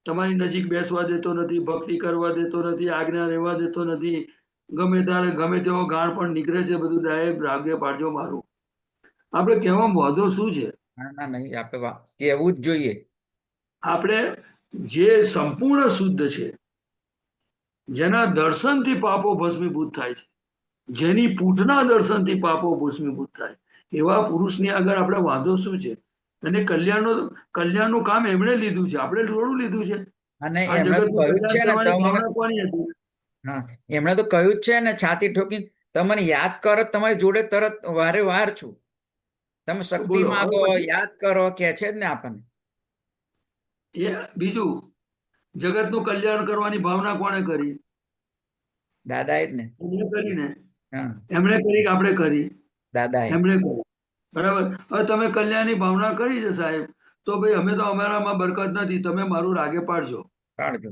તમારી નજીક બેસવા દેતો નથી, ભક્તિ કરવા દેતો નથી, આજ્ઞા રહેવા દેતો નથી. ગમે ત્યારે ગમે તેવો ગાણ પણ નીકળે છે. બધું સાહેબ ભાગ્ય પાડજો મારું. આપણે કહેવામાં વાંધો શું છે? નહીં, આપણે કહેવું જ જોઈએ. આપણે જે સંપૂર્ણ શુદ્ધ છે, જેના દર્શનથી પાપો ભસ્મીભૂત થાય છે, જેની પૂઠના દર્શનથી પાપો ભૂસ્મીભૂત થાય એવા પુરુષની આગળ આપણે વાંધો શું છે? અને કલ્યાણનું કામ એમણે લીધું છે, આપણે થોડું લીધું છે. અને આ એમણે તો જગતનું કહ્યું જ કલ્યાણ છે ને, કરવાની તમે મને ભાવના કોની હતી? હા, એમણે તો કહ્યું જ છે ને, છાતી ઠોકી તમને યાદ કરો, તમારી જોડે તરત વારે વાર છું. તમે તો શક્તિ બોલો હવે માંગો, પછી યાદ કરો, કે છે જ ને આપણને. એ બીજું જગતનું કલ્યાણ કરવાની ભાવના કોણે કરી? દાદા જ ને. એમણે કરીને હા, એમણે કરી કે આપણે કરી? દાદાએ. એમણે કરી. બરાબર. હવે તમે કલ્યાણની ભાવના કરી છે સાહેબ, તો ભાઈ અમે તો અમારામાં બરકત નથી, તમે મારું રાગે પાડજો. પાડજો.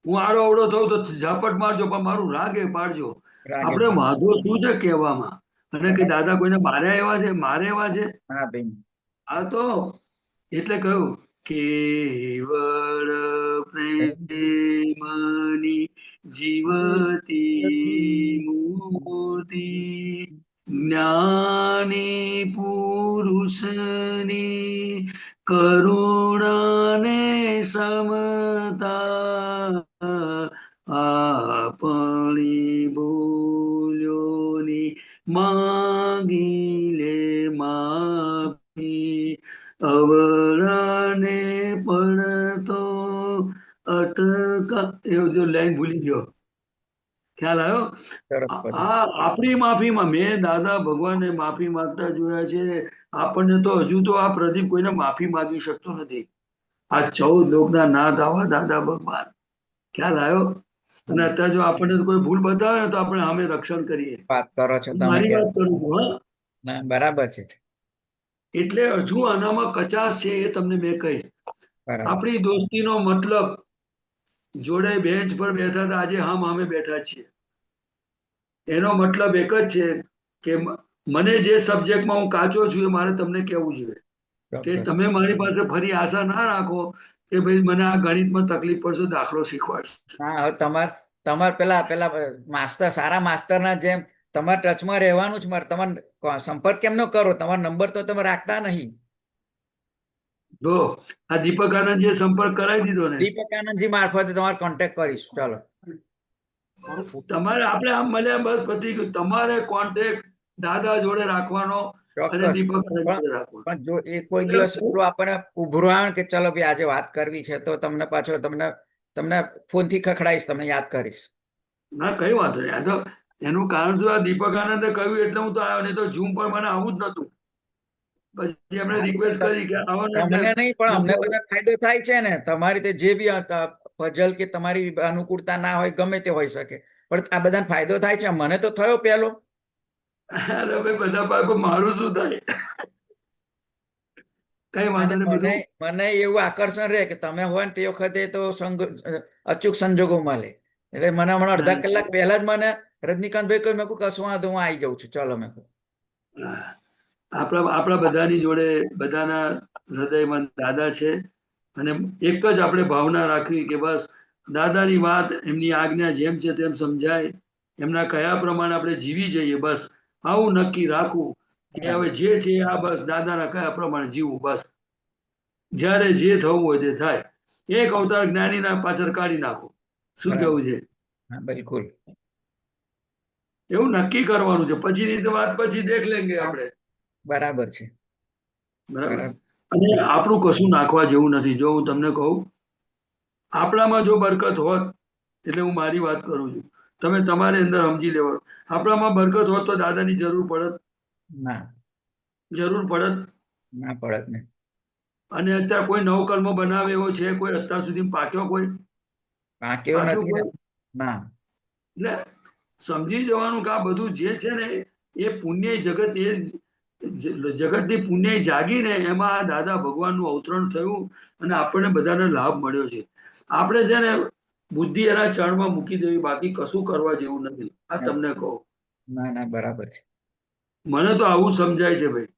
હું આડો અવડો થઉં તો ઝાપટ મારજો, પણ મારું રાગે પાડજો. રાગે આપણે પાડજો. વાંધો શું છે કહેવામાં? અને કે દાદા કોઈને માર્યા એવા છે, મારે એવા છે? હા ભાઈ. આ તો એટલે કહ્યું કેવળ પ્રેમની જીવતી મૂર્તિ જ્ઞાની પુરુષની કરુણાને સમતા આપણી ભૂલોની માંગી લે માફી અવળાને પડતો અટકા. એવું જો લાઈન ભૂલી ગયો, ખ્યાલ આવ્યો? સરસ પદ. આપણી માફીમાં મેં દાદા ભગવાનને માફી માંગતા જોયા છે. આપણને તો હજુ તો આ પ્રદીપ કોઈને માફી માંગી શકતો નથી. આ 14 લોકના નાથ આવા દાદા ભગવાન, ખ્યાલ આવ્યો? અને અત્યારે જો આપણને કોઈ ભૂલ બતાવે ને તો આપણે સામે રક્ષણ કરીએ. વાત કરો છો તમે મારી કે વાત કરું છું, હા. ના, બરાબર છે. એટલે હજુ આનામાં કચાશ છે, એ તમને મેં કહી. બરાબર. આપણી દોસ્તીનો મતલબ જોડે બેન્ચ પર બેઠા હતા, આજે હમ અમે બેઠા છીએ. એનો મતલબ એક જ છે કે મને જે સબ્જેક્ટમાં હું કાચો છું એ મારે તમને કહેવું જોઈએ કે ચોક્કસ. તમે મારી પાસે ફરી આશા ના રાખો કે ભાઈ મને આ ગણિતમાં તકલીફ પડશે, દાખલો શીખવાડશે. હા, હવે તમાર પેલા પેલા માસ્ટર, સારા માસ્ટરના જેમ તમારે ટચમાં રહેવાનું જ. મારે તમારે સંપર્ક કેમ ન કરો? તમારો નંબર તો તમે રાખતા નહીં. જો આ દીપક આનંદજીએ સંપર્ક કરાવી દીધો ને, દીપક આનંદજી મારફતે તમારે કોન્ટેક્ટ કરીશ. ચાલો, તમારે આપણે આમ મળ્યા, બસ પતી ગયું. તમારે કોન્ટેક્ટ દાદા જોડે રાખવાનો અને ચોક્કસ. દીપક આનંદ જોડે રાખવાનો. પણ જો એ કોઈ દિવસ પેલું આપણને ઉભરું આવે કે ચલો ભાઈ આજે વાત કરવી છે, તો તમને પાછો તમને ફોનથી ખખડાઈશ, તમને યાદ કરીશ. ના, કઈ વાંધો નહીં. આ તો એનું કારણ શું, આ દીપક આનંદે કહ્યું એટલે હું તો આવ્યો, નહીં તો ઝૂમ પર મને આવું જ નતું. પછી એમણે રિક્વેસ્ટ કરી કે આવો ને, એટલે તમને નહીં, પણ અમને બધા ફાયદો થાય છે ને. તમારી તે જે બી પઝલ કે તમારી અનુકૂળતા ના હોય, ગમે તે હોઈ શકે, પણ આ બધાને ફાયદો થાય છે. મને તો થયો પેલો. અરે ભાઈ, બધા પાકો મારું શું થાય? કઈ વાંધો નહીં. બધું મને એવું આકર્ષણ રહે કે તમે હોય ને તે વખતે તો અચૂક સંજોગો મળે. એટલે મને હમણાં અડધા કલાક પહેલા જ મને રજનીકાંતભાઈ કહ્યું, મેં કહ્યું કશું વાંધો, હું આવી જાઉં છું, ચાલો. મેં કહ્યું આપણા બધાની જોડે બધાના હૃદયમાં દાદા છે, અને એક જ આપણે ભાવના રાખવી કે બસ દાદાની વાત, એમની આજ્ઞા જેમ છે તેમ સમજાય, એમના કયા પ્રમાણે આપણે જીવી જઈએ, બસ આવું નક્કી રાખવું કે હવે જે છે આ બસ દાદાના કયા પ્રમાણે જીવવું. બસ જ્યારે જે થવું હોય તે થાય. એક અવતાર જ્ઞાનીના પાછળ કાઢી નાખો. શું કેવું છે? બિલકુલ એવું નક્કી કરવાનું છે. પછીની તો વાત પછી દેખ લેંગે આપણે. બરાબર છે. બરાબર. અને આપણું કશું નાખવા જેવું નથી. જો હું તમને કહું, આપણામાં જો બરકત હોત, એટલે હું મારી વાત કરું છું, તમે તમારી અંદર સમજી લેવાનું, આપણામાં બરકત હોત તો દાદાની જરૂર પડત ના? જરૂર પડત ના પડત ને. અને અત્યારે કોઈ નવો કર્મ બનાવે એવો છે કોઈ અત્યાર સુધી પાક્યો? કોઈ પાક્યો નથી ના. એટલે સમજી જવાનું કે આ બધું જે છે ને એ પુણ્ય જગત, એ જગતની પુણ્ય જાગીને એમાં આ દાદા ભગવાનનું અવતરણ થયું અને આપણને બધાને લાભ મળ્યો છે. આપણે છે ને બુદ્ધિ એના ચરણમાં મૂકી દેવી, બાકી કશું કરવા જેવું નથી. આ તમને કહું. ના ના, બરાબર છે. મને તો આવું સમજાય છે ભાઈ.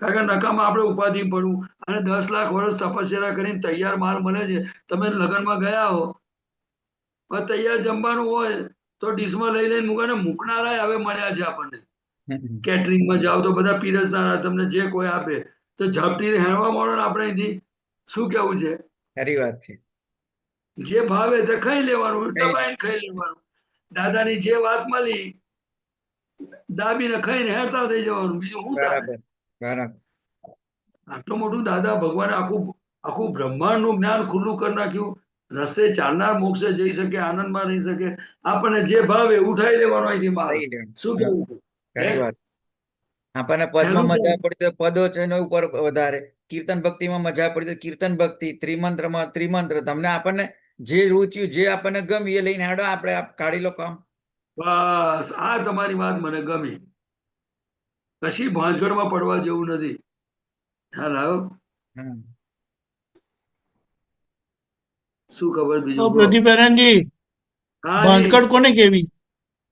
કારણ કે નકામાં આપણે ઉપાધિ પડવું, અને 10 લાખ વર્ષ તપસ્યા કરીને તૈયાર માલ મળે છે. તમે લગ્નમાં ગયા હો, તૈયાર જમવાનું હોય તો ડીશમાં લઈ લઈને મૂકે, મૂકનારા હવે મળ્યા છે આપણને. કેટરિંગમાં જાઓ તો બધા પીરસનારા તમને જે કોઈ આપે તો ઝાપટીને હેરવા મળો ને આપણે અહીંથી. શું કેવું છે? ખરી વાત છે. જે ભાવે તે ખાઈ લેવાનું, દબાઈને ખાઈ લેવાનું. દાદાની જે વાત મળી દાબીને ખાઈને હેરતા થઈ જવાનું, બીજું શું તારે? બરાબર બરાબર. આટલું મોટું દાદા ભગવાને આખું આખું બ્રહ્માંડનું જ્ઞાન ખુલ્લું કરી નાખ્યું. રસ્તે ચાલનાર મોક્ષે જઈ શકે, આનંદમાં રહી શકે. આપણને જે ભાવે ઉઠાઈ લેવાનો અહીંથી માલ. લઈ લેવાનું. શું હા, કેવું? ખરી વાત. આપણને પદમાં હેલું મજા કેવું? પડી તો પદો છે એના ઉપર વધારે, કીર્તન ભક્તિમાં મજા પડી તો કીર્તન ભક્તિ, ત્રિમંત્રમાં ત્રિમંત્ર. તમને આપણને જે રૂચ્યું, જે આપણને ગમ્યું એ લઈને હાડો, આપણે કાઢી લો કામ. બસ આ તમારી વાત મને ગમી. કશી ભાંજગડમાં પડવા જેવું નથી. ખ્યાલ આવ્યો? હમ. શું ખબર તો બીજું કહો. પ્રદીપાનંદજી, હા જી. ભાંજગડ કોને કેવી? હે?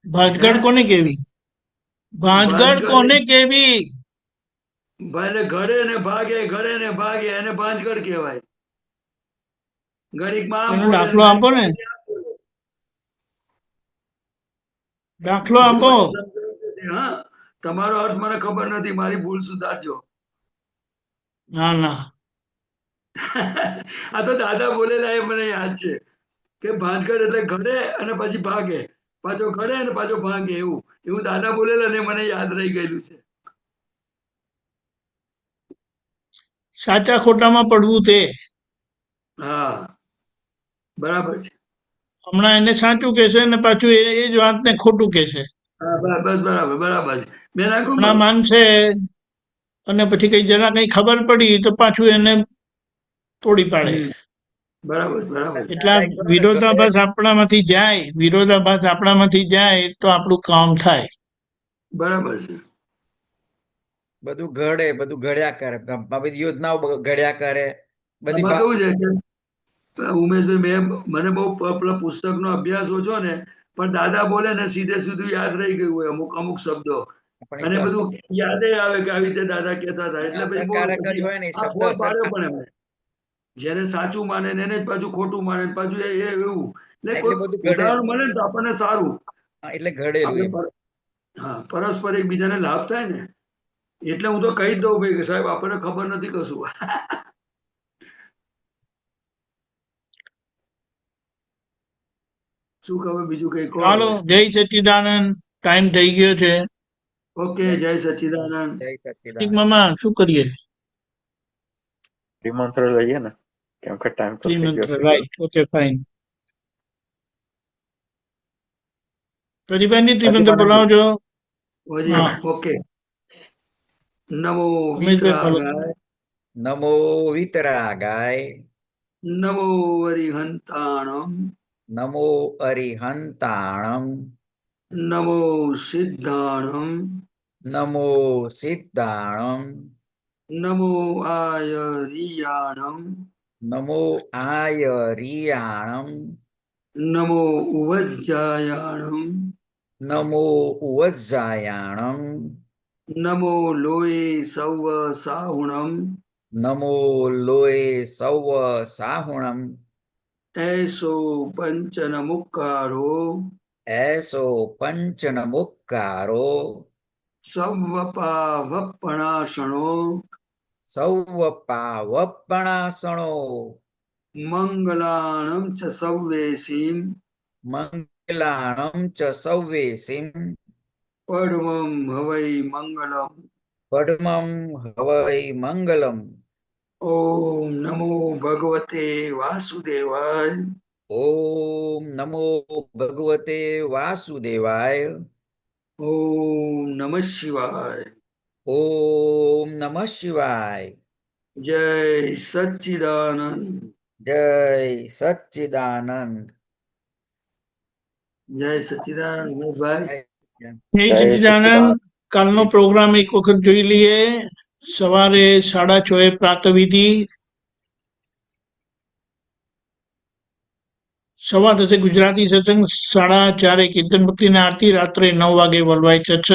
ભાંજગડ કોને કેવી? ભાંજગડ ભાંજગડ કોને કેવી? ભલે ઘડે ને ભાગે એને ભાંજગડ કહેવાય. ઘડીકમાં આમ એનો બોલે ને દાખલો આપો ને, ઘડીકમાં આમ બોલે. દાખલો જે આપો. મને સમજાયું છે તે, હા, તમારો અર્થ મને ખબર નથી, મારી ભૂલ સુધારજો. ના ના, આ તો દાદા બોલેલા એ મને યાદ છે કે ભાંજગડ એટલે ઘડે અને પછી ભાગે, પાછો ઘડે અને પાછો ભાગે, એવું એવું દાદા બોલેલા ને મને યાદ રહી ગયેલું છે. સાચા ખોટામાં પડવું તે. હા, બરાબર છે. હમણાં એને સાચું કહેશે ને પાછું એ જ વાતને ખોટું કહેશે. હા, બસ બરાબર છે. મેં નાખ્યું હમણાં માનશે અને પછી કઈ જરા કઈ ખબર પડી તો પાછું એને તોડી પાડે. બરાબર એટલા દાદા કીધું ને, ઘડે વિરોધાભાસ આપણામાંથી જાય તો આપણું કામ થાય. બરાબર છે. બધું ઘડે, બધું ઘડ્યા કરે, બધી યોજનાઓ ઘડ્યા કરે, બધી આમાં કેવું છે કે ઉમેશભાઈ, મને બહુ પેલા પુસ્તકનો અભ્યાસ ઓછો ને, પણ દાદા બોલે ને સીધે સીધું યાદ રહી ગયું હોય અમુક શબ્દો, પણ એ અને તો બધું યાદ આવે કે આવી રીતે દાદા કહેતા હતા. એટલે પછી બહુ અસરકારક જ પછી હોય ને એ આ શબ્દ ફોડ પાડ્યો પણ એમને. જેને સાચું માને ને એને જ પાછું ખોટું માને ને પાછું એવું. એટલે એટલે કોઈ બધું ઘડેલું. ઉદાહરણ મળે ને તો આપણને સારું. હા, એટલે ઘડેલું આપણે એમ. હા, પરસ્પર એકબીજાને લાભ થાય ને. એટલે હું તો કહી જ દઉં ભાઈ કે સાહેબ આપણને ખબર નથી કશું. શું ખબર બીજું કઈ કહો ચાલો, હવે. જય સચ્ચિદાનંદ. ટાઈમ થઈ ગયો છે. ઓકે, જય સચ્ચિદાનંદ. જય કાર્તિક સચ્ચિદાનંદ. મામા શું કરીએ? ત્રિમંત્ર લઈએ ને, કેમ કે ટાઈમ તો થઈ ગયો ત્રિમંત્ર, છે. Right, okay fine. પ્રદીપાનંદજી ત્રિમંત્ર પ્રતિભાનંદજી, બોલાવજો. ઓજી, હા, ઓકે. નમો ઉમેશભાઈ ફોલો. વિતરાગાય, નમો વિતરાગાય, નમો વરિહંતાણમ, નમો અરિહંતાણમ, નમો સિદ્ધાણમ, નમો સિદ્ધાણમ, નમો આયરિયાણમ, નમો આયરિયાણમ, નમો ઉવજ્જાયાણમ, નમો ઉવજ્જાયાણમ, નમો લોય સૌ સાહુણમ, નમો લોય સૌ સાહુણમ, એસો પંચન મુક્કારો, એસો પંચન મુક્કારો, સવપા વપણાસણો, સૌ પાવપણાસણો, મંગલાણમ ચ સવ્વેસીમ, મંગલાણમ ચ સવ્વેસીમ, પડવમ હવૈ મંગલમ. પડમમ હવૈ મંગલમ. ઓમ નમો ભગવતે વાસુદેવાય. ઓમ નમો ભગવતે વાસુદેવાય. ઓમ નમઃ શિવાય. ઓમ નમઃ શિવાય. જય સચ્ચિદાનંદ. જય સચ્ચિદાનંદ. જય સચ્ચિદાનંદ ઉમેશભાઈ. જય જય સચ્ચિદાનંદ. સચ્ચિદાનંદ. કાલનો પ્રોગ્રામ એક વખત જોઈ લઈએ. સવારે 6:30 પ્રાતઃવિધિ, સવા 10 ગુજરાતી સત્સંગ, 4:30 કીર્તન ભક્તિની આરતી, રાત્રે 9 વાગે વર્લ્ડવાઇડ સત્સંગ.